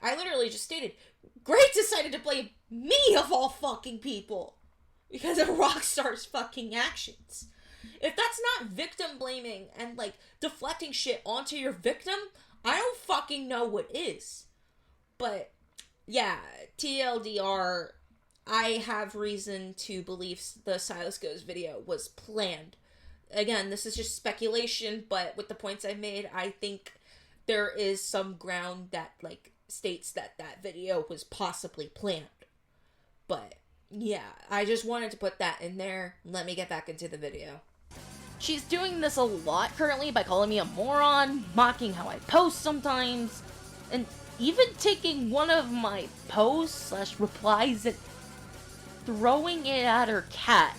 I literally just stated, Gray decided to blame me of all fucking people because of Rockstar's fucking actions. If that's not victim blaming and, like, deflecting shit onto your victim, I don't fucking know what is. But, yeah, TLDR, I have reason to believe the Silas Goes video was planned. Again, this is just speculation, but with the points I made, I think there is some ground that, like, states that that video was possibly planned. But, yeah, I just wanted to put that in there. Let me get back into the video. She's doing this a lot currently by calling me a moron, mocking how I post sometimes, and even taking one of my posts / replies and throwing it at her cat.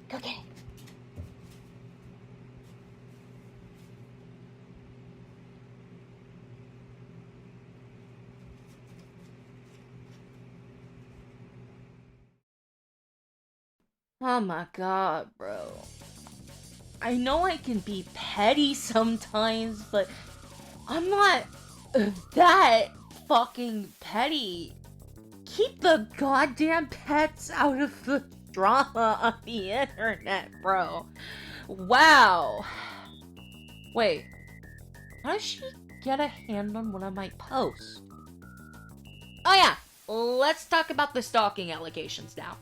Go get it. Oh my god, bro. I know I can be petty sometimes, but I'm not that fucking petty. Keep the goddamn pets out of the drama on the internet, bro. Wow. Wait. How does she get a hand on one of my posts? Oh yeah, let's talk about the stalking allegations now.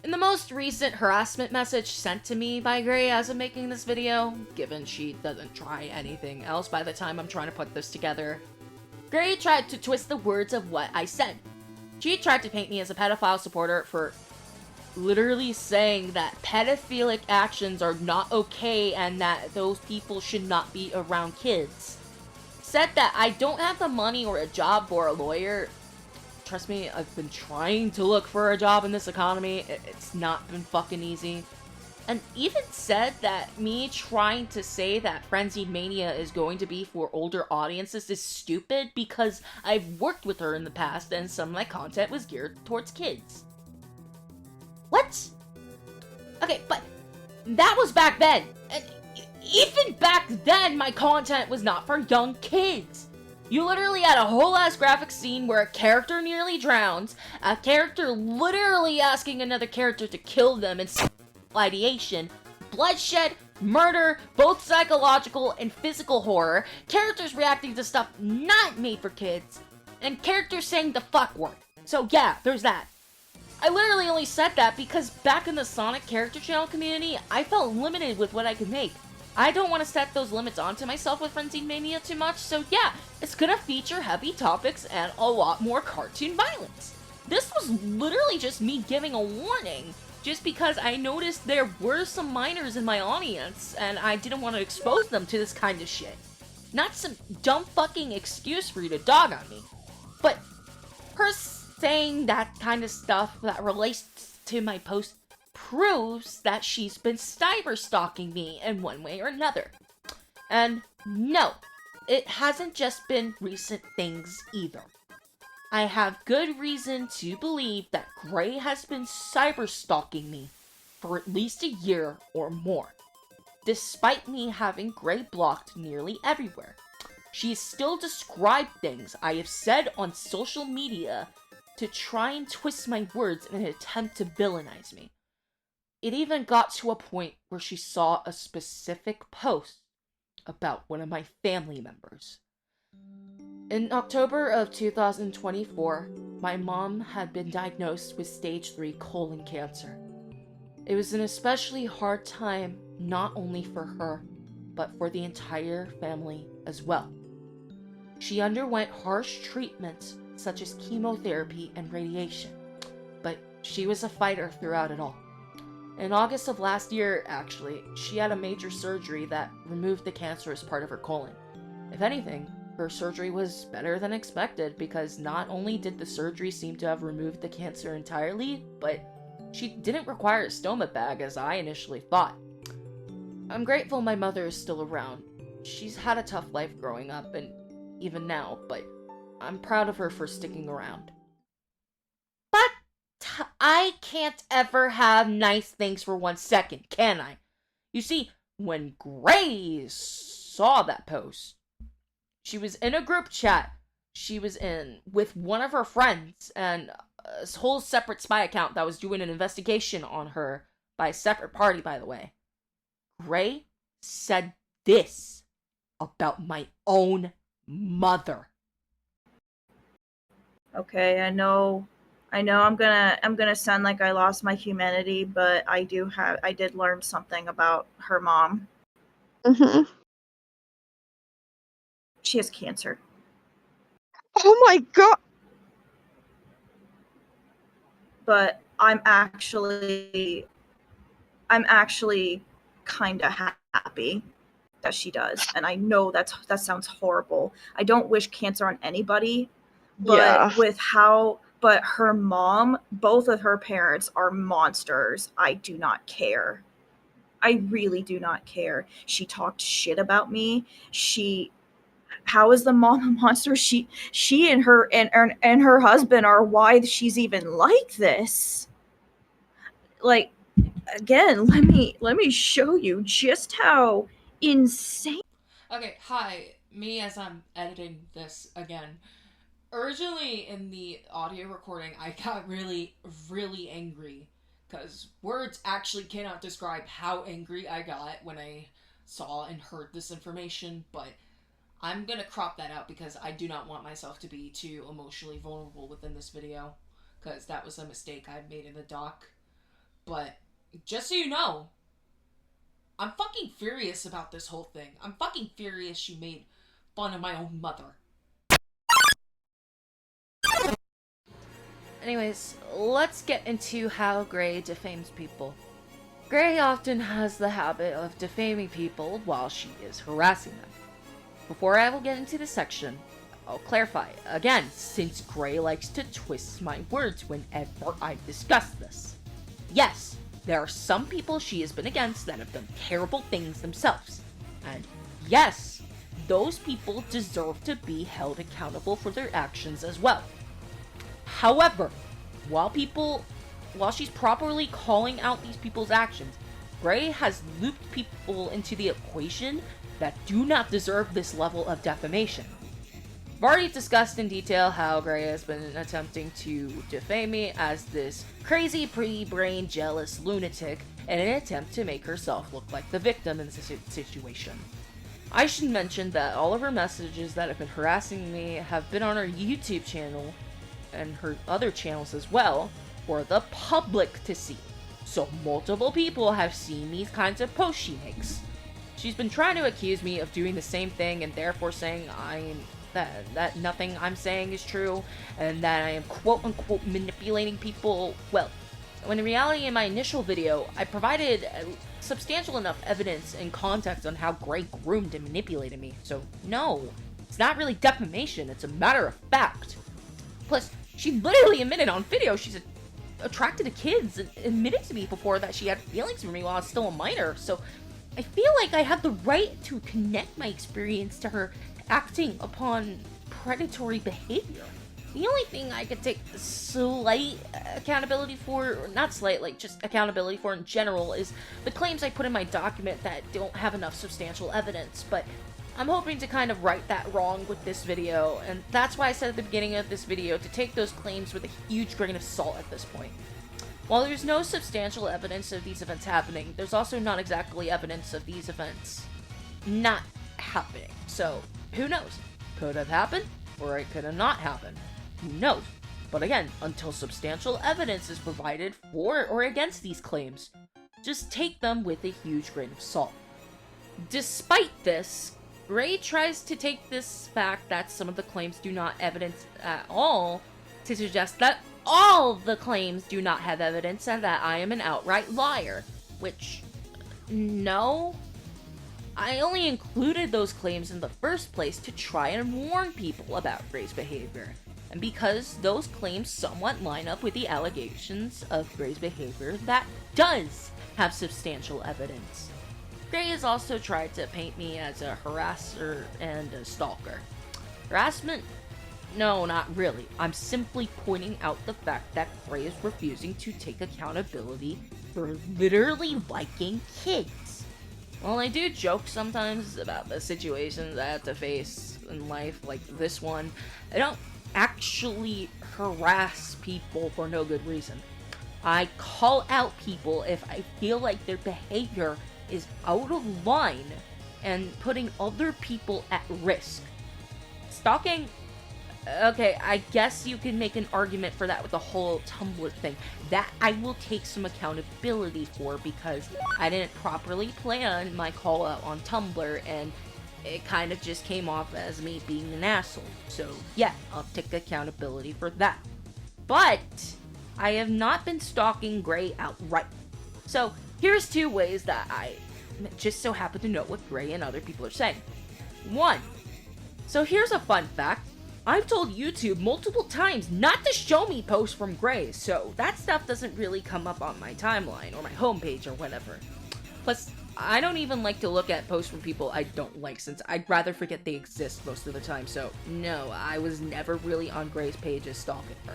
In the most recent harassment message sent to me by Gray as I'm making this video, given she doesn't try anything else by the time I'm trying to put this together, Gray tried to twist the words of what I said. She tried to paint me as a pedophile supporter for literally saying that pedophilic actions are not okay and that those people should not be around kids. Said that I don't have the money or a job or a lawyer. Trust me, I've been trying to look for a job in this economy. It's not been fucking easy. And even said that me trying to say that Frenzied Mania is going to be for older audiences is stupid because I've worked with her in the past and some of my content was geared towards kids. What? Okay, but that was back then. And even back then, my content was not for young kids. You literally had a whole ass graphic scene where a character nearly drowns, a character literally asking another character to kill them, and ideation, bloodshed, murder, both psychological and physical horror, characters reacting to stuff not made for kids, and characters saying the fuck word. So yeah, there's that. I literally only said that because back in the Sonic character channel community, I felt limited with what I could make. I don't want to set those limits onto myself with Frenzied Mania too much, so yeah, it's gonna feature heavy topics and a lot more cartoon violence. This was literally just me giving a warning, just because I noticed there were some minors in my audience, and I didn't want to expose them to this kind of shit. Not some dumb fucking excuse for you to dog on me. But her saying that kind of stuff that relates to my post proves that she's been cyber stalking me in one way or another. And no, it hasn't just been recent things either. I have good reason to believe that Gray has been cyberstalking me for at least a year or more. Despite me having Gray blocked nearly everywhere, she has still described things I have said on social media to try and twist my words in an attempt to villainize me. It even got to a point where she saw a specific post about one of my family members. In October of 2024, my mom had been diagnosed with stage 3 colon cancer. It was an especially hard time not only for her, but for the entire family as well. She underwent harsh treatments such as chemotherapy and radiation, but she was a fighter throughout it all. In August of last year, actually, she had a major surgery that removed the cancerous part of her colon. If anything, her surgery was better than expected because not only did the surgery seem to have removed the cancer entirely, but she didn't require a stomach bag as I initially thought. I'm grateful my mother is still around. She's had a tough life growing up and even now, but I'm proud of her for sticking around. But I can't ever have nice things for 1 second, can I? You see, when Gray saw that post, she was in a group chat she was in with one of her friends and a whole separate spy account that was doing an investigation on her by a separate party, by the way. Gray said this about my own mother. Okay, I know I'm gonna sound like I lost my humanity, but I did learn something about her mom. Mm-hmm. She has cancer. Oh my god! But I'm actually kind of happy that she does, and I know that sounds horrible. I don't wish cancer on anybody, but Yeah. but her mom, both of her parents are monsters. I do not care. I really do not care. She talked shit about me. How is the mom a monster? She and her husband are why she's even like this. Like, again, let me show you just how insane. Okay, hi, me as I'm editing this again. Originally in the audio recording, I got really, really angry because words actually cannot describe how angry I got when I saw and heard this information, but I'm gonna crop that out because I do not want myself to be too emotionally vulnerable within this video because that was a mistake I made in the doc. But just so you know, I'm fucking furious about this whole thing. I'm fucking furious she made fun of my own mother. Anyways, let's get into how Gray defames people. Gray often has the habit of defaming people while she is harassing them. Before I will get into this section, I'll clarify, again, since Gray likes to twist my words whenever I discuss this. Yes, there are some people she has been against that have done terrible things themselves. And yes, those people deserve to be held accountable for their actions as well. However, while she's properly calling out these people's actions, Gray has looped people into the equation that do not deserve this level of defamation. I've already discussed in detail how Gray has been attempting to defame me as this crazy pre-brain jealous lunatic in an attempt to make herself look like the victim in this situation. I should mention that all of her messages that have been harassing me have been on her YouTube channel and her other channels as well for the public to see. So multiple people have seen these kinds of posts she makes. She's been trying to accuse me of doing the same thing and therefore saying that nothing I'm saying is true and that I am quote-unquote manipulating people. Well, when in reality in my initial video, I provided substantial enough evidence and context on how Gray groomed and manipulated me. So no, it's not really defamation, it's a matter of fact. Plus, she literally admitted on video she's attracted to kids and admitted to me before that she had feelings for me while I was still a minor. So I feel like I have the right to connect my experience to her acting upon predatory behavior. The only thing I could take slight accountability for, or not slight, like just accountability for in general, is the claims I put in my document that don't have enough substantial evidence, but I'm hoping to kind of right that wrong with this video, and that's why I said at the beginning of this video to take those claims with a huge grain of salt at this point. While there's no substantial evidence of these events happening, there's also not exactly evidence of these events not happening. So, who knows? Could have happened, or it could have not happened. Who knows? But again, until substantial evidence is provided for or against these claims, just take them with a huge grain of salt. Despite this, Gray tries to take this fact that some of the claims do not evidence at all to suggest that all the claims do not have evidence and that I am an outright liar. Which, no. I only included those claims in the first place to try and warn people about Gray's behavior. And because those claims somewhat line up with the allegations of Gray's behavior, that does have substantial evidence. Gray has also tried to paint me as a harasser and a stalker. Harassment? No, not really. I'm simply pointing out the fact that Gray is refusing to take accountability for literally liking kids. While I do joke sometimes about the situations I have to face in life, like this one, I don't actually harass people for no good reason. I call out people if I feel like their behavior is out of line and putting other people at risk. Stalking? Okay, I guess you can make an argument for that with the whole Tumblr thing. That I will take some accountability for because I didn't properly plan my call out on Tumblr and it kind of just came off as me being an asshole. So yeah, I'll take accountability for that. But I have not been stalking Gray outright. So here's two ways that I just so happen to know what Gray and other people are saying. One, so here's a fun fact. I've told YouTube multiple times not to show me posts from Gray, so that stuff doesn't really come up on my timeline or my homepage or whatever. Plus, I don't even like to look at posts from people I don't like since I'd rather forget they exist most of the time, so no, I was never really on Gray's page as stalking her.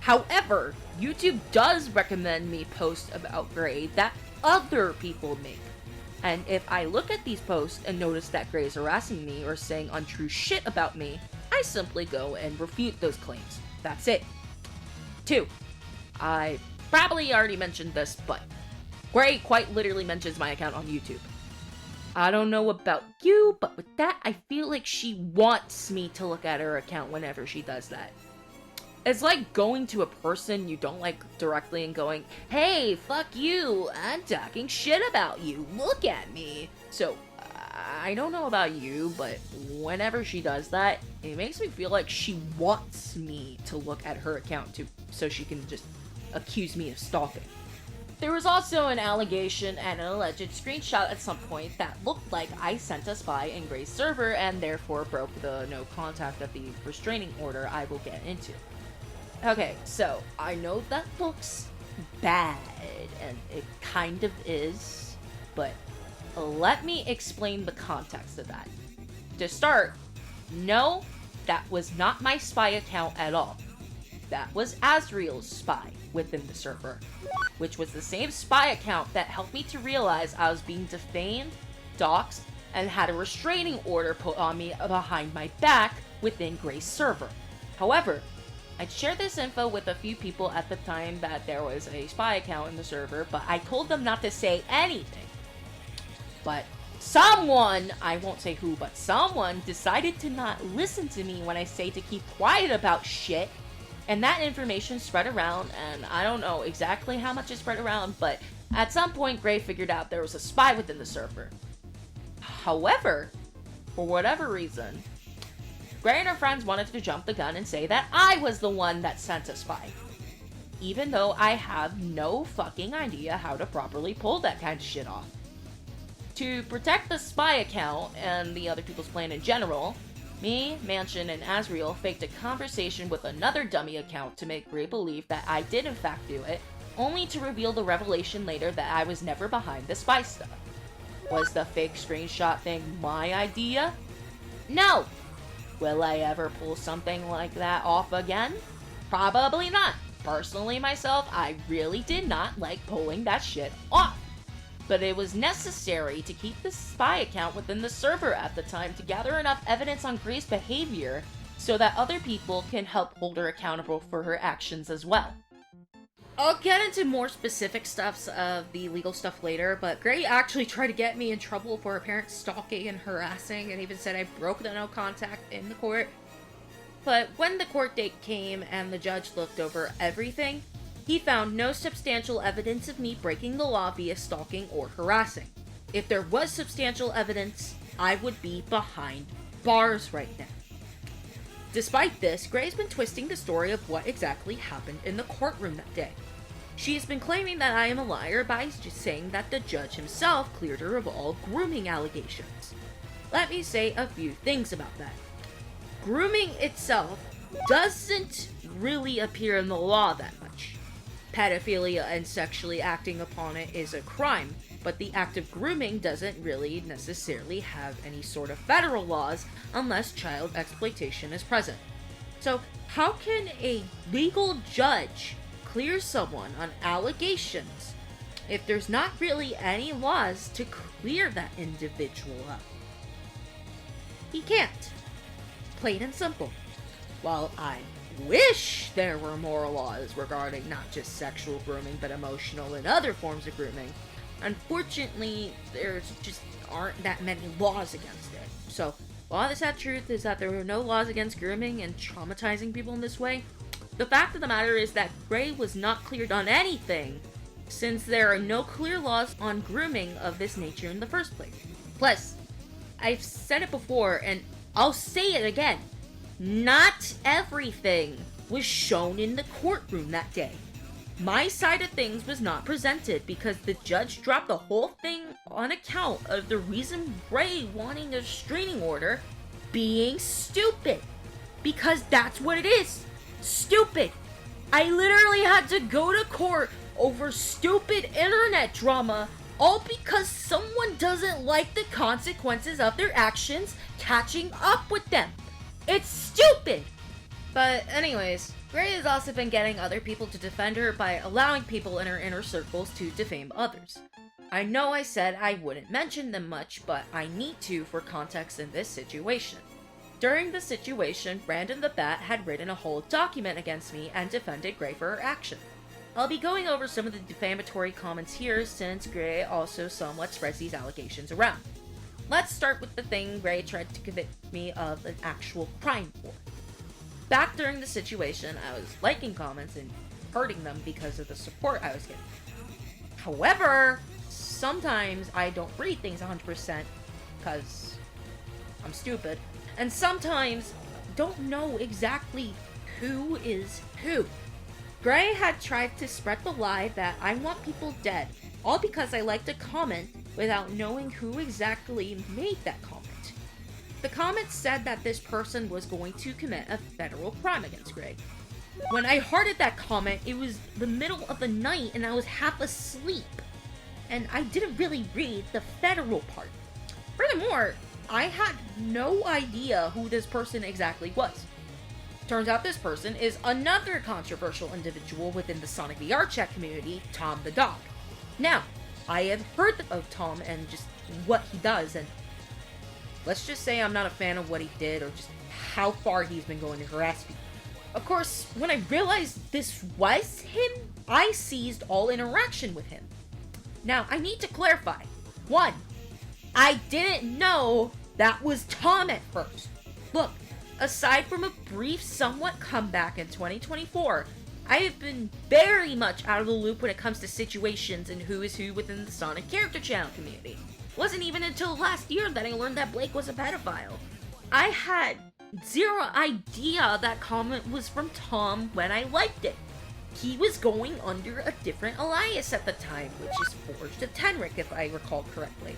However, YouTube does recommend me posts about Gray that other people make. And if I look at these posts and notice that Gray is harassing me or saying untrue shit about me, I simply go and refute those claims. That's it. 2. I probably already mentioned this, but Gray quite literally mentions my account on YouTube. I don't know about you, but with that, I feel like she wants me to look at her account whenever she does that. It's like going to a person you don't like directly and going, hey, fuck you, I'm talking shit about you, look at me. So, I don't know about you, but whenever she does that, it makes me feel like she wants me to look at her account so she can just accuse me of stalking. There was also an allegation and an alleged screenshot at some point that looked like I sent a spy in Gray's server and therefore broke the no contact of the restraining order I will get into. Okay, so I know that looks bad, and it kind of is, but let me explain the context of that. To start, no, that was not my spy account at all. That was Azriel's spy within the server, which was the same spy account that helped me to realize I was being defamed, doxxed, and had a restraining order put on me behind my back within Gray's server. However, I'd shared this info with a few people at the time that there was a spy account in the server, but I told them not to say anything. But someone, I won't say who, but someone decided to not listen to me when I say to keep quiet about shit, and that information spread around, and I don't know exactly how much it spread around, but at some point Gray figured out there was a spy within the server. However, for whatever reason, Gray and her friends wanted to jump the gun and say that I was the one that sent a spy, even though I have no fucking idea how to properly pull that kind of shit off. To protect the spy account and the other people's plan in general, me, Mansion, and Azriel faked a conversation with another dummy account to make Gray believe that I did in fact do it, only to reveal the revelation later that I was never behind the spy stuff. Was the fake screenshot thing my idea? No! Will I ever pull something like that off again? Probably not. Personally, myself, I really did not like pulling that shit off. But it was necessary to keep the spy account within the server at the time to gather enough evidence on Gray's behavior so that other people can help hold her accountable for her actions as well. I'll get into more specific stuffs of the legal stuff later, but Gray actually tried to get me in trouble for apparent stalking and harassing, and even said I broke the no contact in the court. But when the court date came and the judge looked over everything, he found no substantial evidence of me breaking the law via stalking or harassing. If there was substantial evidence, I would be behind bars right now. Despite this, Gray's been twisting the story of what exactly happened in the courtroom that day. She has been claiming that I am a liar by just saying that the judge himself cleared her of all grooming allegations. Let me say a few things about that. Grooming itself doesn't really appear in the law that much. Pedophilia and sexually acting upon it is a crime, but the act of grooming doesn't really necessarily have any sort of federal laws unless child exploitation is present. So how can a legal judge clear someone on allegations if there's not really any laws to clear that individual up? He can't. Plain and simple. While I wish there were more laws regarding not just sexual grooming but emotional and other forms of grooming, unfortunately there's just aren't that many laws against it. So while the sad truth is that there were no laws against grooming and traumatizing people in this way, the fact of the matter is that Gray was not cleared on anything since there are no clear laws on grooming of this nature in the first place. Plus, I've said it before and I'll say it again. Not everything was shown in the courtroom that day. My side of things was not presented because the judge dropped the whole thing on account of the reason Gray wanting a restraining order being stupid. Because that's what it is. Stupid. I literally had to go to court over stupid internet drama all because someone doesn't like the consequences of their actions catching up with them. It's stupid! But anyways, Gray has also been getting other people to defend her by allowing people in her inner circles to defame others. I know I said I wouldn't mention them much, but I need to for context in this situation. During the situation, Brandon the Bat had written a whole document against me and defended Gray for her action. I'll be going over some of the defamatory comments here since Gray also somewhat spreads these allegations around. Let's start with the thing Gray tried to convict me of an actual crime for. Back during the situation, I was liking comments and hurting them because of the support I was getting. However, sometimes I don't read things 100% because I'm stupid, and sometimes don't know exactly who is who. Gray had tried to spread the lie that I want people dead, all because I liked a comment without knowing who exactly made that comment. The comment said that this person was going to commit a federal crime against Gray. When I hearted that comment, it was the middle of the night and I was half asleep, and I didn't really read the federal part. Furthermore, I had no idea who this person exactly was. Turns out this person is another controversial individual within the Sonic VRChat community, Tom the Dog. Now, I have heard of Tom and just what he does, and let's just say I'm not a fan of what he did or just how far he's been going to harass people. Of course, when I realized this was him, I ceased all interaction with him. Now, I need to clarify. 1, I didn't know that was Tom at first. Look, aside from a brief somewhat comeback in 2024, I have been very much out of the loop when it comes to situations and who is who within the Sonic character channel community. It wasn't even until last year that I learned that Blake was a pedophile. I had zero idea that comment was from Tom when I liked it. He was going under a different alias at the time, which is Forged to Tenric if I recall correctly.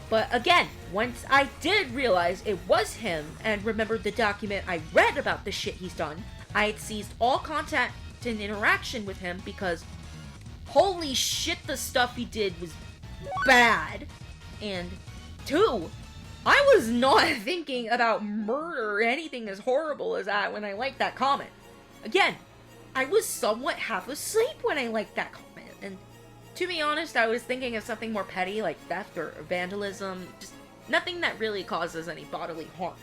But again, once I did realize it was him and remembered the document I read about the shit he's done, I had seized all contact and interaction with him because holy shit, the stuff he did was bad. And 2, I was not thinking about murder or anything as horrible as that when I liked that comment. Again, I was somewhat half asleep when I liked that comment, and to be honest, I was thinking of something more petty like theft or vandalism, just nothing that really causes any bodily harm.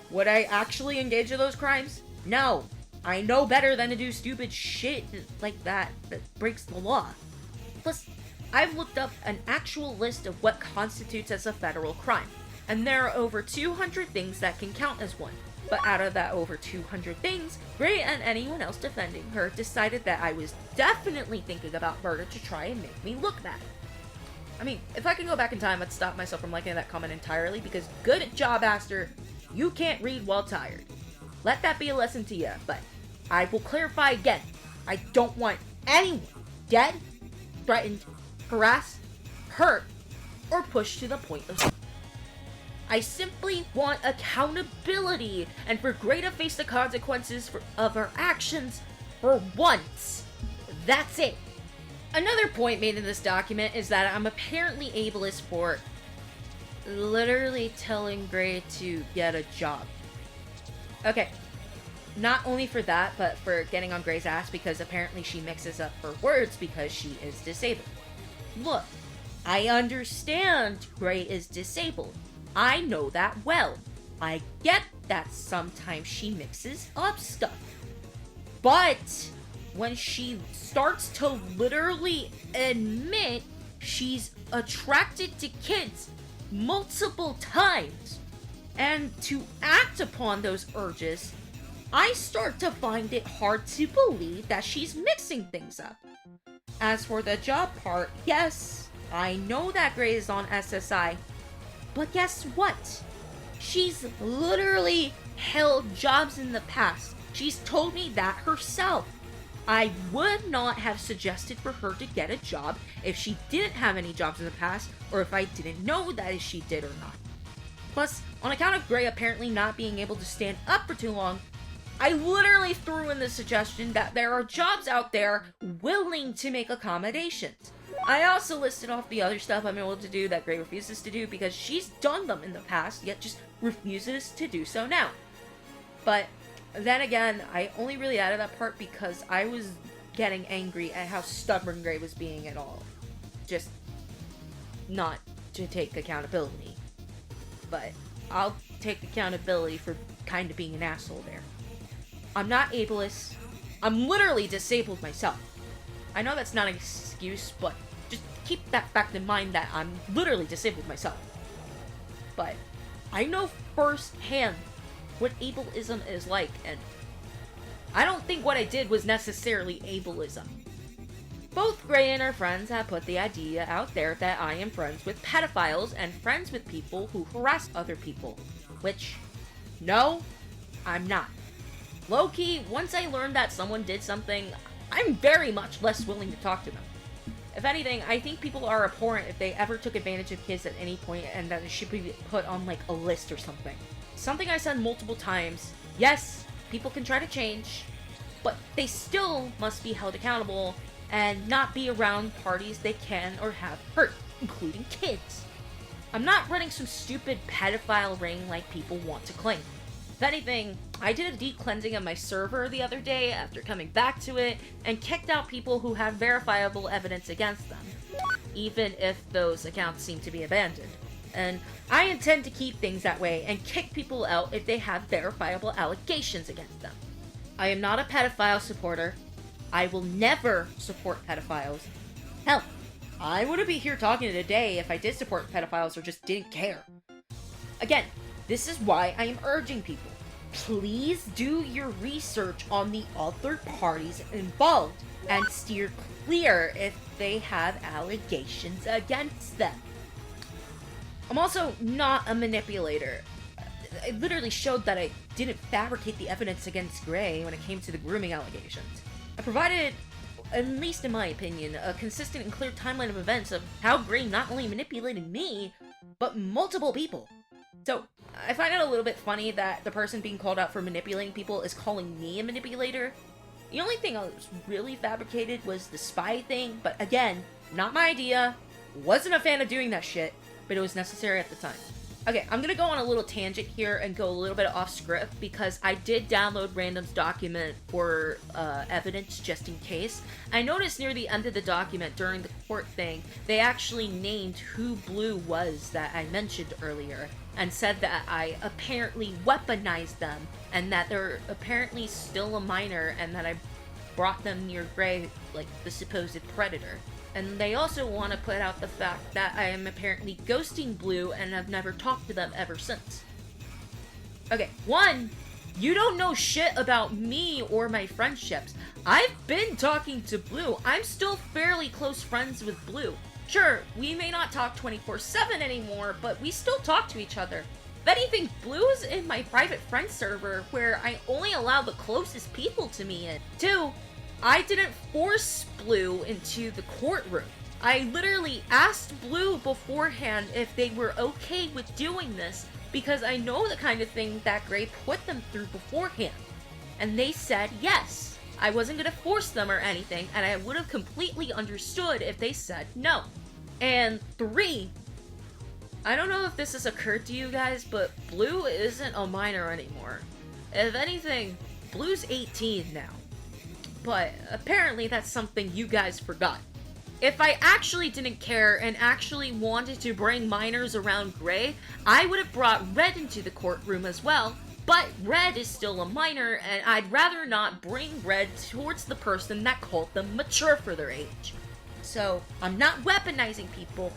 Would I actually engage in those crimes? No. I know better than to do stupid shit like that breaks the law. Plus, I've looked up an actual list of what constitutes as a federal crime, and there are over 200 things that can count as one. But out of that over 200 things, Gray and anyone else defending her decided that I was definitely thinking about murder to try and make me look bad. I mean, if I can go back in time, I'd stop myself from liking that comment entirely, because good job, Aster, you can't read while tired. Let that be a lesson to you, but I will clarify again, I don't want anyone dead, threatened, harassed, hurt, or pushed to the point of... I simply want accountability and for Gray to face the consequences of her actions for once. That's it. Another point made in this document is that I'm apparently ableist for literally telling Gray to get a job. Okay, not only for that, but for getting on Gray's ass because apparently she mixes up her words because she is disabled. Look, I understand Gray is disabled. I know that well. I get that sometimes she mixes up stuff. But when she starts to literally admit she's attracted to kids multiple times and to act upon those urges, I start to find it hard to believe that she's mixing things up. As for the job part, yes, I know that Gray is on SSI, but guess what? She's literally held jobs in the past. She's told me that herself. I would not have suggested for her to get a job if she didn't have any jobs in the past, or if I didn't know that if she did or not. Plus, on account of Gray apparently not being able to stand up for too long, I literally threw in the suggestion that there are jobs out there willing to make accommodations. I also listed off the other stuff I'm able to do that Gray refuses to do because she's done them in the past, yet just refuses to do so now. But then again, I only really added that part because I was getting angry at how stubborn Gray was being at all. Just not to take accountability. But I'll take accountability for kind of being an asshole there. I'm not ableist. I'm literally disabled myself. I know that's not an excuse, but just keep that fact in mind that I'm literally disabled myself. But I know firsthand what ableism is like, and I don't think what I did was necessarily ableism. Both Gray and her friends have put the idea out there that I am friends with pedophiles and friends with people who harass other people, which, no, I'm not. Low-key, once I learned that someone did something, I'm very much less willing to talk to them. If anything, I think people are abhorrent if they ever took advantage of kids at any point and that it should be put on like a list or something. Something I said multiple times, yes, people can try to change, but they still must be held accountable and not be around parties they can or have hurt, including kids. I'm not running some stupid pedophile ring like people want to claim. If anything, I did a deep cleansing of my server the other day after coming back to it and kicked out people who have verifiable evidence against them, even if those accounts seem to be abandoned. And I intend to keep things that way and kick people out if they have verifiable allegations against them. I am not a pedophile supporter. I will never support pedophiles. Hell, I wouldn't be here talking today if I did support pedophiles or just didn't care. Again, this is why I am urging people. Please do your research on the other parties involved and steer clear if they have allegations against them. I'm also not a manipulator. I literally showed that I didn't fabricate the evidence against Gray when it came to the grooming allegations. I provided, at least in my opinion, a consistent and clear timeline of events of how Gray not only manipulated me, but multiple people. So, I find it a little bit funny that the person being called out for manipulating people is calling me a manipulator. The only thing I was really fabricated was the spy thing, but again, not my idea, wasn't a fan of doing that shit, but it was necessary at the time. Okay, I'm gonna go on a little tangent here and go a little bit off script because I did download Random's document for evidence just in case. I noticed near the end of the document during the court thing, they actually named who Blue was that I mentioned earlier and said that I apparently weaponized them and that they're apparently still a minor and that I brought them near Gray like the supposed predator. And they also want to put out the fact that I am apparently ghosting Blue and have never talked to them ever since. Okay, one, you don't know shit about me or my friendships. I've been talking to Blue. I'm still fairly close friends with Blue. Sure, we may not talk 24/7 anymore, but we still talk to each other. If anything, Blue is in my private friend server where I only allow the closest people to me in. Two, I didn't force Blue into the courtroom. I literally asked Blue beforehand if they were okay with doing this because I know the kind of thing that Gray put them through beforehand. And they said yes. I wasn't gonna force them or anything, and I would have completely understood if they said no. And three, I don't know if this has occurred to you guys, but Blue isn't a minor anymore. If anything, Blue's 18 now. But apparently that's something you guys forgot. If I actually didn't care and actually wanted to bring minors around Gray, I would have brought Red into the courtroom as well, but Red is still a minor and I'd rather not bring Red towards the person that called them mature for their age. So, I'm not weaponizing people.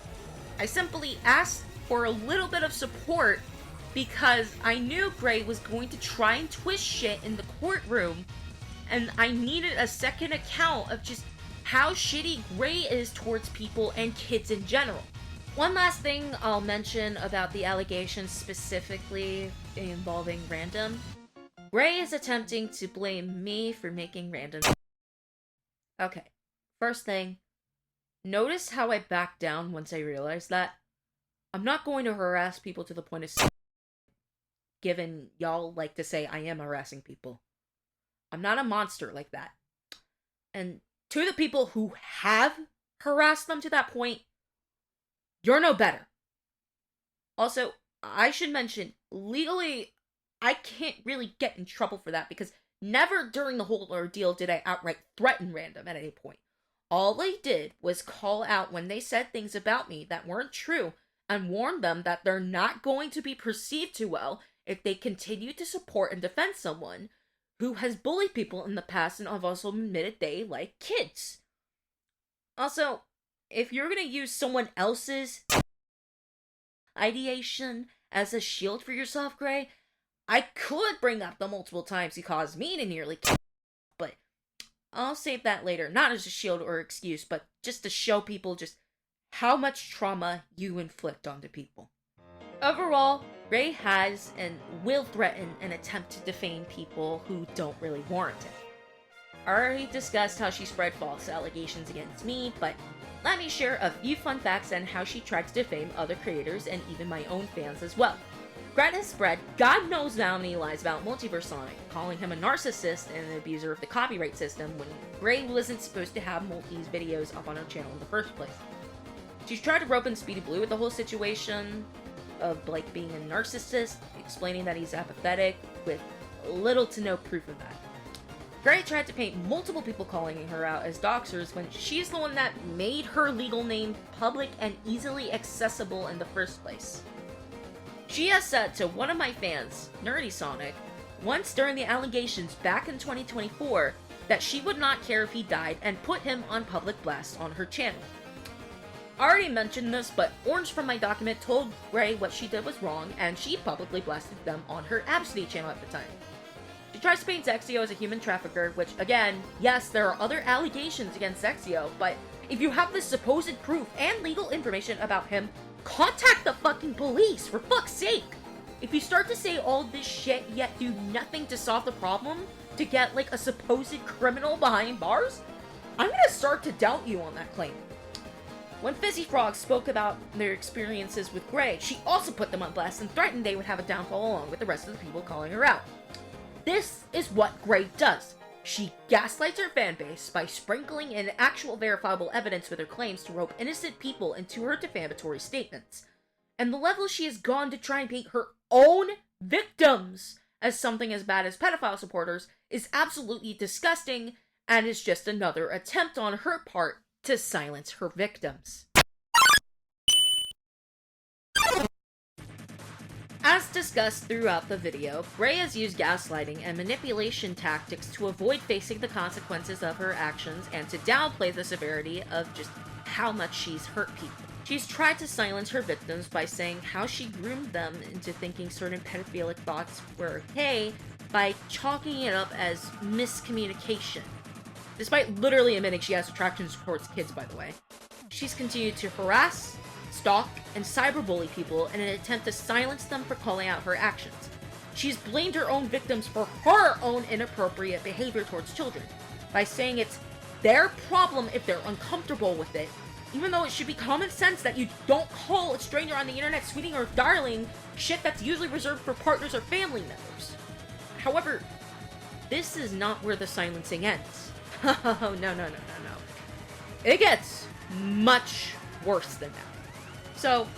I simply asked for a little bit of support because I knew Gray was going to try and twist shit in the courtroom and I needed a second account of just how shitty Gray is towards people and kids in general. One last thing I'll mention about the allegations specifically involving Random. Gray is attempting to blame me for making Random. Okay, first thing, notice how I backed down once I realized that. I'm not going to harass people to the point of given y'all like to say I am harassing people. I'm not a monster like that. And to the people who have harassed them to that point, you're no better. Also, I should mention, legally, I can't really get in trouble for that because never during the whole ordeal did I outright threaten Random at any point. All I did was call out when they said things about me that weren't true and warn them that they're not going to be perceived too well if they continue to support and defend someone who has bullied people in the past and have also admitted they like kids. Also, if you're gonna use someone else's ideation as a shield for yourself, Gray, I could bring up the multiple times you caused me to nearly kill, but I'll save that later. Not as a shield or excuse, but just to show people just how much trauma you inflict onto people. Overall, Gray has and will threaten and attempt to defame people who don't really warrant it. I already discussed how she spread false allegations against me, but let me share a few fun facts on how she tried to defame other creators and even my own fans as well. Gret has spread God knows how many lies about Multiverse Sonic, calling him a narcissist and an abuser of the copyright system when Gray wasn't supposed to have Multi's videos up on her channel in the first place. She's tried to rope in Speedy Blue with the whole situation of like being a narcissist, explaining that he's apathetic, with little to no proof of that. Gray tried to paint multiple people calling her out as doxers when she's the one that made her legal name public and easily accessible in the first place. She has said to one of my fans, Nerdy Sonic, once during the allegations back in 2024, that she would not care if he died and put him on public blast on her channel. I already mentioned this, but Orange from my document told Gray what she did was wrong, and she publicly blasted them on her Abcity channel at the time. She tries to paint Xio as a human trafficker, which, again, yes, there are other allegations against Xio, but if you have the supposed proof and legal information about him, contact the fucking police, for fuck's sake! If you start to say all this shit yet do nothing to solve the problem, to get, like, a supposed criminal behind bars, I'm gonna start to doubt you on that claim. When Fizzy Frog spoke about their experiences with Gray, she also put them on blast and threatened they would have a downfall along with the rest of the people calling her out. This is what Gray does. She gaslights her fanbase by sprinkling in actual verifiable evidence with her claims to rope innocent people into her defamatory statements. and the level she has gone to try and paint her own victims as something as bad as pedophile supporters is absolutely disgusting, and is just another attempt on her part to silence her victims. As discussed throughout the video, Gray has used gaslighting and manipulation tactics to avoid facing the consequences of her actions and to downplay the severity of just how much she's hurt people. She's tried to silence her victims by saying how she groomed them into thinking certain pedophilic thoughts were okay by chalking it up as miscommunication. Despite literally admitting she has attractions towards kids, by the way. She's continued to harass, stalk, and cyberbully people in an attempt to silence them for calling out her actions. She's blamed her own victims for her own inappropriate behavior towards children by saying it's their problem if they're uncomfortable with it, even though it should be common sense that you don't call a stranger on the internet sweetie or darling, shit that's usually reserved for partners or family members. However, this is not where the silencing ends. Oh, no. It gets much worse than that. So,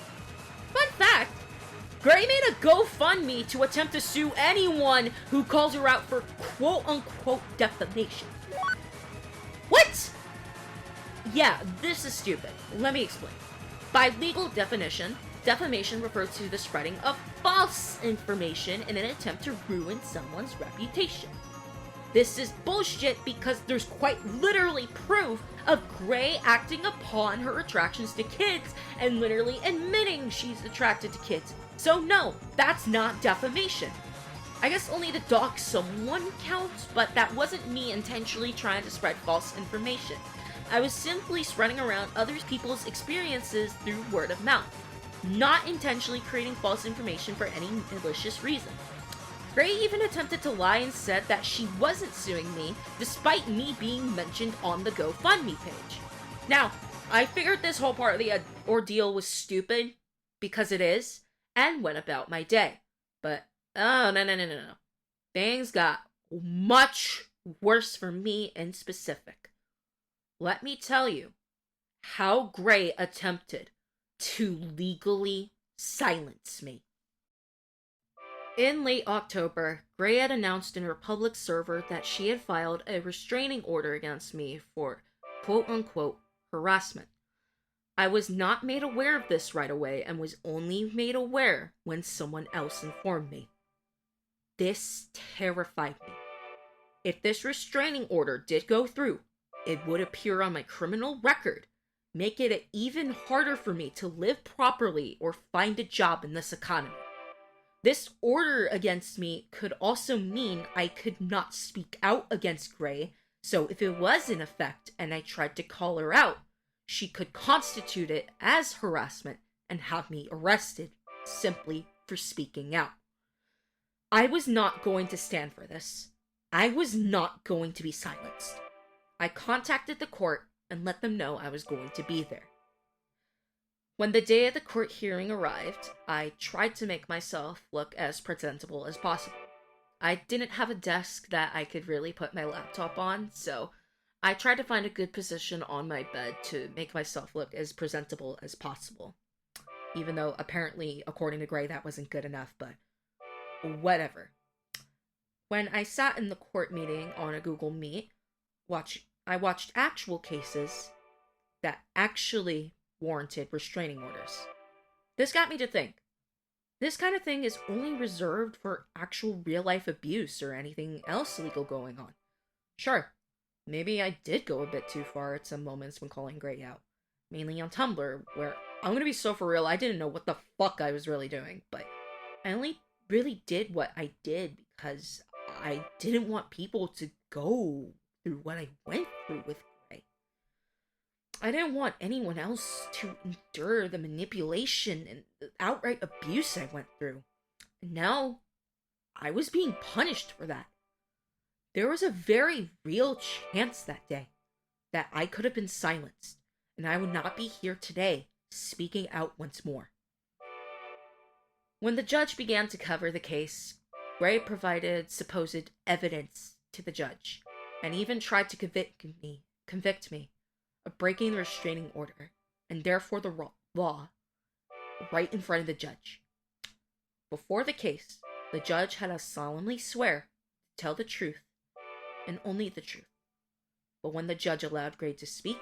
fun fact, Gray made a GoFundMe to attempt to sue anyone who calls her out for quote-unquote defamation. What? Yeah, this is stupid. Let me explain. By legal definition, defamation refers to the spreading of false information in an attempt to ruin someone's reputation. This is bullshit because there's quite literally proof of Gray acting upon her attractions to kids and literally admitting she's attracted to kids. So no, that's not defamation. I guess only to dox someone counts, but that wasn't me intentionally trying to spread false information. I was simply spreading around other people's experiences through word of mouth, not intentionally creating false information for any malicious reason. Gray even attempted to lie and said that she wasn't suing me, despite me being mentioned on the GoFundMe page. Now, I figured this whole part of the ordeal was stupid, because it is, and went about my day. But, oh, no. Things got much worse for me in specific. Let me tell you how Gray attempted to legally silence me. In late October, Gray had announced in her public server that she had filed a restraining order against me for quote-unquote harassment. I was not made aware of this right away and was only made aware when someone else informed me. This terrified me. If this restraining order did go through, it would appear on my criminal record, make it even harder for me to live properly or find a job in this economy. This order against me could also mean I could not speak out against Gray, so if it was in effect and I tried to call her out, she could constitute it as harassment and have me arrested simply for speaking out. I was not going to stand for this. I was not going to be silenced. I contacted the court and let them know I was going to be there. When the day of the court hearing arrived, I tried to make myself look as presentable as possible. I didn't have a desk that I could really put my laptop on, so I tried to find a good position on my bed to make myself look as presentable as possible. Even though, apparently, according to Gray, that wasn't good enough, but whatever. When I sat in the court meeting on a Google Meet, I watched actual cases that actually warranted restraining orders. This got me to think. This kind of thing is only reserved for actual real-life abuse or anything else illegal going on. Sure, maybe I did go a bit too far at some moments when calling Gray out. Mainly on Tumblr, where, I'm gonna be so for real, I didn't know what the fuck I was really doing, but I only really did what I did because I didn't want people to go through what I went through with Gray. I didn't want anyone else to endure the manipulation and the outright abuse I went through. And now, I was being punished for that. There was a very real chance that day that I could have been silenced, and I would not be here today speaking out once more. When the judge began to cover the case, Gray provided supposed evidence to the judge, and even tried to convict me of breaking the restraining order, and therefore the law, right in front of the judge. Before the case, the judge had us solemnly swear to tell the truth, and only the truth. But when the judge allowed Gray to speak,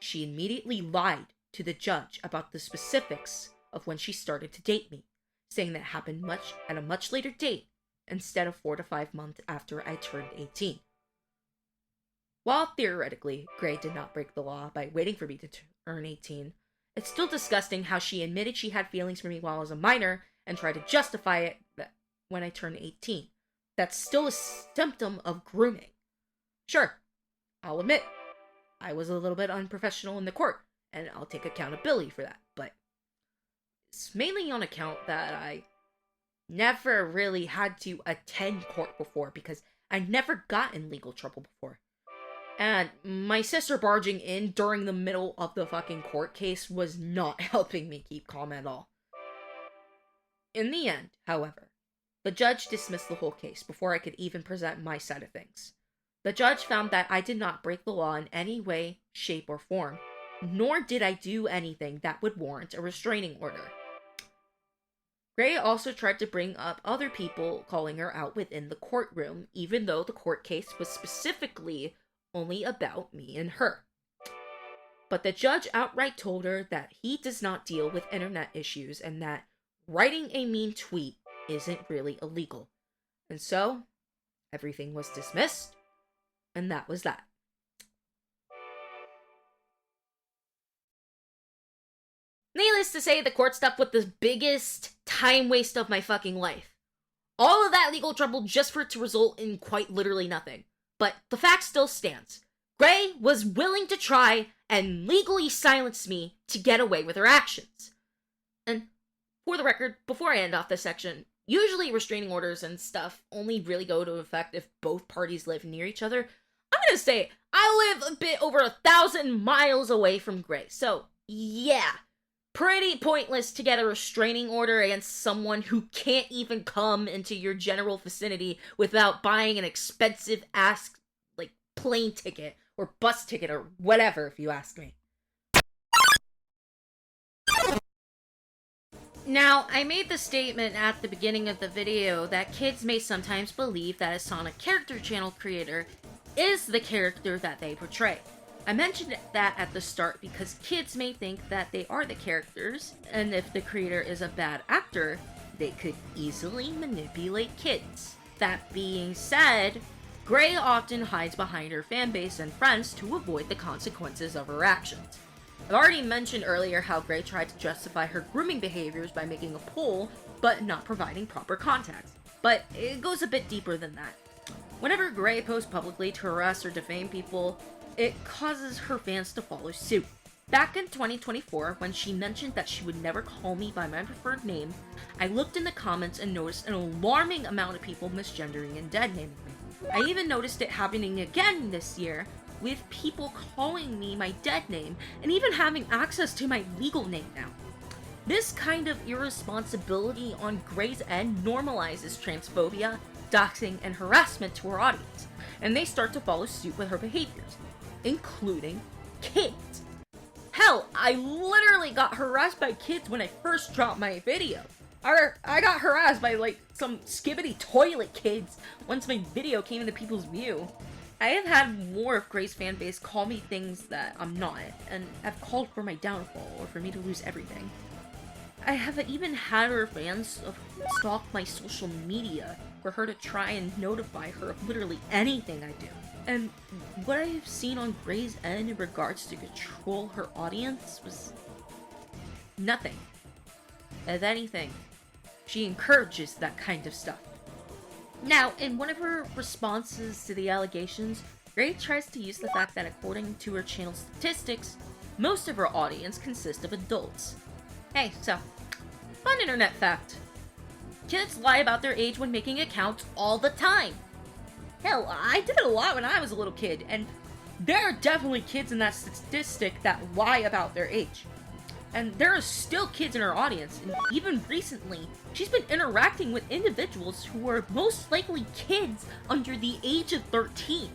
she immediately lied to the judge about the specifics of when she started to date me, saying that happened at a much later date instead of 4 to 5 months after I turned 18. While theoretically, Gray did not break the law by waiting for me to turn 18, it's still disgusting how she admitted she had feelings for me while I was a minor and tried to justify it when I turned 18. That's still a symptom of grooming. Sure, I'll admit, I was a little bit unprofessional in the court, and I'll take accountability for that, but it's mainly on account that I never really had to attend court before because I never got in legal trouble before. And my sister barging in during the middle of the fucking court case was not helping me keep calm at all. In the end, however, the judge dismissed the whole case before I could even present my side of things. The judge found that I did not break the law in any way, shape, or form, nor did I do anything that would warrant a restraining order. Gray also tried to bring up other people calling her out within the courtroom, even though the court case was specifically only about me and her. But the judge outright told her that he does not deal with internet issues and that writing a mean tweet isn't really illegal. And so, everything was dismissed, and that was that. Needless to say, the court stuck with the biggest time waste of my fucking life. All of that legal trouble just for it to result in quite literally nothing. But the fact still stands. Gray was willing to try and legally silence me to get away with her actions. And for the record, before I end off this section, usually restraining orders and stuff only really go into effect if both parties live near each other. I'm gonna say, I live a bit over 1,000 miles away from Gray, so yeah. Pretty pointless to get a restraining order against someone who can't even come into your general vicinity without buying an expensive ass, plane ticket or bus ticket or whatever, if you ask me. Now, I made the statement at the beginning of the video that kids may sometimes believe that a Sonic character channel creator is the character that they portray. I mentioned that at the start because kids may think that they are the characters, and if the creator is a bad actor, they could easily manipulate kids. That being said, Gray often hides behind her fanbase and friends to avoid the consequences of her actions. I've already mentioned earlier how Gray tried to justify her grooming behaviors by making a poll, but not providing proper context. But it goes a bit deeper than that. Whenever Gray posts publicly to harass or defame people, it causes her fans to follow suit. Back in 2024, when she mentioned that she would never call me by my preferred name, I looked in the comments and noticed an alarming amount of people misgendering and dead naming me. I even noticed it happening again this year, with people calling me my dead name, and even having access to my legal name now. This kind of irresponsibility on Gray's end normalizes transphobia, doxing, and harassment to her audience, and they start to follow suit with her behaviors, including kids. Hell, I literally got harassed by kids when I first dropped my video. I got harassed by, some skibbity toilet kids once my video came into people's view. I have had more of Gray's fanbase call me things that I'm not, and have called for my downfall, or for me to lose everything. I have even had her fans stalk my social media for her to try and notify her of literally anything I do. And what I have seen on Gray's end in regards to control her audience was nothing. If anything, she encourages that kind of stuff. Now, in one of her responses to the allegations, Gray tries to use the fact that according to her channel statistics, most of her audience consists of adults. Hey, so, fun internet fact. Kids lie about their age when making accounts all the time. Hell, I did it a lot when I was a little kid, and there are definitely kids in that statistic that lie about their age. And there are still kids in her audience, and even recently, she's been interacting with individuals who are most likely kids under the age of 13.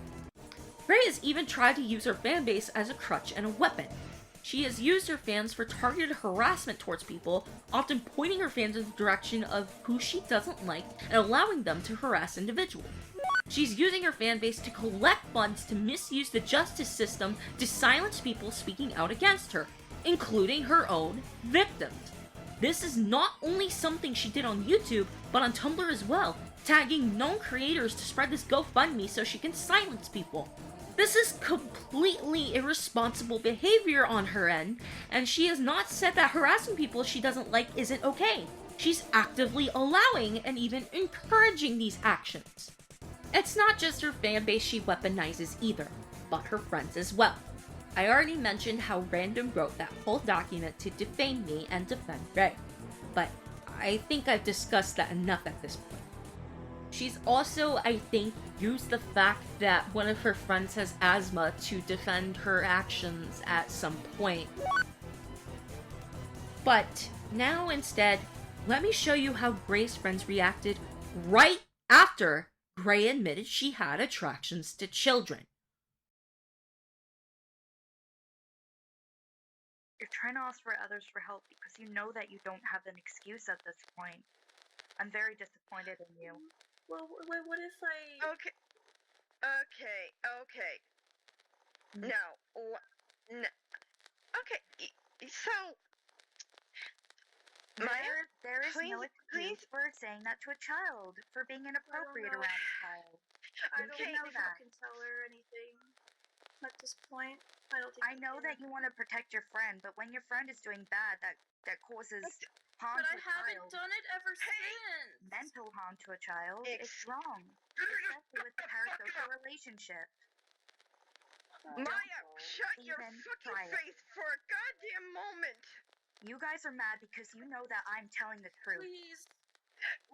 Gray has even tried to use her fanbase as a crutch and a weapon. She has used her fans for targeted harassment towards people, often pointing her fans in the direction of who she doesn't like and allowing them to harass individuals. She's using her fanbase to collect funds to misuse the justice system to silence people speaking out against her, including her own victims. This is not only something she did on YouTube, but on Tumblr as well, tagging known creators to spread this GoFundMe so she can silence people. This is completely irresponsible behavior on her end, and she has not said that harassing people she doesn't like isn't okay. She's actively allowing and even encouraging these actions. It's not just her fanbase she weaponizes either, but her friends as well. I already mentioned how Random wrote that whole document to defame me and defend Ray, but I think I've discussed that enough at this point. She's also, I think, used the fact that one of her friends has asthma to defend her actions at some point. But now instead, let me show you how Gray's friends reacted right after Gray admitted she had attractions to children. You're trying to ask for others for help because you know that you don't have an excuse at this point. I'm very disappointed in you. Well, what if I... Okay. Now, okay, so... Maya, there is no please. excuse for saying that to a child, for being inappropriate around a child. I don't You know know if I that. can tell her anything at this point. I don't think I know that you want to protect your friend, but when your friend is doing bad, that causes harm But to I a haven't child, done it ever since. mental harm to a child, it's wrong. Especially with the parasocial relationship. Maya, shut your even fucking try it. face for a goddamn moment! You guys are mad because you know that I'm telling the truth. Please.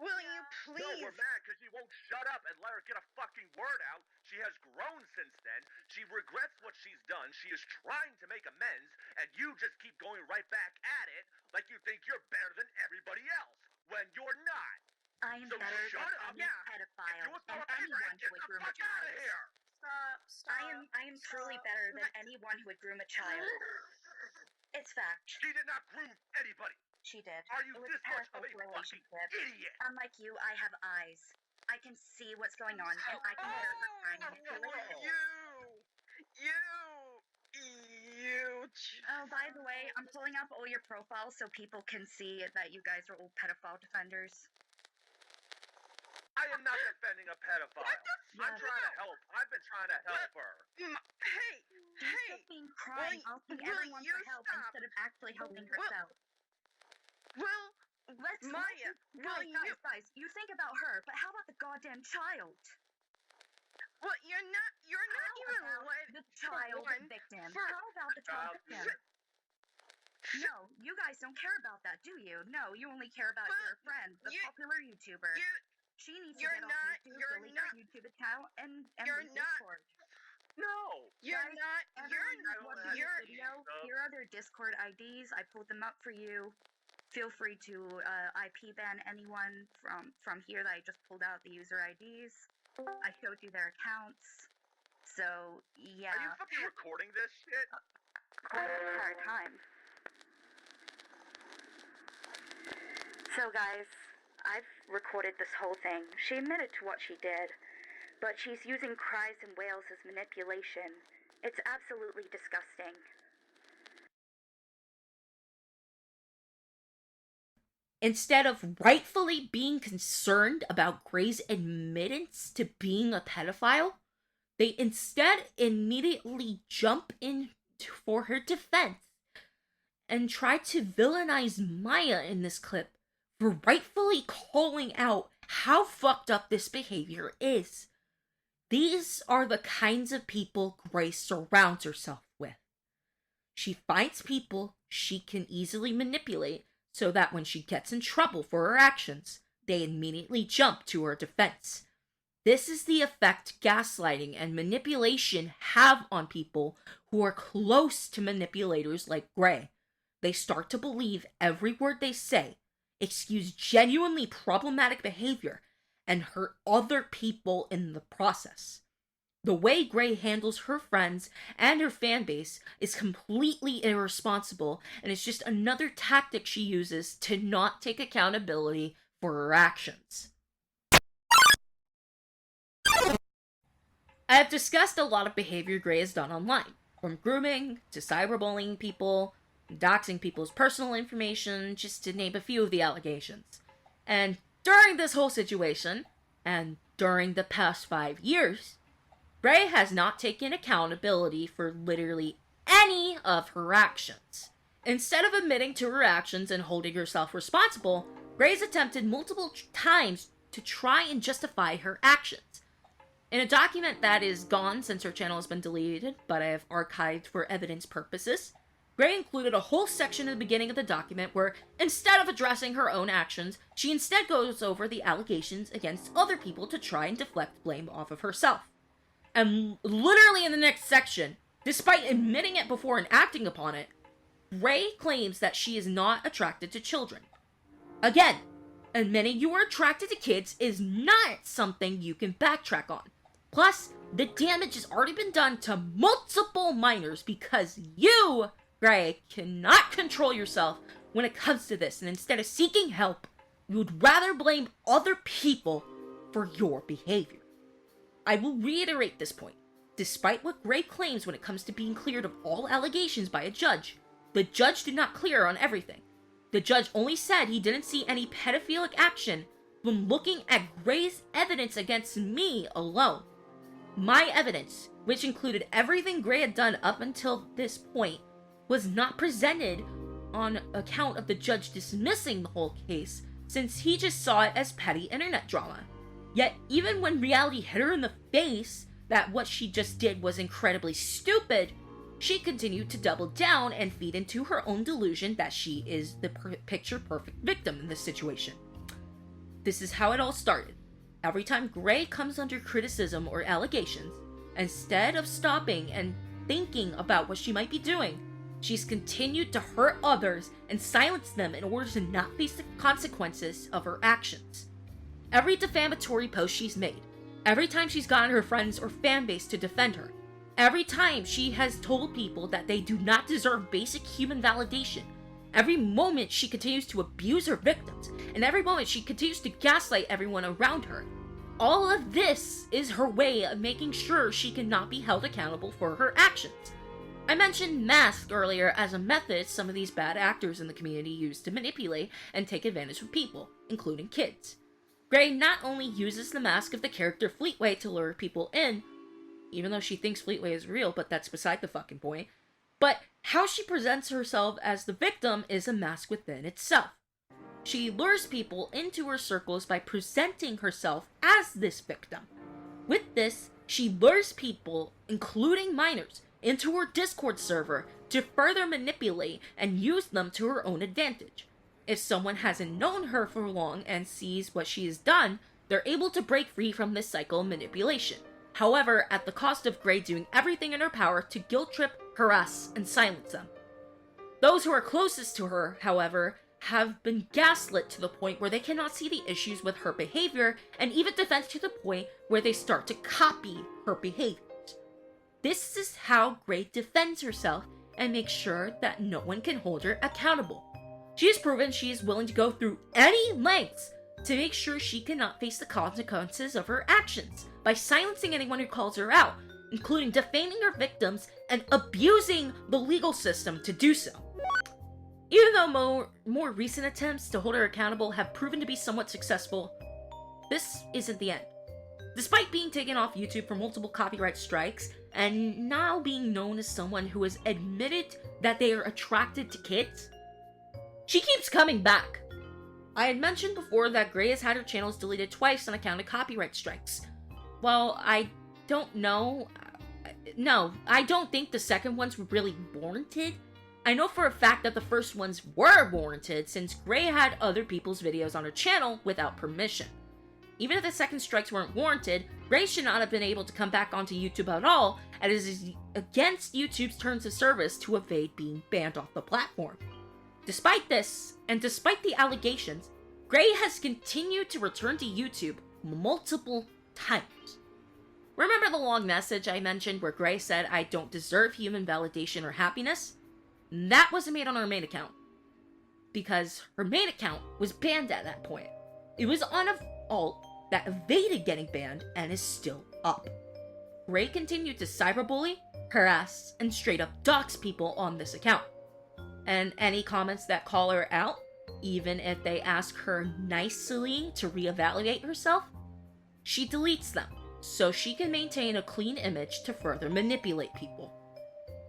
Will you No, please? we're mad because you won't shut up and let her get a fucking word out. She has grown since then. She regrets what she's done. She is trying to make amends, and you just keep going right back at it like you think you're better than everybody else, when you're not. I am So better shut than up. any Yeah. pedophile Do it and for a anyone get who would the groom a fuck out of child. here. Stop. I am truly better than anyone who would groom a child. It's fact. She did not groom anybody. She did. Are you It was this a much of a parasocial fucking relationship. idiot? Unlike you, I have eyes. I can see what's going on, and I can hear her crying manipulation. Oh, by the way, I'm pulling up all your profiles so people can see that you guys are all pedophile defenders. I am not defending a pedophile. I'm trying to help. I've been trying to help her. Hey! She's been crying, asking everyone for help instead of actually helping herself. Well, Maya, guys, you think about her, but how about the goddamn child? Well, you're not even the child victim. How about the child victim? No, you guys don't care about that, do you? No, you only care about your friend, the popular YouTuber. She needs to get off YouTube, delete her YouTube account, and leave Discord. No, you're not. Here are their Discord IDs. I pulled them up for you. Feel free to IP ban anyone from here that I just pulled out the user IDs. I showed you their accounts. So, yeah. Are you fucking recording this shit? Hard time. So, guys, I've recorded this whole thing. She admitted to what she did, but she's using cries and wails as manipulation. It's absolutely disgusting. Instead of rightfully being concerned about Gray's admittance to being a pedophile, they instead immediately jump in for her defense and try to villainize Maya in this clip for rightfully calling out how fucked up this behavior is. These are the kinds of people Gray surrounds herself with. She finds people she can easily manipulate so that when she gets in trouble for her actions, they immediately jump to her defense. This is the effect gaslighting and manipulation have on people who are close to manipulators like Gray. They start to believe every word they say, excuse genuinely problematic behavior, and hurt other people in the process. The way Gray handles her friends and her fan base is completely irresponsible, and it's just another tactic she uses to not take accountability for her actions. I have discussed a lot of behavior Gray has done online, from grooming to cyberbullying people, doxing people's personal information, just to name a few of the allegations. And during this whole situation, and during the past 5 years, Gray has not taken accountability for literally any of her actions. Instead of admitting to her actions and holding herself responsible, Gray's attempted multiple times to try and justify her actions. In a document that is gone since her channel has been deleted, but I have archived for evidence purposes, Gray included a whole section at the beginning of the document where, instead of addressing her own actions, she instead goes over the allegations against other people to try and deflect blame off of herself. And literally in the next section, despite admitting it before and acting upon it, Gray claims that she is not attracted to children. Again, admitting you are attracted to kids is not something you can backtrack on. Plus, the damage has already been done to multiple minors because you, Gray, cannot control yourself when it comes to this, and instead of seeking help, you would rather blame other people for your behavior. I will reiterate this point. Despite what Gray claims when it comes to being cleared of all allegations by a judge, the judge did not clear on everything. The judge only said he didn't see any pedophilic action when looking at Gray's evidence against me alone. My evidence, which included everything Gray had done up until this point, was not presented on account of the judge dismissing the whole case, since he just saw it as petty internet drama. Yet, even when reality hit her in the face that what she just did was incredibly stupid, she continued to double down and feed into her own delusion that she is the picture-perfect victim in this situation. This is how it all started. Every time Gray comes under criticism or allegations, instead of stopping and thinking about what she might be doing, she's continued to hurt others and silence them in order to not face the consequences of her actions. Every defamatory post she's made, every time she's gotten her friends or fan base to defend her, every time she has told people that they do not deserve basic human validation, every moment she continues to abuse her victims, and every moment she continues to gaslight everyone around her, all of this is her way of making sure she cannot be held accountable for her actions. I mentioned mask earlier as a method some of these bad actors in the community use to manipulate and take advantage of people, including kids. Gray not only uses the mask of the character Fleetway to lure people in, even though she thinks Fleetway is real, but that's beside the fucking point, but how she presents herself as the victim is a mask within itself. She lures people into her circles by presenting herself as this victim. With this, she lures people, including minors, into her Discord server to further manipulate and use them to her own advantage. If someone hasn't known her for long and sees what she has done, they're able to break free from this cycle of manipulation. However, at the cost of Gray doing everything in her power to guilt trip, harass, and silence them. Those who are closest to her, however, have been gaslit to the point where they cannot see the issues with her behavior, and even defend to the point where they start to copy her behaviors. This is how Gray defends herself and makes sure that no one can hold her accountable. She has proven she is willing to go through any lengths to make sure she cannot face the consequences of her actions by silencing anyone who calls her out, including defaming her victims and abusing the legal system to do so. Even though more recent attempts to hold her accountable have proven to be somewhat successful, this isn't the end. Despite being taken off YouTube for multiple copyright strikes, and now being known as someone who has admitted that they are attracted to kids, she keeps coming back. I had mentioned before that Gray has had her channels deleted twice on account of copyright strikes. Well, I don't know. No, I don't think the second ones were really warranted. I know for a fact that the first ones were warranted since Gray had other people's videos on her channel without permission. Even if the second strikes weren't warranted, Gray should not have been able to come back onto YouTube at all, as it is against YouTube's terms of service to evade being banned off the platform. Despite this, and despite the allegations, Gray has continued to return to YouTube multiple times. Remember the long message I mentioned where Gray said I don't deserve human validation or happiness? That wasn't made on her main account, because her main account was banned at that point. It was on an alt that evaded getting banned and is still up. Gray continued to cyberbully, harass, and straight up dox people on this account. And any comments that call her out, even if they ask her nicely to reevaluate herself, she deletes them so she can maintain a clean image to further manipulate people.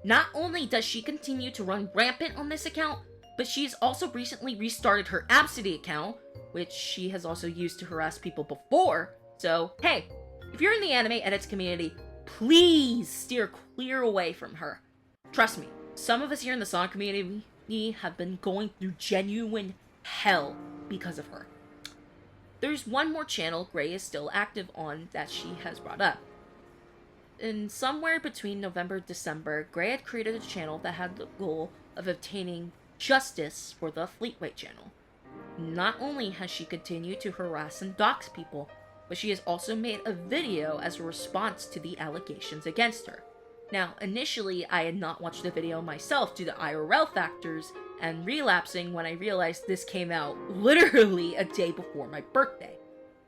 Not only does she continue to run rampant on this account, but she's also recently restarted her Abcity account, which she has also used to harass people before. So, hey, if you're in the anime edits community, please steer clear away from her. Trust me, some of us here in the Sonic community have been going through genuine hell because of her. There's one more channel Gray is still active on that she has brought up. In somewhere between November and December, Gray had created a channel that had the goal of obtaining justice for the Fleetway channel. Not only has she continued to harass and dox people, but she has also made a video as a response to the allegations against her. Now, initially, I had not watched the video myself due to IRL factors and relapsing when I realized this came out literally a day before my birthday.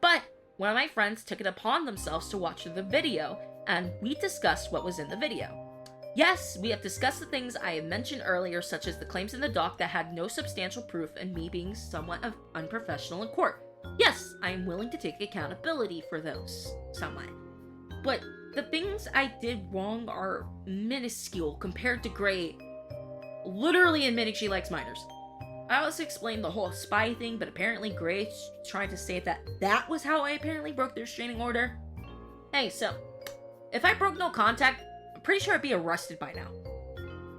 But one of my friends took it upon themselves to watch the video, and we discussed what was in the video. Yes, we have discussed the things I had mentioned earlier, such as the claims in the doc that had no substantial proof and me being somewhat unprofessional in court. Yes, I am willing to take accountability for those, somewhat. But the things I did wrong are minuscule compared to Gray literally admitting she likes minors. I also explained the whole spy thing, but apparently Gray tried to say that was how I apparently broke their restraining order. Hey, so, if I broke no contact, I'm pretty sure I'd be arrested by now.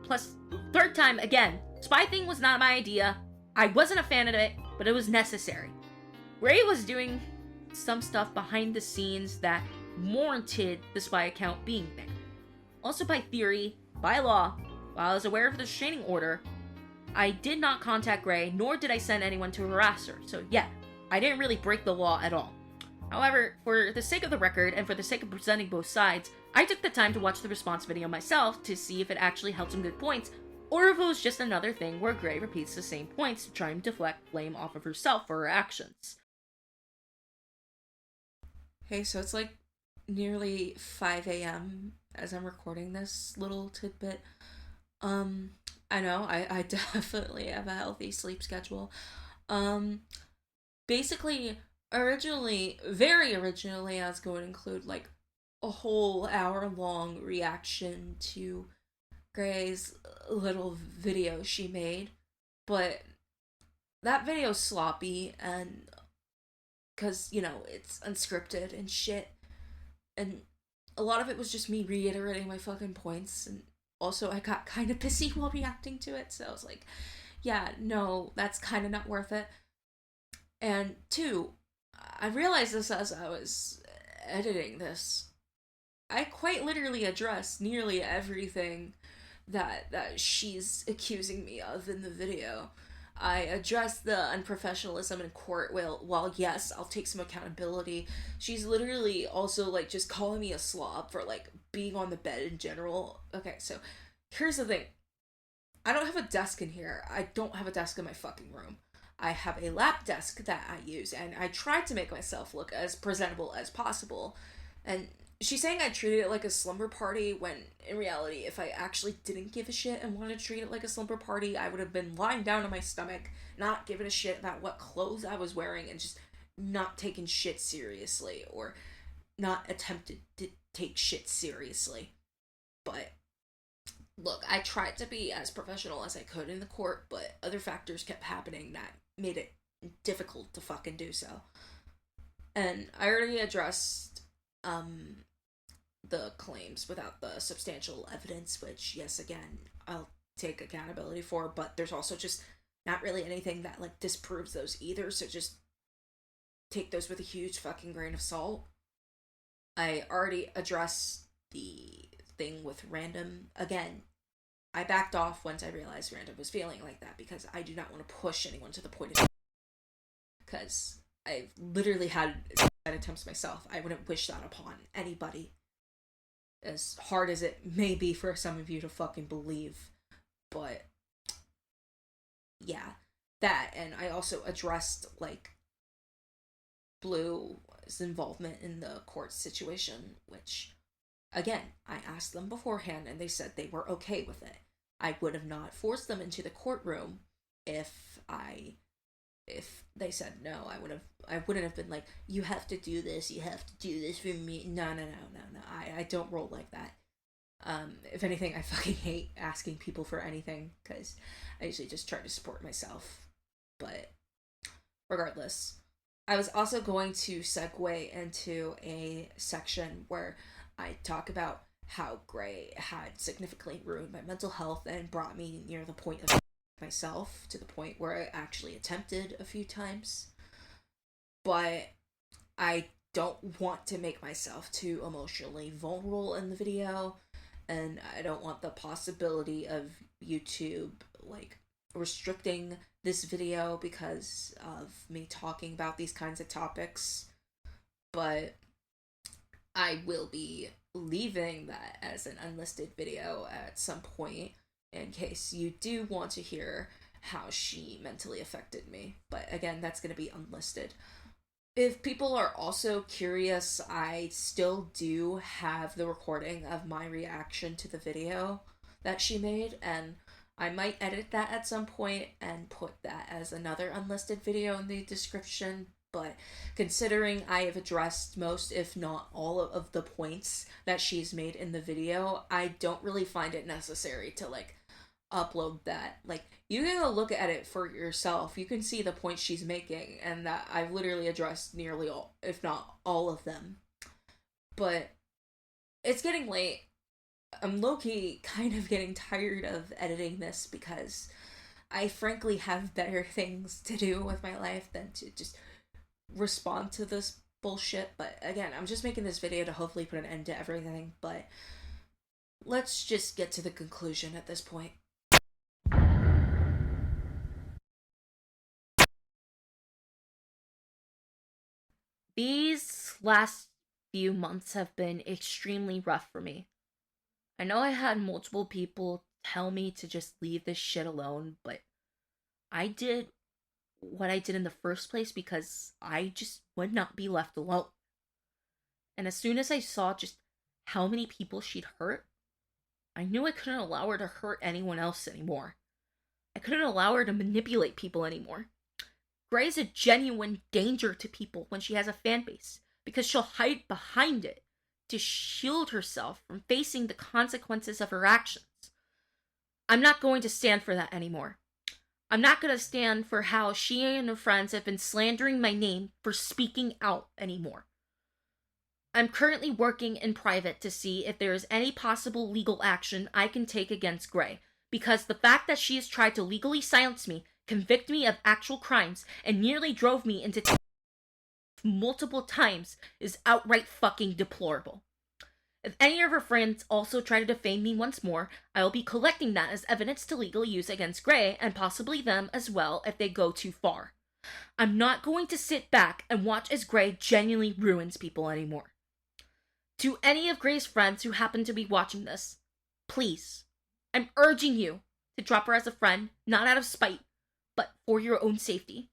Plus, third time, again, spy thing was not my idea. I wasn't a fan of it, but it was necessary. Gray was doing some stuff behind the scenes that warranted the spy account being there. Also by theory, by law, while I was aware of the restraining order, I did not contact Gray, nor did I send anyone to harass her. So yeah, I didn't really break the law at all. However, for the sake of the record, and for the sake of presenting both sides, I took the time to watch the response video myself to see if it actually held some good points, or if it was just another thing where Gray repeats the same points to try and deflect blame off of herself for her actions. Hey, so it's like nearly 5 a.m. as I'm recording this little tidbit. I know, I definitely have a healthy sleep schedule. Basically, very originally, I was going to include, like, a whole hour-long reaction to Gray's little video she made, but that video's sloppy, and because, you know, it's unscripted and shit, and a lot of it was just me reiterating my fucking points, and also I got kind of pissy while reacting to it, so I was like, yeah, no, that's kind of not worth it. And two, I realized this as I was editing this. I quite literally addressed nearly everything that she's accusing me of in the video. I addressed the unprofessionalism in court while yes, I'll take some accountability. She's literally also, like, just calling me a slob for, like, being on the bed in general. Okay, so here's the thing. I don't have a desk in here. I don't have a desk in my fucking room. I have a lap desk that I use, and I tried to make myself look as presentable as possible. And she's saying I treated it like a slumber party, when in reality, if I actually didn't give a shit and wanted to treat it like a slumber party, I would have been lying down on my stomach, not giving a shit about what clothes I was wearing, and just not taking shit seriously, or not attempted to take shit seriously. But look, I tried to be as professional as I could in the court, but other factors kept happening that made it difficult to fucking do so. And I already addressed the claims without the substantial evidence, which, yes, again, I'll take accountability for, but there's also just not really anything that, like, disproves those either, so just take those with a huge fucking grain of salt. I already addressed the thing with Random. Again, I backed off once I realized Random was feeling like that, because I do not want to push anyone to the point of, because I've literally had attempts myself. I wouldn't wish that upon anybody. as hard as it may be for some of you to fucking believe. But yeah, that, and I also addressed like Blue's involvement in the court situation, which again, I asked them beforehand and they said they were okay with it. I would have not forced them into the courtroom if they said no. I wouldn't have been like, you have to do this for me. No. I don't roll like that. If anything, I fucking hate asking people for anything, because I usually just try to support myself. But regardless, I was also going to segue into a section where I talk about how Gray had significantly ruined my mental health and brought me near the point of myself, to the point where I actually attempted a few times. But I don't want to make myself too emotionally vulnerable in the video, and I don't want the possibility of YouTube like restricting this video because of me talking about these kinds of topics. But I will be leaving that as an unlisted video at some point, in case you do want to hear how she mentally affected me. But again, that's going to be unlisted. If people are also curious, I still do have the recording of my reaction to the video that she made, and I might edit that at some point and put that as another unlisted video in the description. But considering I have addressed most, if not all, of the points that she's made in the video, I don't really find it necessary to like upload that. Like, you can go look at it for yourself. You can see the points she's making, and that I've literally addressed nearly all, if not all of them. But it's getting late. I'm low-key kind of getting tired of editing this, because I frankly have better things to do with my life than to just respond to this bullshit. But again, I'm just making this video to hopefully put an end to everything. But let's just get to the conclusion at this point. These last few months have been extremely rough for me. I know I had multiple people tell me to just leave this shit alone, but I did what I did in the first place because I just would not be left alone. And as soon as I saw just how many people she'd hurt, I knew I couldn't allow her to hurt anyone else anymore. I couldn't allow her to manipulate people anymore. Gray is a genuine danger to people when she has a fan base, because she'll hide behind it to shield herself from facing the consequences of her actions. I'm not going to stand for that anymore. I'm not going to stand for how she and her friends have been slandering my name for speaking out anymore. I'm currently working in private to see if there is any possible legal action I can take against Gray, because the fact that she has tried to legally silence me, convict me of actual crimes, and nearly drove me into multiple times is outright fucking deplorable. If any of her friends also try to defame me once more, I will be collecting that as evidence to legally use against Gray, and possibly them as well if they go too far. I'm not going to sit back and watch as Gray genuinely ruins people anymore. To any of Gray's friends who happen to be watching this, please, I'm urging you to drop her as a friend, not out of spite, but for your own safety.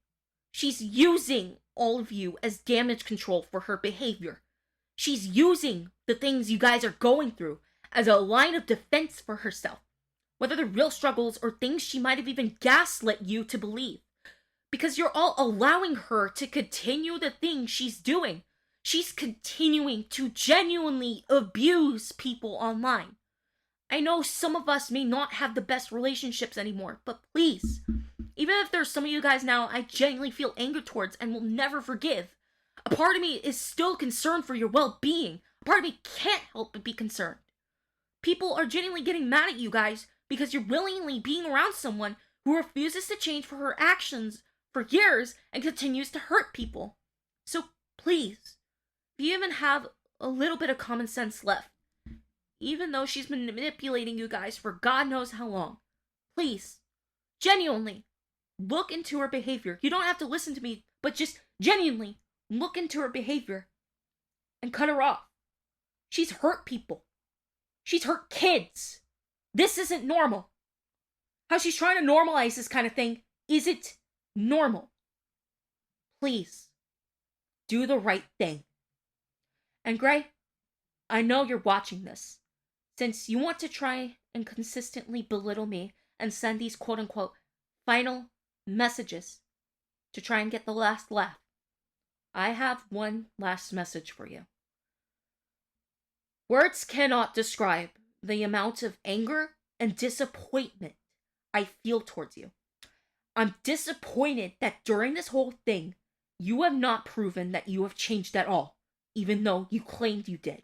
She's using all of you as damage control for her behavior. She's using the things you guys are going through as a line of defense for herself, whether they're real struggles or things she might have even gaslit you to believe. Because you're all allowing her to continue the things she's doing. She's continuing to genuinely abuse people online. I know some of us may not have the best relationships anymore, but please, even if there's some of you guys now I genuinely feel anger towards and will never forgive, a part of me is still concerned for your well-being. A part of me can't help but be concerned. People are genuinely getting mad at you guys because you're willingly being around someone who refuses to change for her actions for years and continues to hurt people. So please, if you even have a little bit of common sense left, even though she's been manipulating you guys for God knows how long, please, genuinely, look into her behavior. You don't have to listen to me, but just genuinely look into her behavior and cut her off. She's hurt people. She's hurt kids. This isn't normal. How she's trying to normalize this kind of thing isn't normal. Please, do the right thing. And Gray, I know you're watching this. Since you want to try and consistently belittle me and send these quote-unquote final messages to try and get the last laugh, I have one last message for you. Words cannot describe the amount of anger and disappointment I feel towards you. I'm disappointed that during this whole thing, you have not proven that you have changed at all, even though you claimed you did.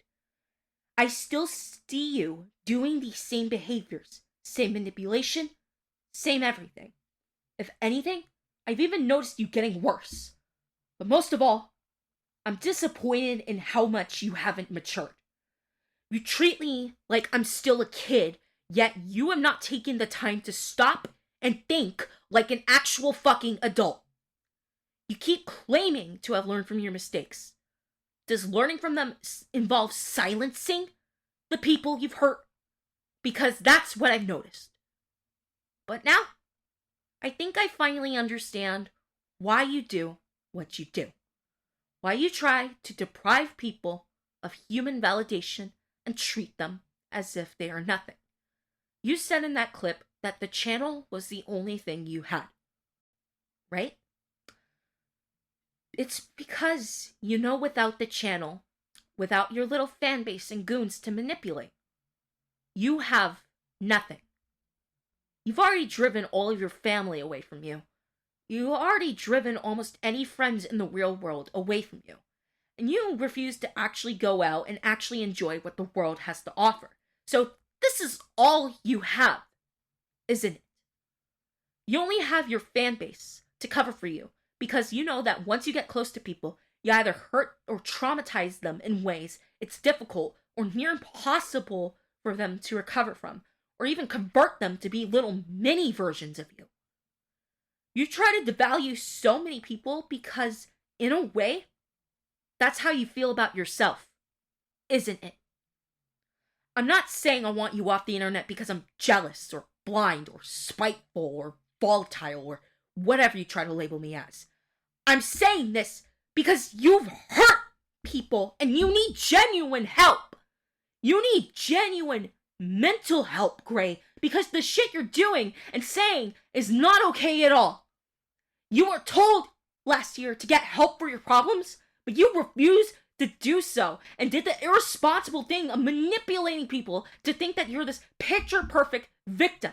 I still see you doing these same behaviors, same manipulation, same everything. If anything, I've even noticed you getting worse. But most of all, I'm disappointed in how much you haven't matured. You treat me like I'm still a kid, yet you have not taken the time to stop and think like an actual fucking adult. You keep claiming to have learned from your mistakes. Does learning from them involve silencing the people you've hurt? Because that's what I've noticed. But now, I think I finally understand why you do what you do. Why you try to deprive people of human validation and treat them as if they are nothing. You said in that clip that the channel was the only thing you had. Right? It's because you know without the channel, without your little fan base and goons to manipulate, you have nothing. You've already driven all of your family away from you. You've already driven almost any friends in the real world away from you. And you refuse to actually go out and actually enjoy what the world has to offer. So this is all you have, isn't it? You only have your fan base to cover for you, because you know that once you get close to people, you either hurt or traumatize them in ways it's difficult or near impossible for them to recover from, or even convert them to be little mini versions of you. You try to devalue so many people because, in a way, that's how you feel about yourself, isn't it? I'm not saying I want you off the internet because I'm jealous or blind or spiteful or volatile or whatever you try to label me as. I'm saying this because you've hurt people and you need genuine help. You need genuine mental help, Gray, because the shit you're doing and saying is not okay at all. You were told last year to get help for your problems, but you refused to do so and did the irresponsible thing of manipulating people to think that you're this picture-perfect victim.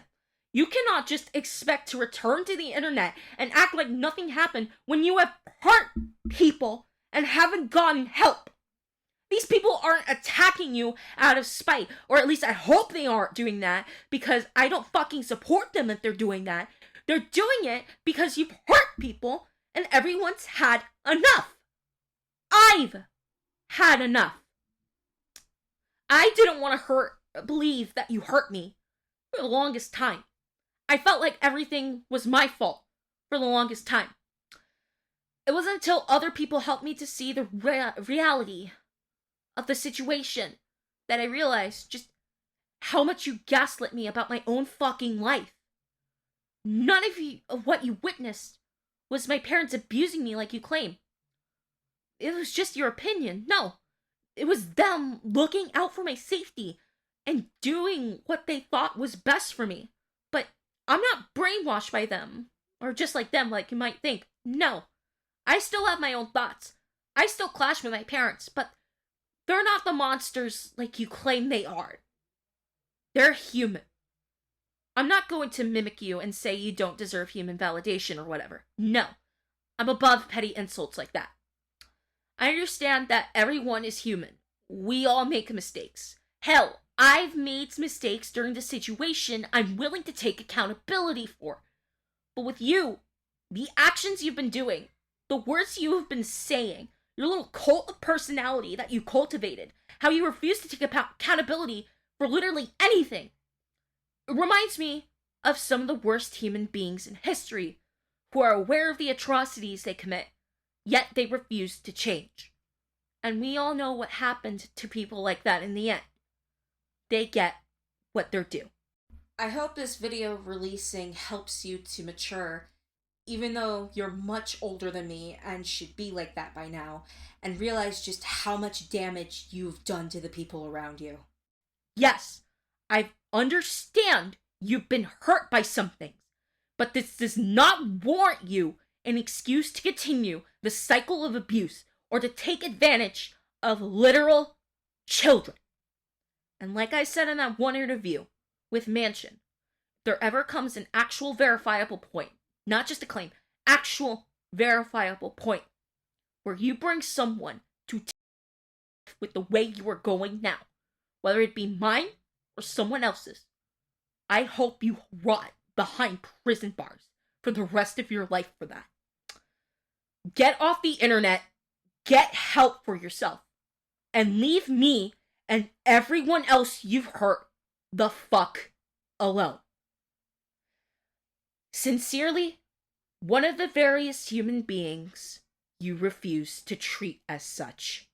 You cannot just expect to return to the internet and act like nothing happened when you have hurt people and haven't gotten help. These people aren't attacking you out of spite, or at least I hope they aren't doing that, because I don't fucking support them if they're doing that. They're doing it because you've hurt people and everyone's had enough. I've had enough. I didn't want to believe that you hurt me for the longest time. I felt like everything was my fault for the longest time. It wasn't until other people helped me to see the reality of the situation that I realized just how much you gaslit me about my own fucking life. None of what you witnessed was my parents abusing me like you claim. It was just your opinion. No, it was them looking out for my safety and doing what they thought was best for me. But I'm not brainwashed by them, or just like them, like you might think. No, I still have my own thoughts. I still clash with my parents, but they're not the monsters like you claim they are. They're human. I'm not going to mimic you and say you don't deserve human validation or whatever. No, I'm above petty insults like that. I understand that everyone is human. We all make mistakes. Hell, I've made mistakes during the situation I'm willing to take accountability for. But with you, the actions you've been doing, the words you have been saying, your little cult of personality that you cultivated, how you refuse to take accountability for literally anything, it reminds me of some of the worst human beings in history who are aware of the atrocities they commit, yet they refuse to change. And we all know what happened to people like that in the end. they get what they're due. I hope this video releasing helps you to mature, even though you're much older than me and should be like that by now, and realize just how much damage you've done to the people around you. Yes, I understand you've been hurt by some things, but this does not warrant you an excuse to continue the cycle of abuse or to take advantage of literal children. And like I said in that one interview with Mansion, if there ever comes an actual verifiable point, not just a claim, actual verifiable point, where you bring someone to with the way you are going now, whether it be mine or someone else's, I hope you rot behind prison bars for the rest of your life for that. Get off the internet, get help for yourself, and leave me and everyone else you've hurt the fuck alone. Sincerely, one of the various human beings you refuse to treat as such.